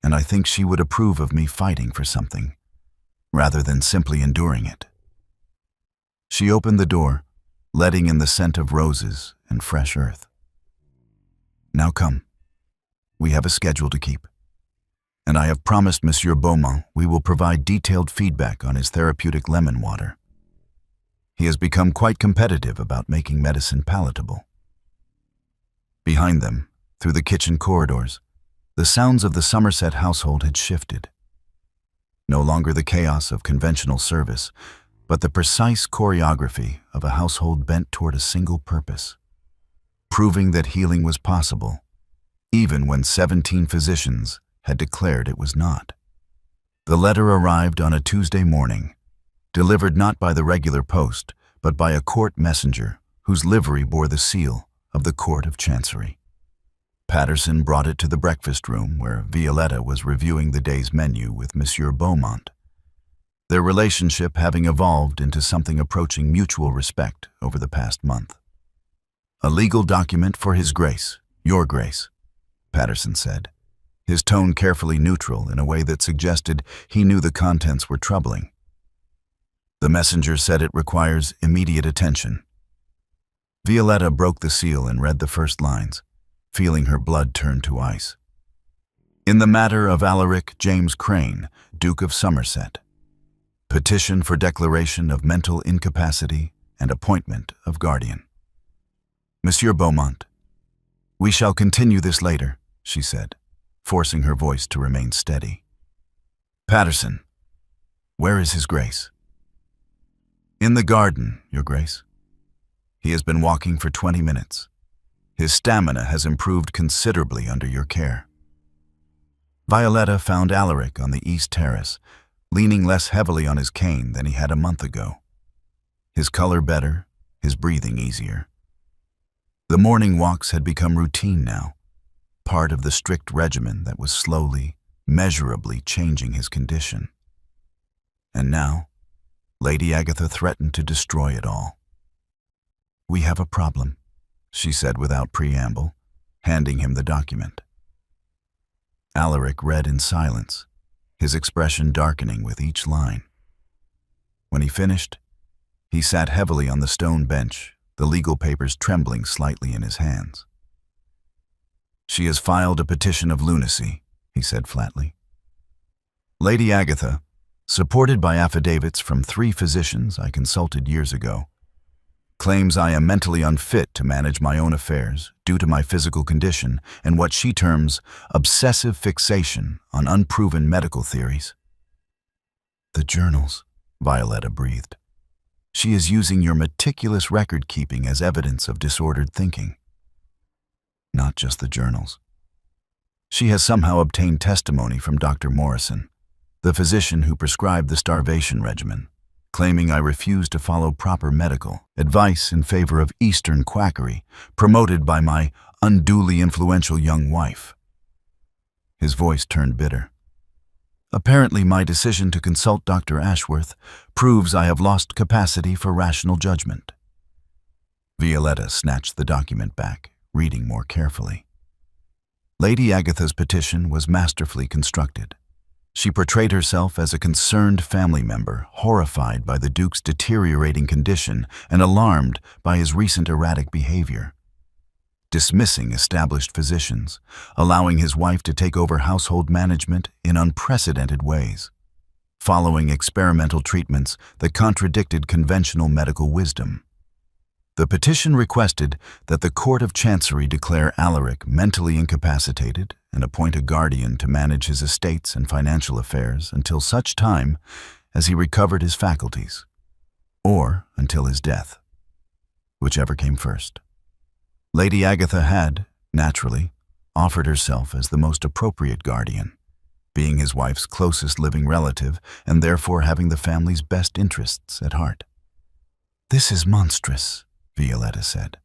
and I think she would approve of me fighting for something, rather than simply enduring it." She opened the door, letting in the scent of roses and fresh earth. "Now come. We have a schedule to keep. And I have promised Monsieur Beaumont we will provide detailed feedback on his therapeutic lemon water. He has become quite competitive about making medicine palatable." Behind them, through the kitchen corridors, the sounds of the Somerset household had shifted. No longer the chaos of conventional service, but the precise choreography of a household bent toward a single purpose, proving that healing was possible, even when 17 physicians had declared it was not. The letter arrived on a Tuesday morning, delivered not by the regular post, but by a court messenger whose livery bore the seal of the Court of Chancery. Patterson brought it to the breakfast room where Violetta was reviewing the day's menu with Monsieur Beaumont, their relationship having evolved into something approaching mutual respect over the past month. "A legal document for His Grace, Your Grace," Patterson said, his tone carefully neutral in a way that suggested he knew the contents were troubling. "The messenger said it requires immediate attention." Violetta broke the seal and read the first lines, feeling her blood turn to ice. "In the matter of Alaric James Crane, Duke of Somerset. Petition for declaration of mental incapacity and appointment of guardian. Monsieur Beaumont, we shall continue this later," she said, forcing her voice to remain steady. "Patterson, where is His Grace?" "In the garden, Your Grace. He has been walking for 20 minutes. His stamina has improved considerably under your care." Violetta found Alaric on the east terrace, leaning less heavily on his cane than he had a month ago. His color better, his breathing easier. The morning walks had become routine now, part of the strict regimen that was slowly, measurably changing his condition. And now, Lady Agatha threatened to destroy it all. "We have a problem," she said without preamble, handing him the document. Alaric read in silence, his expression darkening with each line. When he finished, he sat heavily on the stone bench, the legal papers trembling slightly in his hands. "She has filed a petition of lunacy," he said flatly. "Lady Agatha, supported by affidavits from 3 physicians I consulted years ago, claims I am mentally unfit to manage my own affairs due to my physical condition and what she terms obsessive fixation on unproven medical theories." "The journals," Violetta breathed. "She is using your meticulous record-keeping as evidence of disordered thinking." "Not just the journals. She has somehow obtained testimony from Dr. Morrison, the physician who prescribed the starvation regimen, claiming I refuse to follow proper medical advice in favor of Eastern quackery promoted by my unduly influential young wife." His voice turned bitter. "Apparently my decision to consult Dr. Ashworth proves I have lost capacity for rational judgment." Violetta snatched the document back, reading more carefully. Lady Agatha's petition was masterfully constructed. She portrayed herself as a concerned family member, horrified by the Duke's deteriorating condition and alarmed by his recent erratic behavior. Dismissing established physicians, allowing his wife to take over household management in unprecedented ways, following experimental treatments that contradicted conventional medical wisdom. The petition requested that the Court of Chancery declare Alaric mentally incapacitated and appoint a guardian to manage his estates and financial affairs until such time as he recovered his faculties, or until his death, whichever came first. Lady Agatha had, naturally, offered herself as the most appropriate guardian, being his wife's closest living relative and therefore having the family's best interests at heart. "This is monstrous," Violetta said.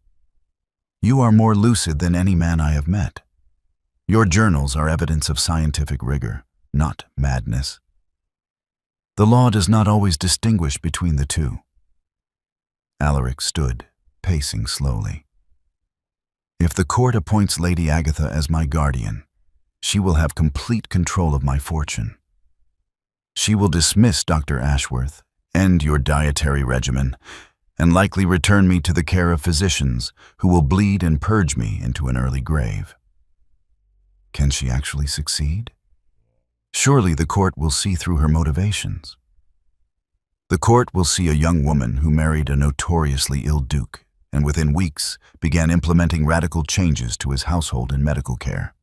"You are more lucid than any man I have met. Your journals are evidence of scientific rigor, not madness. The law does not always distinguish between the two." Alaric stood, pacing slowly. "If the court appoints Lady Agatha as my guardian, she will have complete control of my fortune. She will dismiss Dr. Ashworth, end your dietary regimen, and likely return me to the care of physicians who will bleed and purge me into an early grave." Can she actually succeed? Surely the court will see through her motivations. The court will see a young woman who married a notoriously ill duke and within weeks began implementing radical changes to his household and medical care.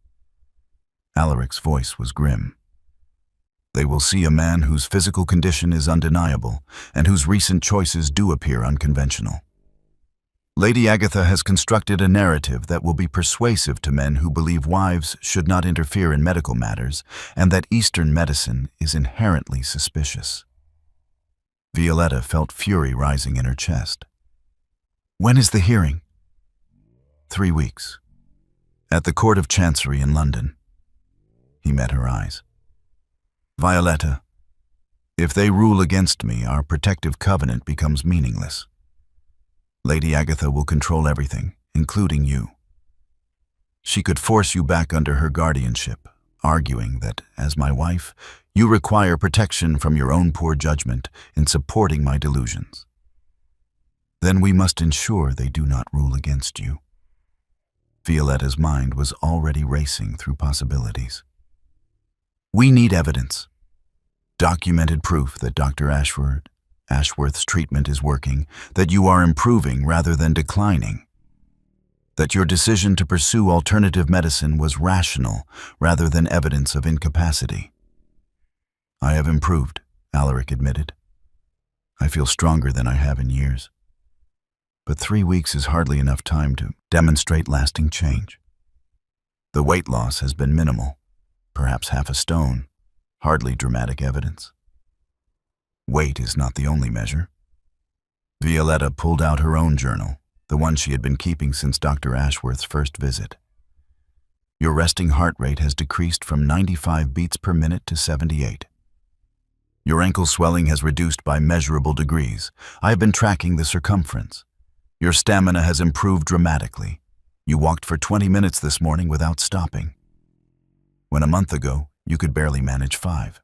Alaric's voice was grim. They will see a man whose physical condition is undeniable and whose recent choices do appear unconventional. Lady Agatha has constructed a narrative that will be persuasive to men who believe wives should not interfere in medical matters and that Eastern medicine is inherently suspicious. Violetta felt fury rising in her chest. "When is the hearing?" 3 weeks. At the Court of Chancery in London. He met her eyes. "Violetta, if they rule against me, our protective covenant becomes meaningless. Lady Agatha will control everything, including you. She could force you back under her guardianship, arguing that, as my wife, you require protection from your own poor judgment in supporting my delusions. Then we must ensure they do not rule against you." Violetta's mind was already racing through possibilities. "We need evidence. Documented proof that Dr. Ashworth's treatment is working, that you are improving rather than declining, that your decision to pursue alternative medicine was rational rather than evidence of incapacity." "I have improved," Alaric admitted. "I feel stronger than I have in years. But 3 weeks is hardly enough time to demonstrate lasting change. The weight loss has been minimal, perhaps half a stone, hardly dramatic evidence." Weight is not the only measure. Violetta pulled out her own journal, the one she had been keeping since Dr. Ashworth's first visit. Your resting heart rate has decreased from 95 beats per minute to 78. Your ankle swelling has reduced by measurable degrees. I have been tracking the circumference. Your stamina has improved dramatically. You walked for 20 minutes this morning without stopping, when a month ago you could barely manage 5.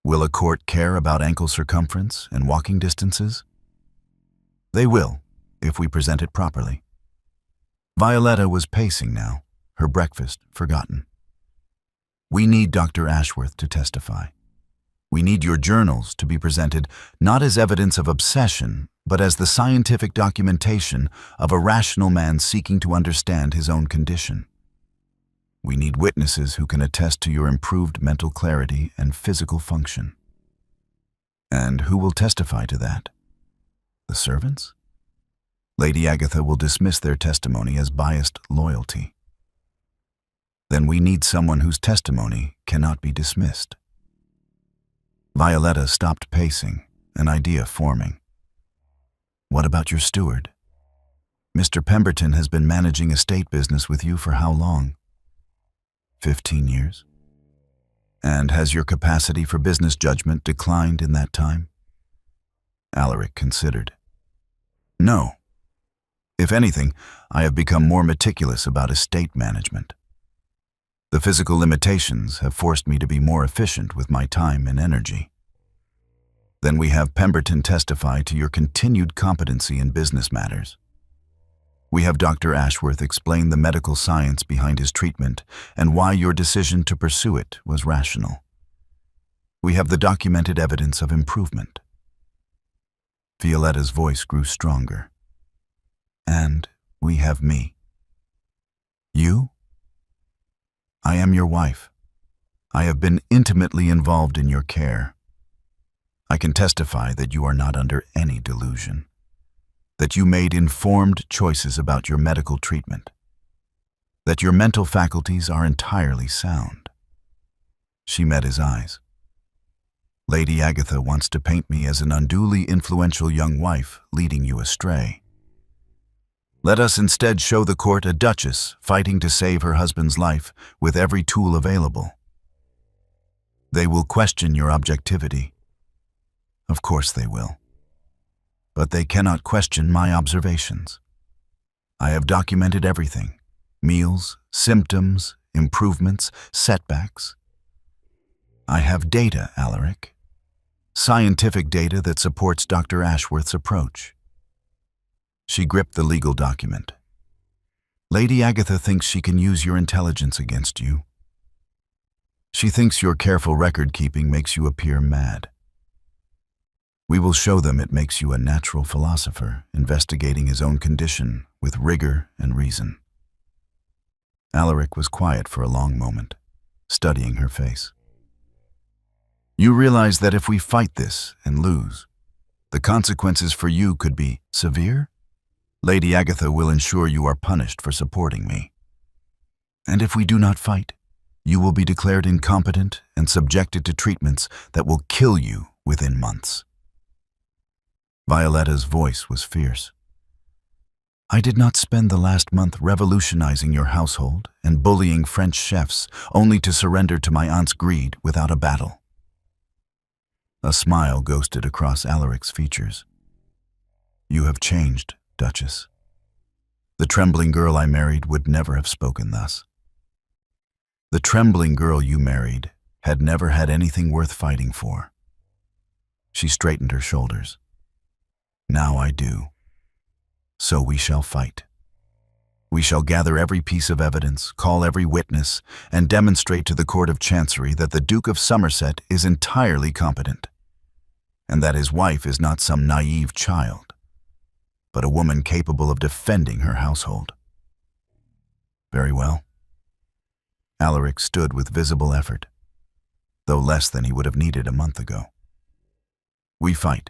Will a court care about ankle circumference and walking distances? They will, if we present it properly. Violetta was pacing now, her breakfast forgotten. We need Dr. Ashworth to testify. We need your journals to be presented not as evidence of obsession, but as the scientific documentation of a rational man seeking to understand his own condition. We need witnesses who can attest to your improved mental clarity and physical function. And who will testify to that? The servants? Lady Agatha will dismiss their testimony as biased loyalty. Then we need someone whose testimony cannot be dismissed. Violetta stopped pacing, an idea forming. What about your steward? Mr. Pemberton has been managing estate business with you for how long? 15 years? And has your capacity for business judgment declined in that time? Alaric considered. No. If anything, I have become more meticulous about estate management. The physical limitations have forced me to be more efficient with my time and energy. Then we have Pemberton testify to your continued competency in business matters. We have Dr. Ashworth explain the medical science behind his treatment and why your decision to pursue it was rational. We have the documented evidence of improvement. Violetta's voice grew stronger. And we have me. You? I am your wife. I have been intimately involved in your care. I can testify that you are not under any delusion, that you made informed choices about your medical treatment, that your mental faculties are entirely sound. She met his eyes. Lady Agatha wants to paint me as an unduly influential young wife leading you astray. Let us instead show the court a duchess fighting to save her husband's life with every tool available. They will question your objectivity. Of course they will. But they cannot question my observations. I have documented everything: meals, symptoms, improvements, setbacks. I have data, Alaric. Scientific data that supports Dr. Ashworth's approach. She gripped the legal document. Lady Agatha thinks she can use your intelligence against you. She thinks your careful record-keeping makes you appear mad. We will show them it makes you a natural philosopher, investigating his own condition with rigor and reason. Alaric was quiet for a long moment, studying her face. You realize that if we fight this and lose, the consequences for you could be severe? Lady Agatha will ensure you are punished for supporting me. And if we do not fight, you will be declared incompetent and subjected to treatments that will kill you within months. Violetta's voice was fierce. I did not spend the last month revolutionizing your household and bullying French chefs only to surrender to my aunt's greed without a battle. A smile ghosted across Alaric's features. You have changed, Duchess. The trembling girl I married would never have spoken thus. The trembling girl you married had never had anything worth fighting for. She straightened her shoulders. Now I do. So we shall fight. We shall gather every piece of evidence, call every witness, and demonstrate to the Court of Chancery that the Duke of Somerset is entirely competent, and that his wife is not some naive child, but a woman capable of defending her household. Very well. Alaric stood with visible effort, though less than he would have needed a month ago. We fight,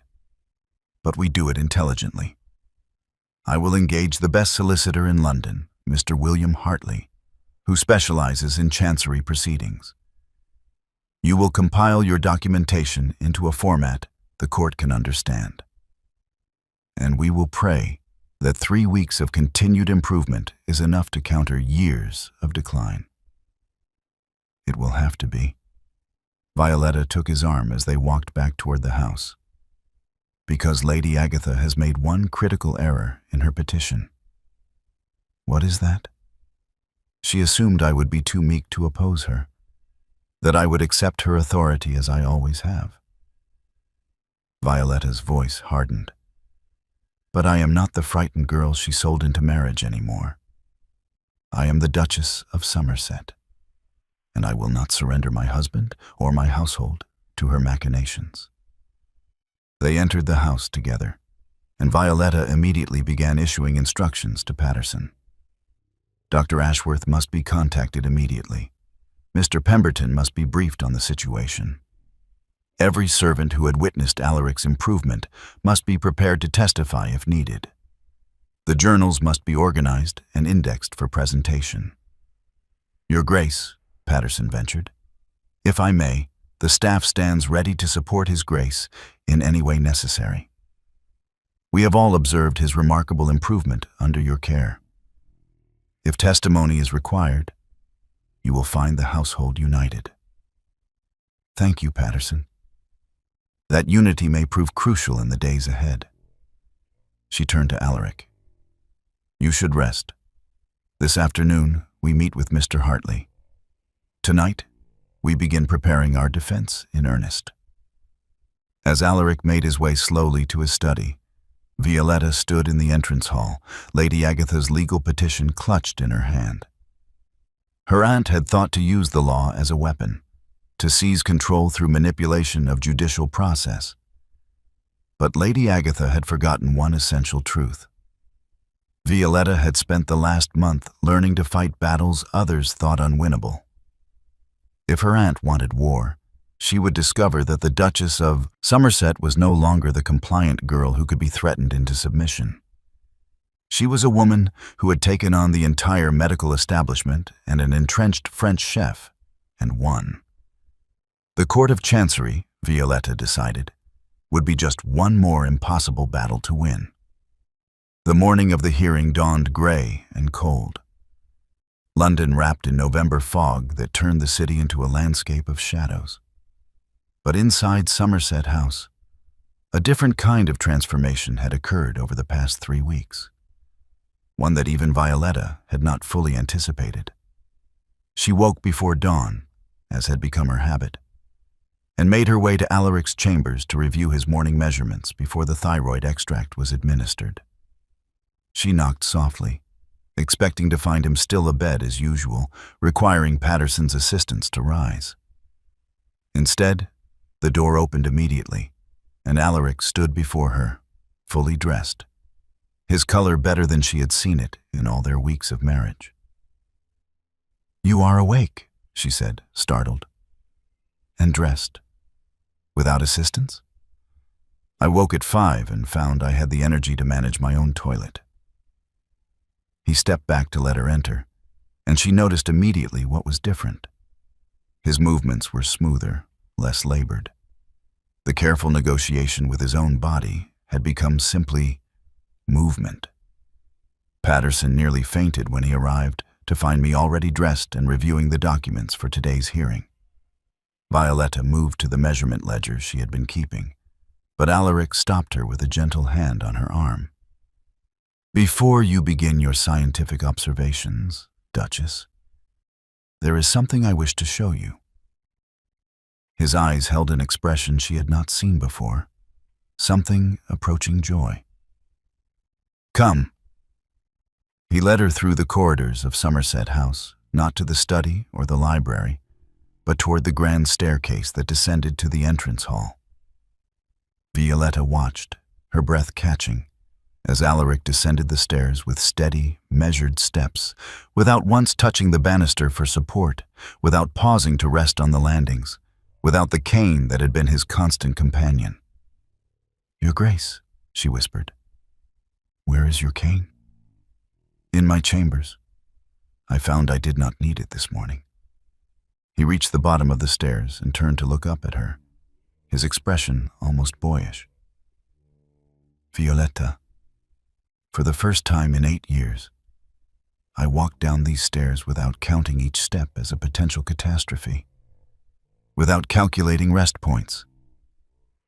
but we do it intelligently. I will engage the best solicitor in London, Mr. William Hartley, who specializes in chancery proceedings. You will compile your documentation into a format the court can understand. And we will pray that 3 weeks of continued improvement is enough to counter years of decline. It will have to be. Violetta took his arm as they walked back toward the house. Because Lady Agatha has made one critical error in her petition. What is that? She assumed I would be too meek to oppose her, that I would accept her authority as I always have. Violetta's voice hardened. But I am not the frightened girl she sold into marriage anymore. I am the Duchess of Somerset, and I will not surrender my husband or my household to her machinations. They entered the house together, and Violetta immediately began issuing instructions to Patterson. Dr. Ashworth must be contacted immediately. Mr. Pemberton must be briefed on the situation. Every servant who had witnessed Alaric's improvement must be prepared to testify if needed. The journals must be organized and indexed for presentation. Your Grace, Patterson ventured, if I may, the staff stands ready to support His Grace in any way necessary. We have all observed his remarkable improvement under your care. If testimony is required, you will find the household united. Thank you, Patterson. That unity may prove crucial in the days ahead. She turned to Alaric. You should rest. This afternoon, we meet with Mr. Hartley. Tonight, we begin preparing our defense in earnest. As Alaric made his way slowly to his study, Violetta stood in the entrance hall, Lady Agatha's legal petition clutched in her hand. Her aunt had thought to use the law as a weapon, to seize control through manipulation of judicial process. But Lady Agatha had forgotten one essential truth. Violetta had spent the last month learning to fight battles others thought unwinnable. If her aunt wanted war, she would discover that the Duchess of Somerset was no longer the compliant girl who could be threatened into submission. She was a woman who had taken on the entire medical establishment and an entrenched French chef, and won. The Court of Chancery, Violetta decided, would be just one more impossible battle to win. The morning of the hearing dawned gray and cold. London wrapped in November fog that turned the city into a landscape of shadows. But inside Somerset House, a different kind of transformation had occurred over the past 3 weeks. One that even Violetta had not fully anticipated. She woke before dawn, as had become her habit, and made her way to Alaric's chambers to review his morning measurements before the thyroid extract was administered. She knocked softly, expecting to find him still abed as usual, requiring Patterson's assistance to rise. Instead, the door opened immediately, and Alaric stood before her, fully dressed, his color better than she had seen it in all their weeks of marriage. "You are awake," she said, startled. "And dressed. Without assistance?" "I woke at 5 and found I had the energy to manage my own toilet." He stepped back to let her enter, and she noticed immediately what was different. His movements were smoother, less labored. The careful negotiation with his own body had become simply movement. Patterson nearly fainted when he arrived to find me already dressed and reviewing the documents for today's hearing. Violetta moved to the measurement ledger she had been keeping, but Alaric stopped her with a gentle hand on her arm. "Before you begin your scientific observations, Duchess, there is something I wish to show you." His eyes held an expression she had not seen before, something approaching joy. "Come." He led her through the corridors of Somerset House, not to the study or the library, but toward the grand staircase that descended to the entrance hall. Violetta watched, her breath catching, as Alaric descended the stairs with steady, measured steps, without once touching the banister for support, without pausing to rest on the landings, without the cane that had been his constant companion. "Your Grace," she whispered. "Where is your cane?" "In my chambers. I found I did not need it this morning." He reached the bottom of the stairs and turned to look up at her, his expression almost boyish. "Violetta, For the first time in 8 years, I walked down these stairs without counting each step as a potential catastrophe, without calculating rest points,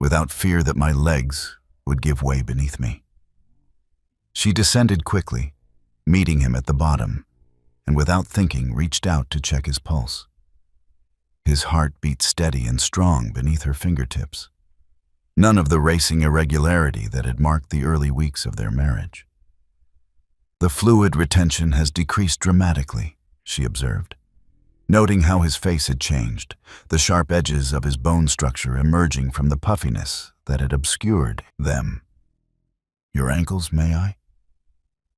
without fear that my legs would give way beneath me. She descended quickly, meeting him at the bottom, and without thinking reached out to check his pulse. His heart beat steady and strong beneath her fingertips. None of the racing irregularity that had marked the early weeks of their marriage. "The fluid retention has decreased dramatically," she observed, noting how his face had changed, the sharp edges of his bone structure emerging from the puffiness that had obscured them. "Your ankles, may I?"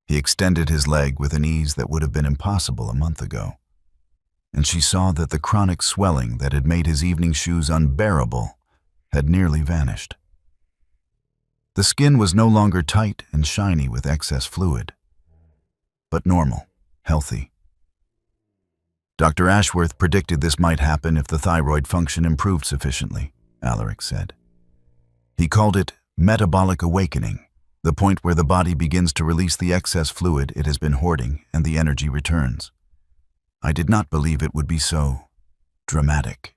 He extended his leg with an ease that would have been impossible a month ago, and she saw that the chronic swelling that had made his evening shoes unbearable had nearly vanished. The skin was no longer tight and shiny with excess fluid, but normal, healthy. Dr. Ashworth predicted this might happen if the thyroid function improved sufficiently, Alaric said. He called it metabolic awakening, the point where the body begins to release the excess fluid it has been hoarding and the energy returns. I did not believe it would be so dramatic.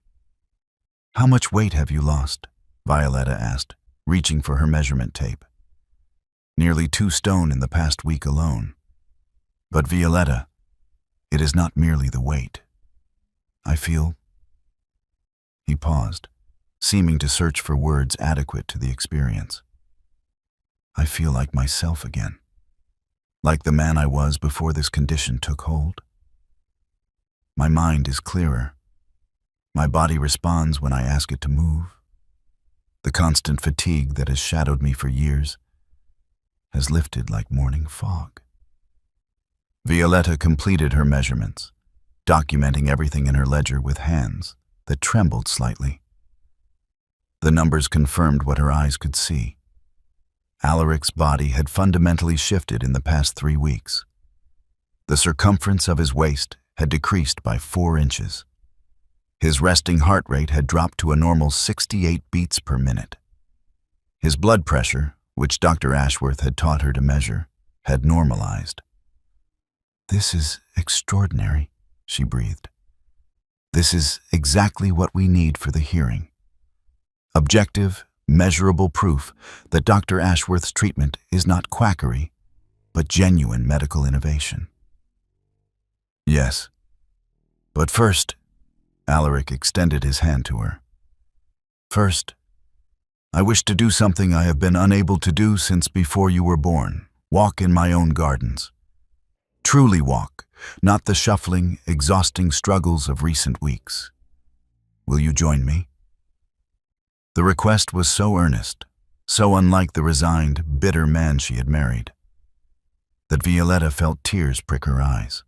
"How much weight have you lost?" Violetta asked, reaching for her measurement tape. "Nearly 2 stone in the past week alone. But Violetta, it is not merely the weight. I feel..." He paused, seeming to search for words adequate to the experience. "I feel like myself again, like the man I was before this condition took hold. My mind is clearer. My body responds when I ask it to move. The constant fatigue that has shadowed me for years has lifted like morning fog." Violetta completed her measurements, documenting everything in her ledger with hands that trembled slightly. The numbers confirmed what her eyes could see. Alaric's body had fundamentally shifted in the past 3 weeks. The circumference of his waist had decreased by 4 inches. His resting heart rate had dropped to a normal 68 beats per minute. His blood pressure, which Dr. Ashworth had taught her to measure, had normalized. "This is extraordinary," she breathed. "This is exactly what we need for the hearing. Objective, measurable proof that Dr. Ashworth's treatment is not quackery, but genuine medical innovation." "Yes. But first," Alaric extended his hand to her. "First, I wish to do something I have been unable to do since before you were born. Walk in my own gardens. Truly walk, not the shuffling, exhausting struggles of recent weeks. Will you join me?" The request was so earnest, so unlike the resigned, bitter man she had married, that Violetta felt tears prick her eyes.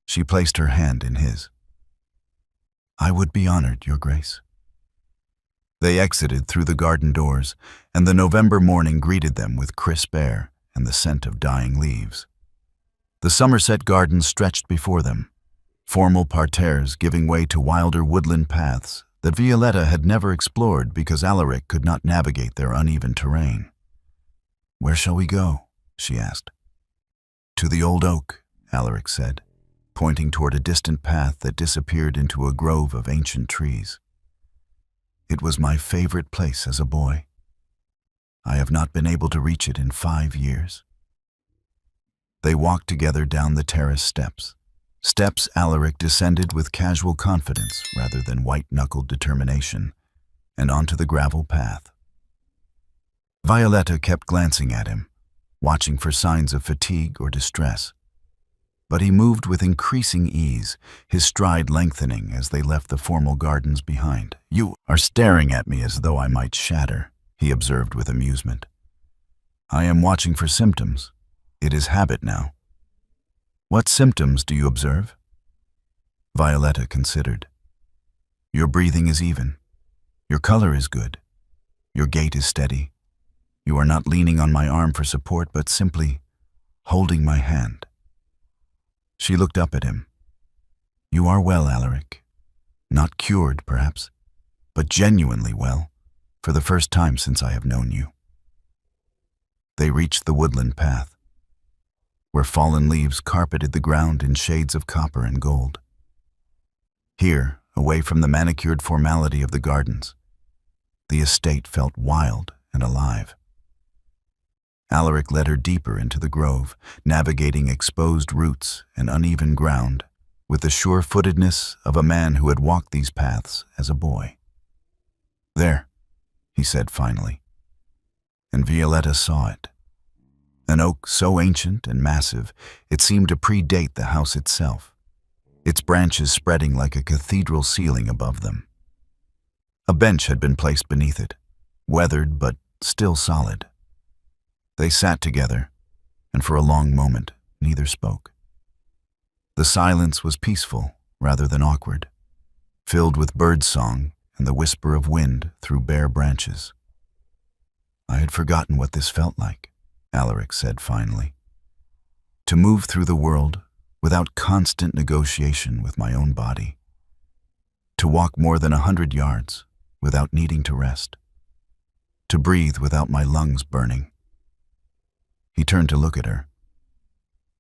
She placed her hand in his. "I would be honored, Your Grace." They exited through the garden doors, and the November morning greeted them with crisp air and the scent of dying leaves. The Somerset Gardens stretched before them, formal parterres giving way to wilder woodland paths that Violetta had never explored because Alaric could not navigate their uneven terrain. "Where shall we go?" she asked. "To the old oak," Alaric said, pointing toward a distant path that disappeared into a grove of ancient trees. "It was my favorite place as a boy. I have not been able to reach it in 5 years." They walked together down the terrace steps, steps Alaric descended with casual confidence rather than white-knuckled determination, and onto the gravel path. Violetta kept glancing at him, watching for signs of fatigue or distress. But he moved with increasing ease, his stride lengthening as they left the formal gardens behind. "You are staring at me as though I might shatter," he observed with amusement. "I am watching for symptoms. It is habit now." "What symptoms do you observe?" Violetta considered. "Your breathing is even. Your color is good. Your gait is steady. You are not leaning on my arm for support, but simply holding my hand." She looked up at him. "You are well, Alaric. Not cured, perhaps, but genuinely well, for the first time since I have known you." They reached the woodland path, where fallen leaves carpeted the ground in shades of copper and gold. Here, away from the manicured formality of the gardens, the estate felt wild and alive. Alaric led her deeper into the grove, navigating exposed roots and uneven ground with the sure-footedness of a man who had walked these paths as a boy. "There," he said finally, and Violetta saw it. An oak so ancient and massive it seemed to predate the house itself, its branches spreading like a cathedral ceiling above them. A bench had been placed beneath it, weathered but still solid. They sat together, and for a long moment neither spoke. The silence was peaceful rather than awkward, filled with birdsong and the whisper of wind through bare branches. "I had forgotten what this felt like," Alaric said finally. "To move through the world without constant negotiation with my own body. To walk more than 100 yards without needing to rest. To breathe without my lungs burning." He turned to look at her.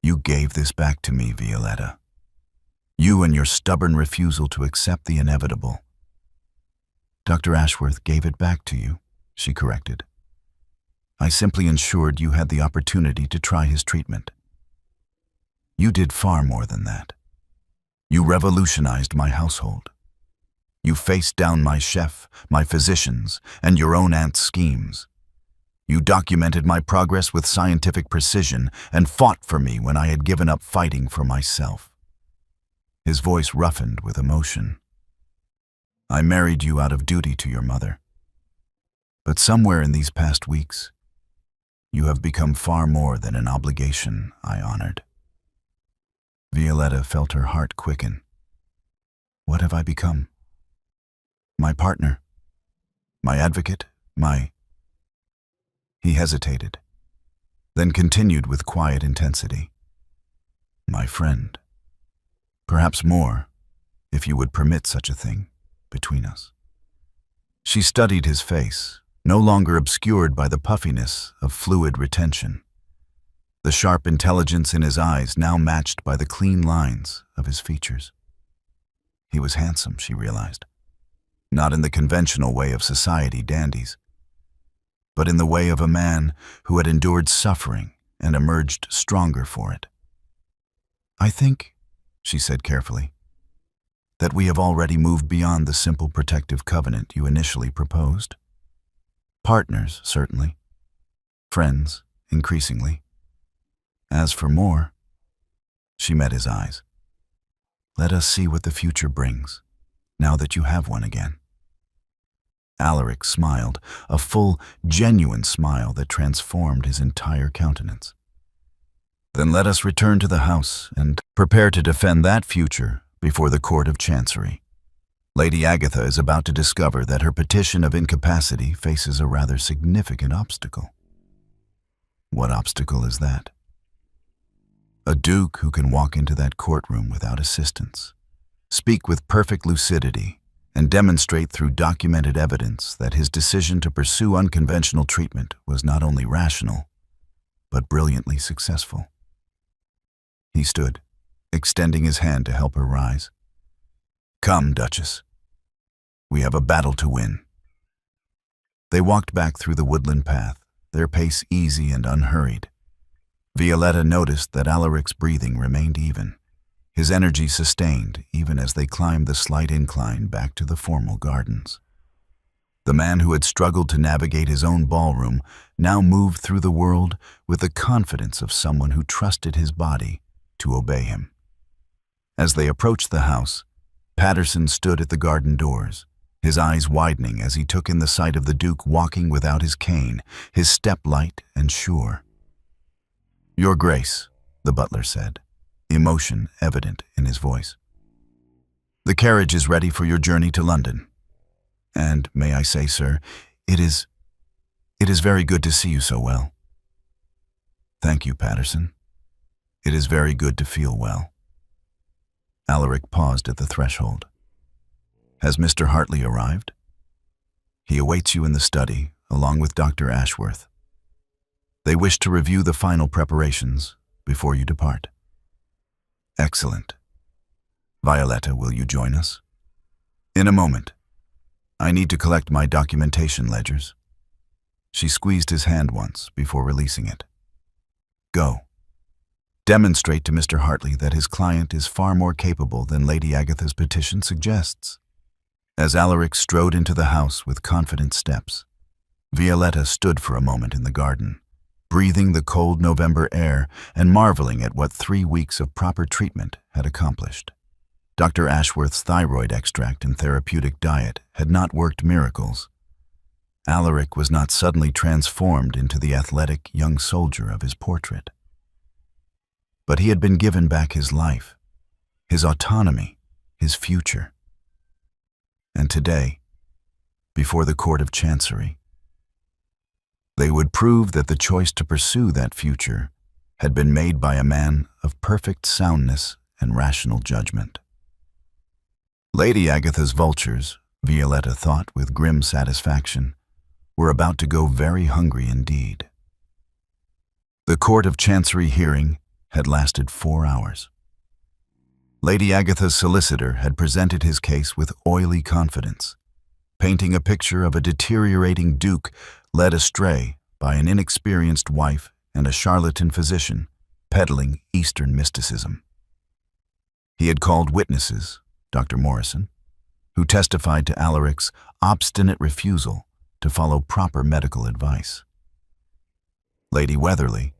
"You gave this back to me, Violetta. You and your stubborn refusal to accept the inevitable." "Dr. Ashworth gave it back to you," she corrected. "I simply ensured you had the opportunity to try his treatment." "You did far more than that. You revolutionized my household. You faced down my chef, my physicians, and your own aunt's schemes. You documented my progress with scientific precision and fought for me when I had given up fighting for myself." His voice roughened with emotion. "I married you out of duty to your mother. But somewhere in these past weeks, you have become far more than an obligation I honored." Violetta felt her heart quicken. "What have I become?" "My partner, my advocate, my—" He hesitated, then continued with quiet intensity. "My friend. Perhaps more, if you would permit such a thing between us." She studied his face, no longer obscured by the puffiness of fluid retention. The sharp intelligence in his eyes now matched by the clean lines of his features. He was handsome, she realized, not in the conventional way of society dandies, but in the way of a man who had endured suffering and emerged stronger for it. "I think," she said carefully, "that we have already moved beyond the simple protective covenant you initially proposed. Partners, certainly. Friends, increasingly. As for more," she met his eyes, "let us see what the future brings, now that you have one again." Alaric smiled, a full, genuine smile that transformed his entire countenance. "Then let us return to the house and prepare to defend that future before the Court of Chancery. Lady Agatha is about to discover that her petition of incapacity faces a rather significant obstacle." "What obstacle is that?" "A duke who can walk into that courtroom without assistance, speak with perfect lucidity, and demonstrate through documented evidence that his decision to pursue unconventional treatment was not only rational, but brilliantly successful." He stood, extending his hand to help her rise. "Come, Duchess. We have a battle to win." They walked back through the woodland path, their pace easy and unhurried. Violetta noticed that Alaric's breathing remained even, his energy sustained even as they climbed the slight incline back to the formal gardens. The man who had struggled to navigate his own ballroom now moved through the world with the confidence of someone who trusted his body to obey him. As they approached the house, Patterson stood at the garden doors, his eyes widening as he took in the sight of the Duke walking without his cane, his step light and sure. "Your Grace," the butler said, emotion evident in his voice. "The carriage is ready for your journey to London. And, may I say, sir, it is very good to see you so well." "Thank you, Patterson. It is very good to feel well." Alaric paused at the threshold. "Has Mr. Hartley arrived?" "He awaits you in the study, along with Dr. Ashworth." They wish to review the final preparations before you depart. Excellent. Violetta, will you join us? In a moment. I need to collect my documentation ledgers. She squeezed his hand once before releasing it. Go. Demonstrate to Mr. Hartley that his client is far more capable than Lady Agatha's petition suggests. As Alaric strode into the house with confident steps, Violetta stood for a moment in the garden, breathing the cold November air and marveling at what 3 weeks of proper treatment had accomplished. Dr. Ashworth's thyroid extract and therapeutic diet had not worked miracles. Alaric was not suddenly transformed into the athletic young soldier of his portrait. But he had been given back his life, his autonomy, his future. And today, before the Court of Chancery, they would prove that the choice to pursue that future had been made by a man of perfect soundness and rational judgment. Lady Agatha's vultures, Violetta thought with grim satisfaction, were about to go very hungry indeed. The Court of Chancery hearing had lasted 4 hours. Lady Agatha's solicitor had presented his case with oily confidence, painting a picture of a deteriorating duke led astray by an inexperienced wife and a charlatan physician peddling Eastern mysticism. He had called witnesses, Dr. Morrison, who testified to Alaric's obstinate refusal to follow proper medical advice. Lady Weatherly,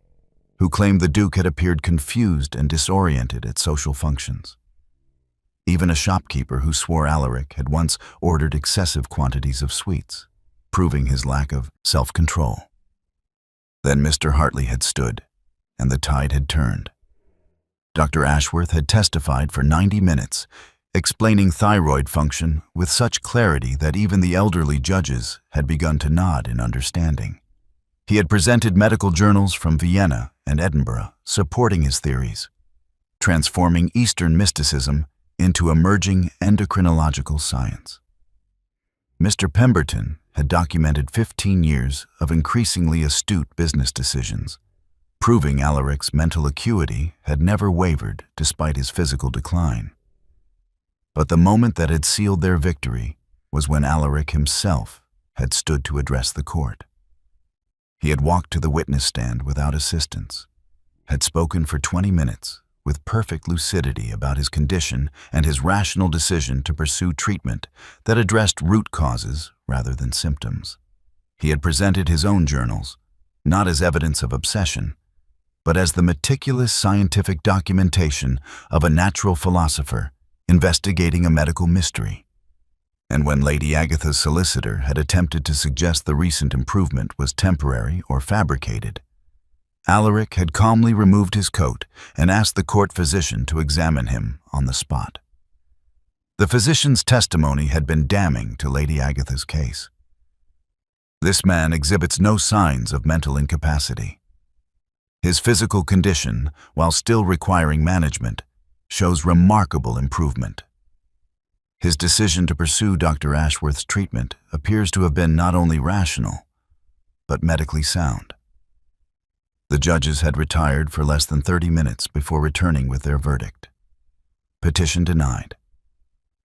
who claimed the Duke had appeared confused and disoriented at social functions. Even a shopkeeper who swore Alaric had once ordered excessive quantities of sweets, proving his lack of self-control. Then Mr. Hartley had stood, and the tide had turned. Dr. Ashworth had testified for 90 minutes, explaining thyroid function with such clarity that even the elderly judges had begun to nod in understanding. He had presented medical journals from Vienna and Edinburgh supporting his theories, transforming Eastern mysticism into emerging endocrinological science. Mr. Pemberton had documented 15 years of increasingly astute business decisions, proving Alaric's mental acuity had never wavered despite his physical decline. But the moment that had sealed their victory was when Alaric himself had stood to address the court. He had walked to the witness stand without assistance, had spoken for 20 minutes with perfect lucidity about his condition and his rational decision to pursue treatment that addressed root causes rather than symptoms. He had presented his own journals, not as evidence of obsession, but as the meticulous scientific documentation of a natural philosopher investigating a medical mystery. And when Lady Agatha's solicitor had attempted to suggest the recent improvement was temporary or fabricated, Alaric had calmly removed his coat and asked the court physician to examine him on the spot. The physician's testimony had been damning to Lady Agatha's case. This man exhibits no signs of mental incapacity. His physical condition, while still requiring management, shows remarkable improvement. His decision to pursue Dr. Ashworth's treatment appears to have been not only rational, but medically sound. The judges had retired for less than 30 minutes before returning with their verdict. Petition denied.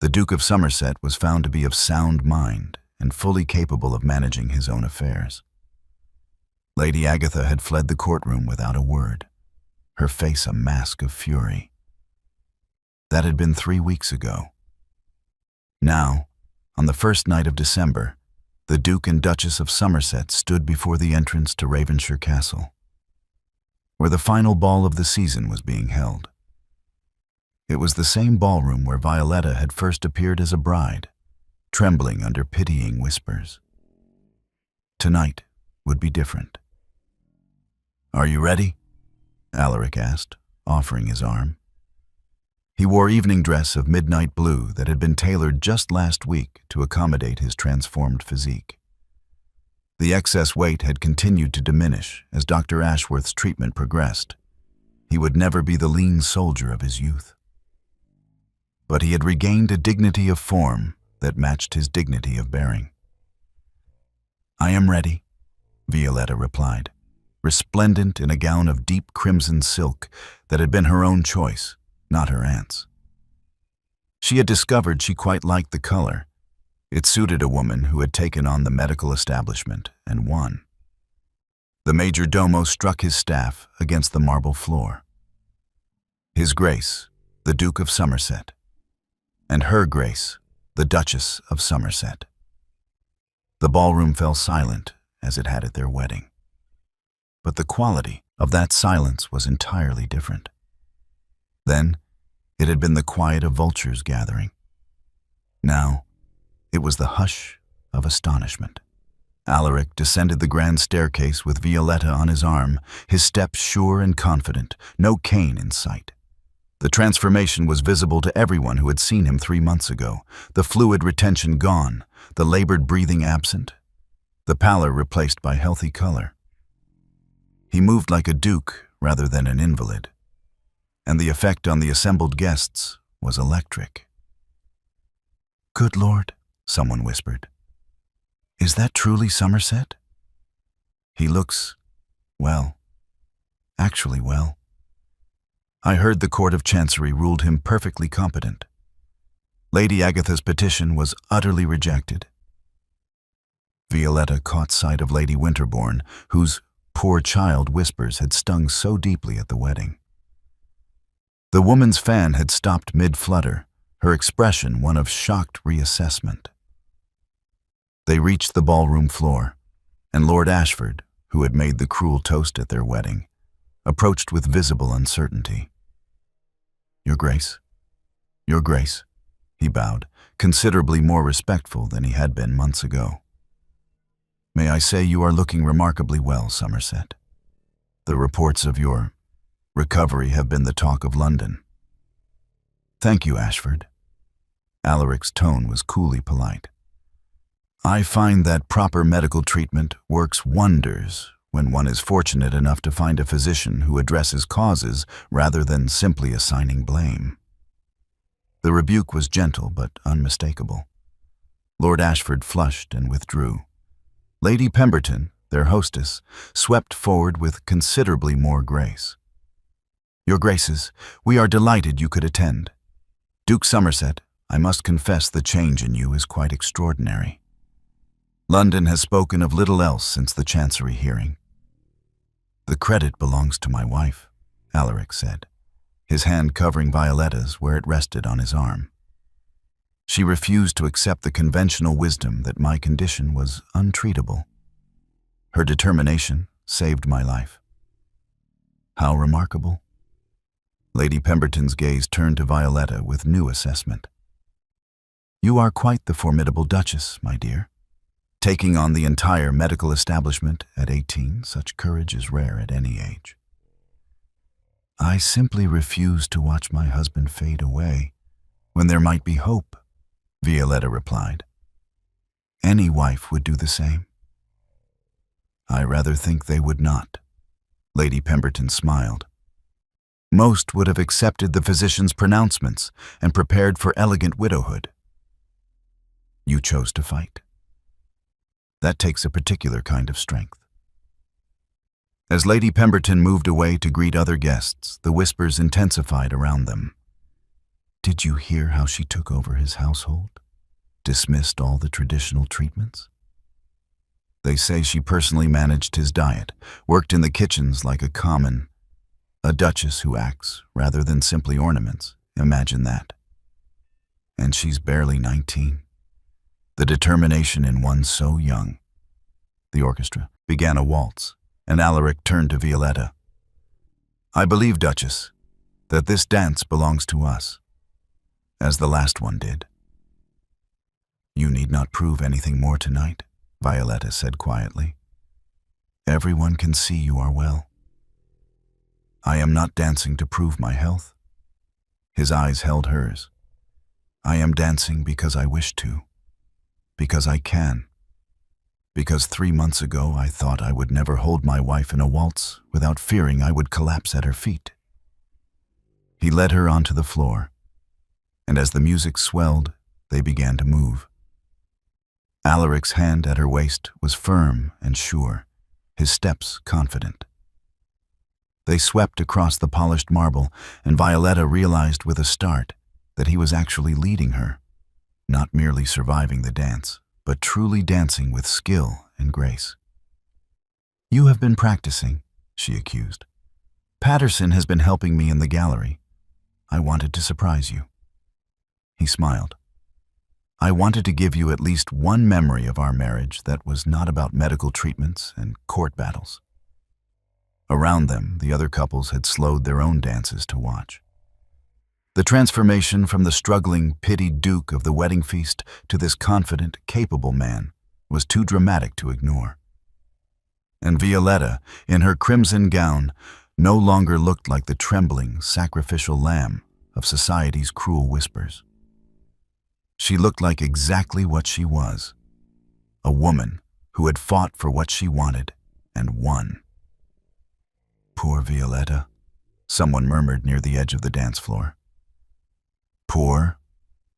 The Duke of Somerset was found to be of sound mind and fully capable of managing his own affairs. Lady Agatha had fled the courtroom without a word, her face a mask of fury. That had been 3 weeks ago. Now, on the first night of December, the Duke and Duchess of Somerset stood before the entrance to Ravenshire Castle, where the final ball of the season was being held. It was the same ballroom where Violetta had first appeared as a bride, trembling under pitying whispers. Tonight would be different. "Are you ready?" Alaric asked, offering his arm. He wore evening dress of midnight blue that had been tailored just last week to accommodate his transformed physique. The excess weight had continued to diminish as Dr. Ashworth's treatment progressed. He would never be the lean soldier of his youth. But he had regained a dignity of form that matched his dignity of bearing. "I am ready," Violetta replied, resplendent in a gown of deep crimson silk that had been her own choice, not her aunt's. She had discovered she quite liked the color. It suited a woman who had taken on the medical establishment and won. The major domo struck his staff against the marble floor. His Grace, the Duke of Somerset, and Her Grace, the Duchess of Somerset. The ballroom fell silent as it had at their wedding. But the quality of that silence was entirely different. Then, it had been the quiet of vultures gathering. Now, it was the hush of astonishment. Alaric descended the grand staircase with Violetta on his arm, his steps sure and confident, no cane in sight. The transformation was visible to everyone who had seen him 3 months ago, the fluid retention gone, the labored breathing absent, the pallor replaced by healthy color. He moved like a duke rather than an invalid, and the effect on the assembled guests was electric. "Good Lord," someone whispered. "Is that truly Somerset? He looks, well, actually well. I heard the Court of Chancery ruled him perfectly competent. Lady Agatha's petition was utterly rejected." Violetta caught sight of Lady Winterbourne, whose poor child whispers had stung so deeply at the wedding. The woman's fan had stopped mid-flutter, her expression one of shocked reassessment. They reached the ballroom floor, and Lord Ashford, who had made the cruel toast at their wedding, approached with visible uncertainty. "Your Grace, Your Grace," he bowed, considerably more respectful than he had been months ago. "May I say you are looking remarkably well, Somerset. The reports of your recovery have been the talk of London." "Thank you, Ashford." Alaric's tone was coolly polite. "I find that proper medical treatment works wonders when one is fortunate enough to find a physician who addresses causes rather than simply assigning blame." The rebuke was gentle but unmistakable. Lord Ashford flushed and withdrew. Lady Pemberton, their hostess, swept forward with considerably more grace. "Your Graces, we are delighted you could attend. Duke Somerset, I must confess the change in you is quite extraordinary. London has spoken of little else since the Chancery hearing." "The credit belongs to my wife," Alaric said, his hand covering Violetta's where it rested on his arm. "She refused to accept the conventional wisdom that my condition was untreatable. Her determination saved my life." "How remarkable." Lady Pemberton's gaze turned to Violetta with new assessment. "You are quite the formidable Duchess, my dear. Taking on the entire medical establishment at 18, such courage is rare at any age." "I simply refuse to watch my husband fade away when there might be hope," Violetta replied. "Any wife would do the same." "I rather think they would not." Lady Pemberton smiled. "Most would have accepted the physician's pronouncements and prepared for elegant widowhood. You chose to fight. That takes a particular kind of strength." As Lady Pemberton moved away to greet other guests, the whispers intensified around them. "Did you hear how she took over his household? Dismissed all the traditional treatments? They say she personally managed his diet, worked in the kitchens like a duchess who acts rather than simply ornaments. Imagine that. And she's barely 19. The determination in one so young." The orchestra began a waltz, and Alaric turned to Violetta. "I believe, Duchess, that this dance belongs to us, as the last one did." "You need not prove anything more tonight," Violetta said quietly. "Everyone can see you are well." "I am not dancing to prove my health." His eyes held hers. "I am dancing because I wish to. Because I can. Because 3 months ago I thought I would never hold my wife in a waltz without fearing I would collapse at her feet." He led her onto the floor, and as the music swelled, they began to move. Alaric's hand at her waist was firm and sure, his steps confident. They swept across the polished marble, and Violetta realized with a start that he was actually leading her, not merely surviving the dance, but truly dancing with skill and grace. "You have been practicing," she accused. "Patterson has been helping me in the gallery. I wanted to surprise you." He smiled. "I wanted to give you at least one memory of our marriage that was not about medical treatments and court battles." Around them, the other couples had slowed their own dances to watch. The transformation from the struggling, pitied duke of the wedding feast to this confident, capable man was too dramatic to ignore. And Violetta, in her crimson gown, no longer looked like the trembling, sacrificial lamb of society's cruel whispers. She looked like exactly what she was, a woman who had fought for what she wanted and won. "Poor Violetta," someone murmured near the edge of the dance floor. "Poor?"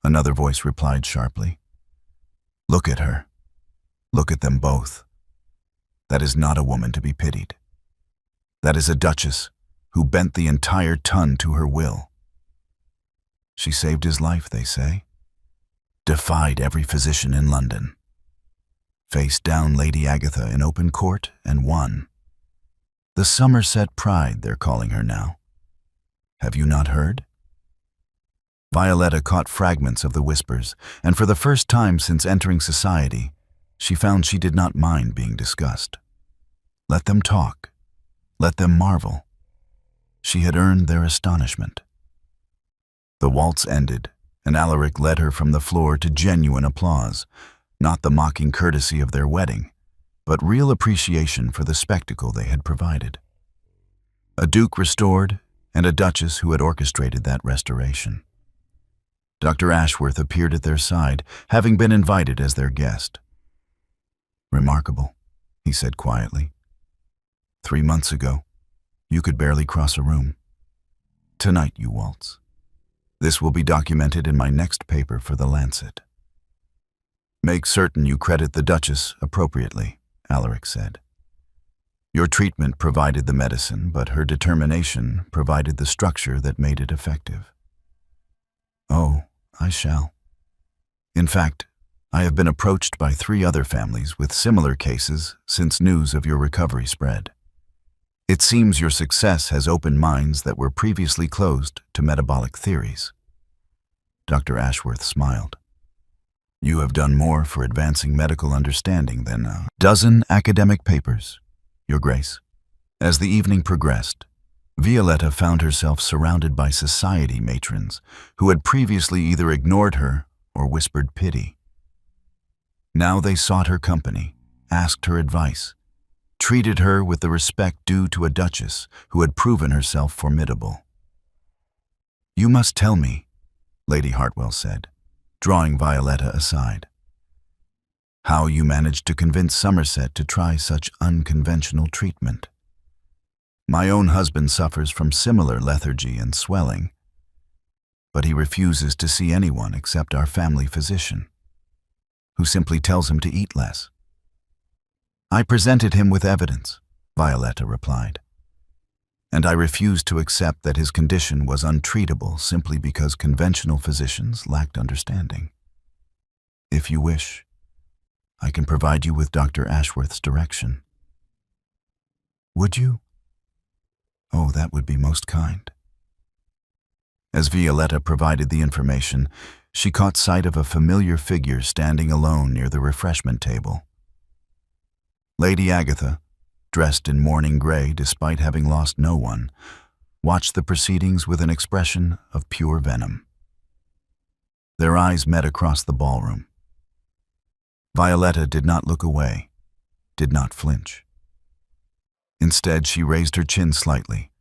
another voice replied sharply. "Look at her. Look at them both. That is not a woman to be pitied. That is a duchess who bent the entire ton to her will. She saved his life, they say. Defied every physician in London. Faced down Lady Agatha in open court and won. The Somerset Pride, they're calling her now. Have you not heard?" Violetta caught fragments of the whispers, and for the first time since entering society, she found she did not mind being discussed. Let them talk. Let them marvel. She had earned their astonishment. The waltz ended, and Alaric led her from the floor to genuine applause, not the mocking courtesy of their wedding, but real appreciation for the spectacle they had provided. A duke restored, and a duchess who had orchestrated that restoration. Dr. Ashworth appeared at their side, having been invited as their guest. "Remarkable," he said quietly. 3 months ago, you could barely cross a room. Tonight you waltz. This will be documented in my next paper for the Lancet." "Make certain you credit the Duchess appropriately," Alaric said. "Your treatment provided the medicine, but her determination provided the structure that made it effective." "Oh, I shall. In fact, I have been approached by 3 other families with similar cases since news of your recovery spread. It seems your success has opened minds that were previously closed to metabolic theories." Dr. Ashworth smiled. "You have done more for advancing medical understanding than a dozen academic papers, Your Grace." As the evening progressed, Violetta found herself surrounded by society matrons who had previously either ignored her or whispered pity. Now they sought her company, asked her advice, treated her with the respect due to a duchess who had proven herself formidable. "You must tell me," Lady Hartwell said, drawing Violetta aside, "how you managed to convince Somerset to try such unconventional treatment. My own husband suffers from similar lethargy and swelling, but he refuses to see anyone except our family physician, who simply tells him to eat less." "I presented him with evidence," Violetta replied, "and I refused to accept that his condition was untreatable simply because conventional physicians lacked understanding. If you wish, I can provide you with Dr. Ashworth's direction." "Would you?" "Oh, that would be most kind." As Violetta provided the information, she caught sight of a familiar figure standing alone near the refreshment table. Lady Agatha, dressed in mourning gray despite having lost no one, watched the proceedings with an expression of pure venom. Their eyes met across the ballroom. Violetta did not look away, did not flinch. Instead, she raised her chin slightly,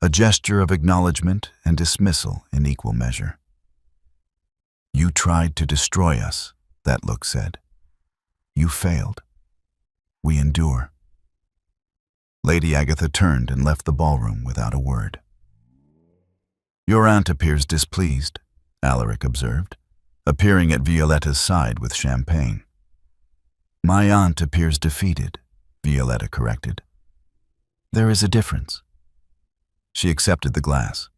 a gesture of acknowledgement and dismissal in equal measure. "You tried to destroy us," that look said. "You failed. We endure." Lady Agatha turned and left the ballroom without a word. "Your aunt appears displeased," Alaric observed, appearing at Violetta's side with champagne. "My aunt appears defeated," Violetta corrected. "There is a difference. She accepted the glass.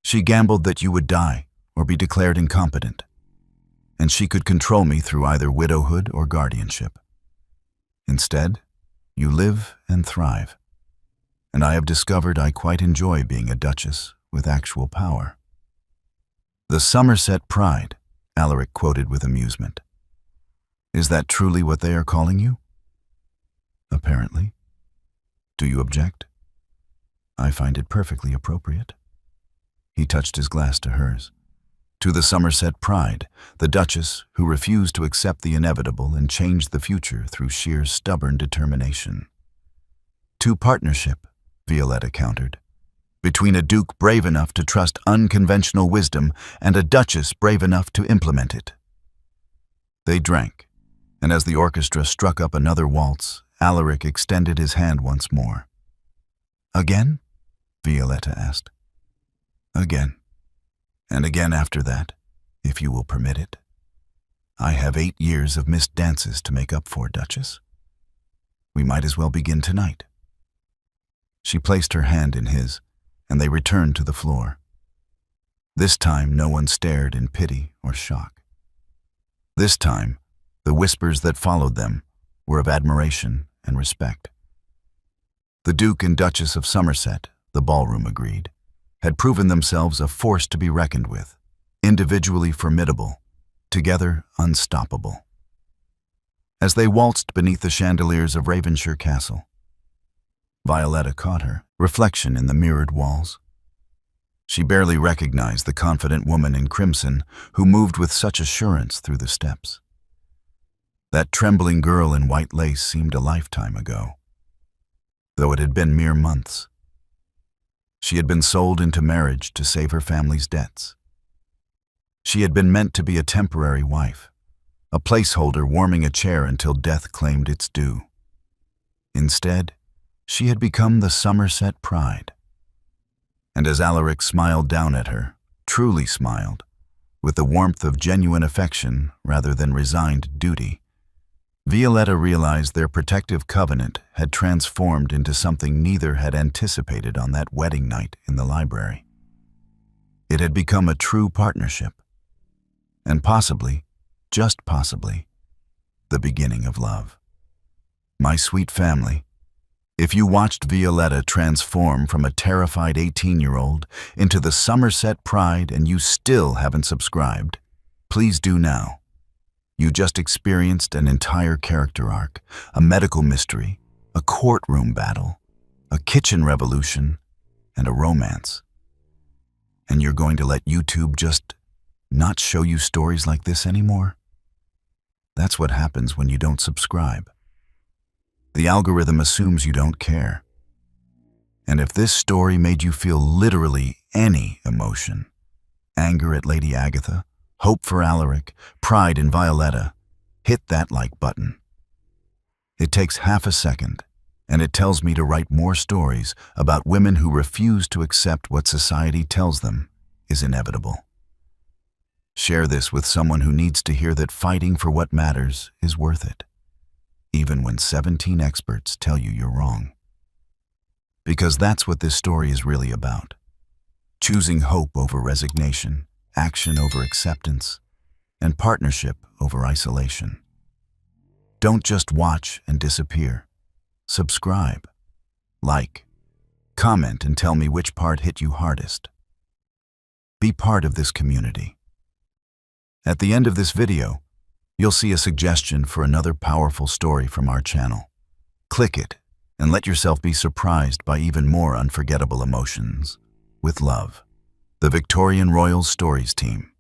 She gambled that you would die or be declared incompetent, and she could control me through either widowhood or guardianship. Instead, you live and thrive, and I have discovered I quite enjoy being a duchess with actual power. The Somerset pride, Alaric quoted with amusement. Is that truly what they are calling you? Apparently. Do you object? I find it perfectly appropriate. He touched his glass to hers. To the Somerset pride, the Duchess who refused to accept the inevitable and changed the future through sheer stubborn determination. To partnership, Violetta countered, between a duke brave enough to trust unconventional wisdom and a duchess brave enough to implement it. They drank, and as the orchestra struck up another waltz, Alaric extended his hand once more. Again? Violetta asked. Again. And again after that, if you will permit it. I have 8 years of missed dances to make up for, Duchess. We might as well begin tonight. She placed her hand in his, and they returned to the floor. This time no one stared in pity or shock. This time, the whispers that followed them were of admiration and respect. The Duke and Duchess of Somerset, the ballroom agreed, had proven themselves a force to be reckoned with, individually formidable, together unstoppable. As they waltzed beneath the chandeliers of Ravenshire Castle, Violetta caught her reflection in the mirrored walls. She barely recognized the confident woman in crimson who moved with such assurance through the steps. That trembling girl in white lace seemed a lifetime ago, though it had been mere months. She had been sold into marriage to save her family's debts. She had been meant to be a temporary wife, a placeholder warming a chair until death claimed its due. Instead, she had become the Somerset pride. And as Alaric smiled down at her, truly smiled, with the warmth of genuine affection rather than resigned duty, Violetta realized their protective covenant had transformed into something neither had anticipated on that wedding night in the library. It had become a true partnership, and possibly, just possibly, the beginning of love. My sweet family, if you watched Violetta transform from a terrified 18-year-old into the Somerset pride and you still haven't subscribed, please do now. You just experienced an entire character arc, a medical mystery, a courtroom battle, a kitchen revolution, and a romance. And you're going to let YouTube just not show you stories like this anymore? That's what happens when you don't subscribe. The algorithm assumes you don't care. And if this story made you feel literally any emotion, anger at Lady Agatha, hope for Alaric, pride in Violetta, hit that like button. It takes half a second, and it tells me to write more stories about women who refuse to accept what society tells them is inevitable. Share this with someone who needs to hear that fighting for what matters is worth it, even when 17 experts tell you you're wrong. Because that's what this story is really about. Choosing hope over resignation, action over acceptance, and partnership over isolation. Don't just watch and disappear. Subscribe, like, comment, and tell me which part hit you hardest. Be part of this community. At the end of this video, you'll see a suggestion for another powerful story from our channel. Click it and let yourself be surprised by even more unforgettable emotions. With love, the Victorian Royal Stories team.